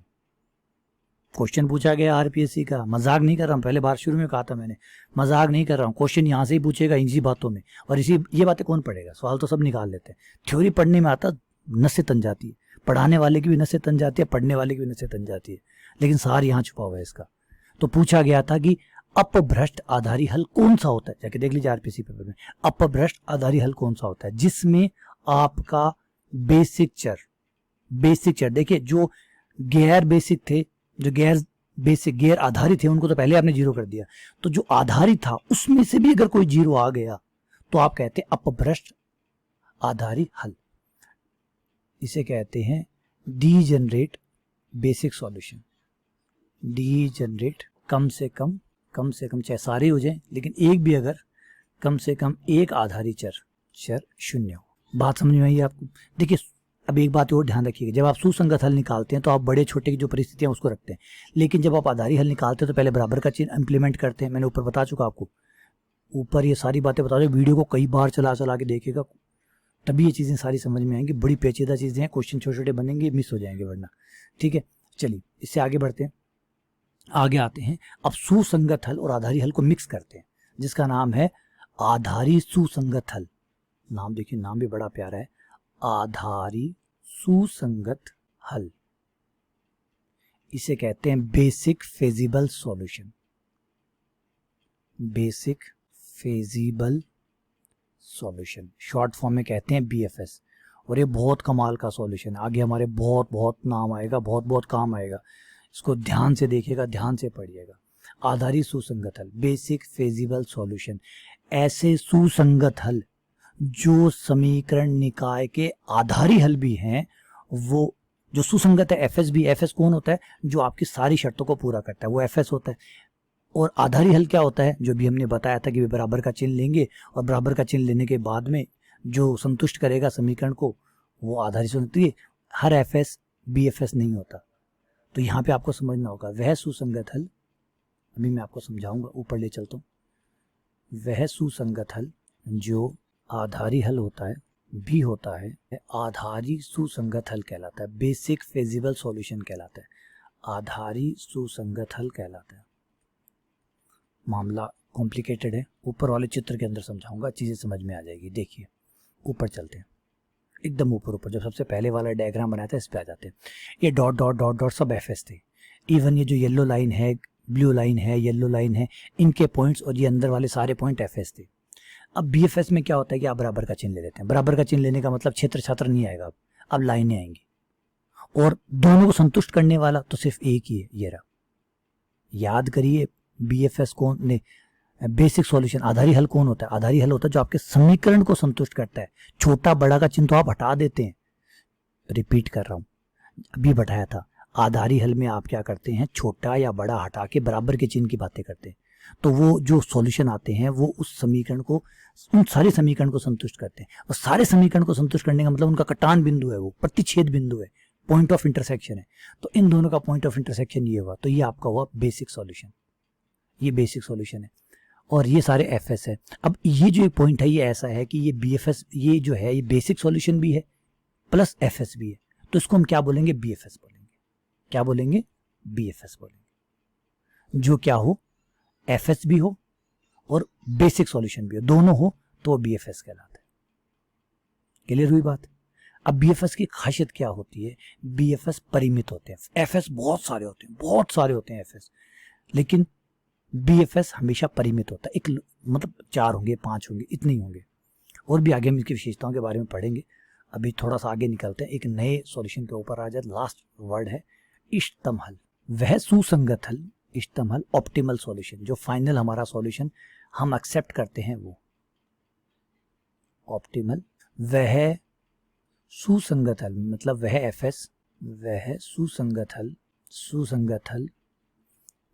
A: क्वेश्चन पूछा गया RPSC का, मजाक नहीं कर रहा हूं, पहले बार शुरू में कहा था मैंने, मजाक नहीं कर रहा हूं। क्वेश्चन यहां से ही पूछेगा इसी बातों में, और ये बातें कौन पढ़ेगा? सवाल तो सब निकाल लेते हैं। थ्योरी पढ़ने में आता नसें तन जाती है, पढ़ाने वाले की भी नसें तन जाती है, पढ़ने वाले की भी नसें तन जाती है, लेकिन सार यहाँ छुपा हुआ है इसका। तो पूछा गया था कि अपभ्रष्ट आधारी हल कौन सा होता है, जाके देख लीजिए RPSC पेपर में। अपभ्रष्ट आधारी हल कौन सा होता है? जिसमें आपका बेसिक चर, देखिए जो गैर बेसिक थे, जो गैर आधारी थे, उनको तो पहले आपने 0 कर दिया, तो जो आधारी था उसमें से भी अगर कोई 0 आ गया तो आप कहते हैं अपभ्रष्ट आधारी हल। इसे कहते हैं डीजेनरेट बेसिक सॉल्यूशन। डीजेनरेट, कम से कम चाहे सारे हो जाए, लेकिन एक भी अगर कम से कम एक आधारी चर 0 हो। बात समझ में आई आपको? देखिए अब एक बात और ध्यान रखिएगा, जब आप सुसंगत हल निकालते हैं तो आप बड़े छोटे की जो परिस्थितियां उसको रखते हैं, लेकिन जब आप आधारी हल निकालते हैं तो पहले बराबर का चिन्ह इंप्लीमेंट करते हैं। मैंने ऊपर बता चुका आपको, ऊपर ये सारी बातें बता रहे, वीडियो को कई बार चला चला के देखिएगा, तभी ये चीज़ें सारी समझ में आएंगी। बड़ी पेचीदा चीज़ें हैं, क्वेश्चन छोटे छोटे बनेंगे, मिस हो जाएंगे वरना। ठीक है, चलिए इससे आगे बढ़ते हैं। आगे आते हैं, अब सुसंगत हल और आधारी हल को मिक्स करते हैं, जिसका नाम है आधारी सुसंगत हल। नाम देखिए, नाम भी बड़ा प्यारा है, आधारी सुसंगत हल। इसे कहते हैं basic feasible solution, basic feasible solution, short form में कहते हैं बीएफएस। और ये बहुत कमाल का सॉल्यूशन है, आगे हमारे बहुत बहुत नाम आएगा, बहुत बहुत काम आएगा। इसको ध्यान से देखिएगा, ध्यान से पढ़िएगा। आधारी सुसंगत हल, बेसिक फेजिबल सॉल्यूशन, ऐसे सुसंगत हल जो समीकरण निकाय के आधारी हल भी हैं, वो जो सुसंगत है एफएस भी। एफएस कौन होता है? जो आपकी सारी शर्तों को पूरा करता है, वो एफएस होता है। और आधारी हल क्या होता है? जो भी हमने बताया था कि वे बराबर का चिन्ह लेंगे और बराबर का चिन्ह लेने के बाद में जो संतुष्ट करेगा समीकरण को, वो आधारी सुसंगत। ये हर एफएस बीएफएस नहीं होता, तो यहाँ पे आपको समझना होगा। वह सुसंगत हल, अभी मैं आपको समझाऊंगा, ऊपर ले चलता हूँ। वह सुसंगत हल जो आधारी हल होता है भी होता है, आधारी सुसंगत हल कहलाता है, बेसिक फेजिबल सॉल्यूशन कहलाता है, आधारी सुसंगत हल कहलाता है। मामला कॉम्प्लिकेटेड है, ऊपर वाले चित्र के अंदर समझाऊंगा, चीजें समझ में आ जाएगी। देखिए ऊपर चलते हैं, एकदम ऊपर जब सबसे पहले वाला डायग्राम बनाया था इस पे आ जाते हैं। ये डॉट डॉट डॉट डॉट सब एफएस थे। इवन ये जो येलो लाइन है, ब्लू लाइन है, येलो लाइन है, इनके पॉइंट्स और ये अंदर वाले सारे पॉइंट एफएस थे। अब बीएफएस में क्या होता है कि आप बराबर का चिन्ह ले लेते हैं। बराबर का चिन्ह लेने का मतलब क्षेत्र छात्र नहीं आएगा, अब लाइनें आएंगी, और दोनों को संतुष्ट करने वाला तो सिर्फ एक ही है, ये रहा। याद करिए, बीएफएस कौन ने, बेसिक सॉल्यूशन, आधारी हल कौन होता है? आधारी हल होता है जो आपके समीकरण को संतुष्ट करता है। छोटा बड़ा का चिन्ह तो आप हटा देते हैं, रिपीट कर रहा हूं, अभी बताया था। आधारी हल में आप क्या करते हैं? छोटा या बड़ा हटा के बराबर के चिन्ह की बातें करते हैं। तो वो जो सॉल्यूशन आते हैं वो उस समीकरण को, उन सारे समीकरण को संतुष्ट करते हैं। और सारे समीकरण को संतुष्ट करने का मतलब उनका कटान बिंदु है, वो प्रतिच्छेद बिंदु है, पॉइंट ऑफ इंटरसेक्शन है। तो इन दोनों का पॉइंट ऑफ इंटरसेक्शन ये हुआ, तो ये आपका हुआ बेसिक सॉल्यूशन। ये बेसिक सॉल्यूशन है और ये सारे एफएस है। अब ये जो पॉइंट है ये ऐसा है कि ये बीएफएस, ये जो है ये बेसिक सॉल्यूशन भी है प्लस एफएस भी है, तो इसको हम क्या बोलेंगे? बीएफएस बोलेंगे। क्या बोलेंगे? बीएफएस बोलेंगे। जो क्या हो, एफएस भी हो और बेसिक सॉल्यूशन भी हो, दोनों हो तो बीएफएस कहलाता है। क्लियर हुई बात? अब बीएफएस की खासियत क्या होती है? बीएफएस परिमित होते हैं, एफएस बहुत सारे होते हैं, बहुत सारे होते हैं एफएस, लेकिन बीएफएस हमेशा परिमित होता है। एक मतलब 4 होंगे, 5 होंगे, इतने ही होंगे। और भी आगे हम इसकी विशेषताओं के बारे में पढ़ेंगे। अभी थोड़ा सा आगे निकलते हैं, एक नए सॉल्यूशन के ऊपर आ जाए। लास्ट वर्ड है इष्टतम हल। वह सुसंगत हल, इष्टतम हल, ऑप्टिमल सॉल्यूशन, जो फाइनल हमारा सॉल्यूशन हम एक्सेप्ट करते हैं वो ऑप्टिमल। वह सुसंगत हल मतलब वह एफएस, वह सुसंगत हल, सुसंगत हल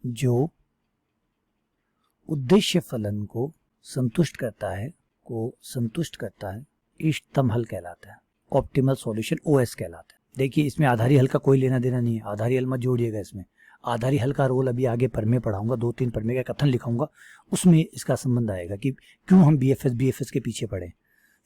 A: जो उद्देश्य फलन को संतुष्ट करता है, को संतुष्ट करता है, इष्टतम हल कहलाता है। ऑप्टिमल सॉल्यूशन ओएस कहलाता है। देखिए इसमें आधारी हल का कोई लेना देना नहीं है, आधारी हल मत जोड़िएगा इसमें। आधारी हल का रोल अभी आगे पर में पढ़ाऊंगा, 2-3 पर में का कथन लिखाऊंगा, उसमें इसका संबंध आएगा कि क्यों हम बीएफएस के पीछे पड़े।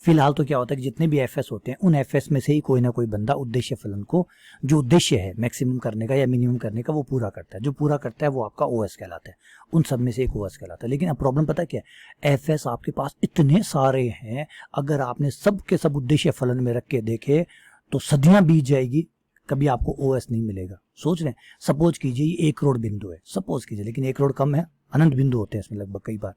A: फिलहाल तो क्या होता है कि जितने भी एफएस होते हैं उन एफएस में से ही कोई ना कोई बंदा उद्देश्य फलन को, जो उद्देश्य है मैक्सिमम करने का या मिनिमम करने का, वो पूरा करता है। जो पूरा करता है वो आपका ओएस कहलाता है। उन सब में से एक ओएस कहलाता है। लेकिन अब प्रॉब्लम पता क्या है? एफएस आपके पास इतने सारे हैं, अगर आपने सब के सब उद्देश्य फलन में रख के देखे तो सदियां बीत जाएगी, कभी आपको ओएस नहीं मिलेगा। सोच रहे हैं, सपोज कीजिए ये 1 करोड़ बिंदु है, सपोज कीजिए, लेकिन 1 करोड़ कम है, अनंत बिंदु होते हैं इसमें लगभग कई बार।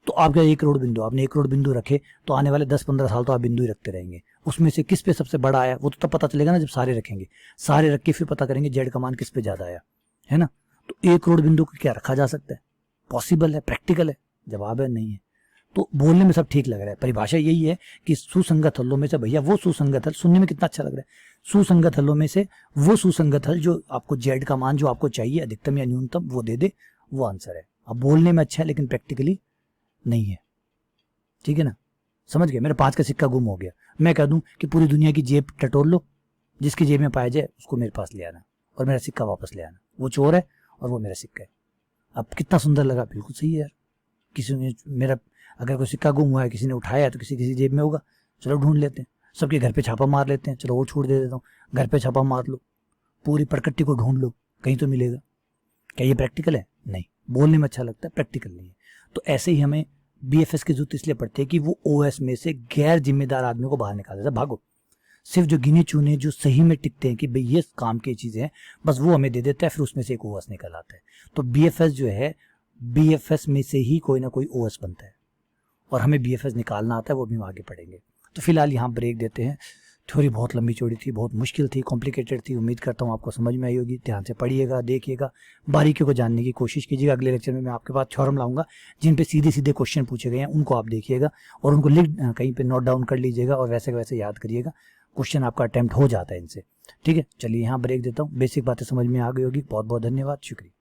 A: तो आपका 1 करोड़ बिंदु, आपने 1 करोड़ बिंदु रखे तो आने वाले 10-15 साल तो आप बिंदु ही रखते रहेंगे। उसमें से किस पे सबसे बड़ा आया वो तो तब पता चलेगा ना जब सारे रखेंगे। सारे रख के फिर पता करेंगे जेड का मान किस पे ज्यादा आया, है ना। तो 1 करोड़ बिंदु को क्या रखा जा सकता है? पॉसिबल है, प्रैक्टिकल है? जवाब है नहीं है। तो बोलने में सब ठीक लग रहा है, परिभाषा यही है कि सुसंगत हलों में से भैया वो सुसंगत हल, सुनने में कितना अच्छा लग रहा है, सुसंगत हलों में से वो सुसंगत हल जो आपको जेड का मान जो आपको चाहिए अधिकतम या न्यूनतम वो दे दे, वो आंसर है। अब बोलने में अच्छा है लेकिन प्रैक्टिकली नहीं है। ठीक है ना, समझ गए? मेरा 5 का सिक्का गुम हो गया, मैं कह दूं कि पूरी दुनिया की जेब टटोल लो, जिसकी जेब में पाया जाए उसको मेरे पास ले आना और मेरा सिक्का वापस ले आना। वो चोर है और वो मेरा सिक्का है। अब कितना सुंदर लगा, बिल्कुल सही है यार। किसी ने मेरा अगर कोई सिक्का गुम हुआ है, किसी ने उठाया है तो किसी जेब में होगा, चलो ढूंढ लेते हैं। सबके घर पे छापा मार लेते हैं, चलो वो छूट दे देता हूँ, घर पे छापा मार लो, पूरी प्रकृति को ढूंढ लो, कहीं तो मिलेगा। क्या ये प्रैक्टिकल है? नहीं, बोलने में अच्छा लगता है, प्रैक्टिकल नहीं है। तो ऐसे ही हमें BFS की जरूरत इसलिए पड़ती है कि वो OS में से गैर जिम्मेदार आदमी को बाहर निकाल देता है। भागो, सिर्फ जो गिने चुने जो सही में टिकते हैं कि भाई ये काम की चीजें हैं, बस वो हमें दे देता है, फिर उसमें से एक OS निकल आता है। तो BFS जो है, BFS में से ही कोई ना कोई OS बनता है और हमें BFS निकालना आता है, वो भी हम आगे पढ़ेंगे। तो फिलहाल यहाँ ब्रेक देते हैं। थ्योरी बहुत लंबी चौड़ी थी, बहुत मुश्किल थी, कॉम्प्लिकेटेड थी। उम्मीद करता हूँ आपको समझ में आई होगी। ध्यान से पढ़िएगा, देखिएगा, बारीकियों को जानने की कोशिश कीजिएगा। अगले लेक्चर में मैं आपके पास थ्योरम लाऊंगा जिन पे सीधे सीधे क्वेश्चन पूछे गए हैं, उनको आप देखिएगा और उनको कहीं पे नोट डाउन कर लीजिएगा और वैसे वैसे याद करिएगा। क्वेश्चन आपका अटेम्प्ट हो जाता है इनसे। ठीक है, चलिए यहाँ ब्रेक देता हूँ। बेसिक बातें समझ में आ गई होगी। बहुत बहुत धन्यवाद, शुक्रिया।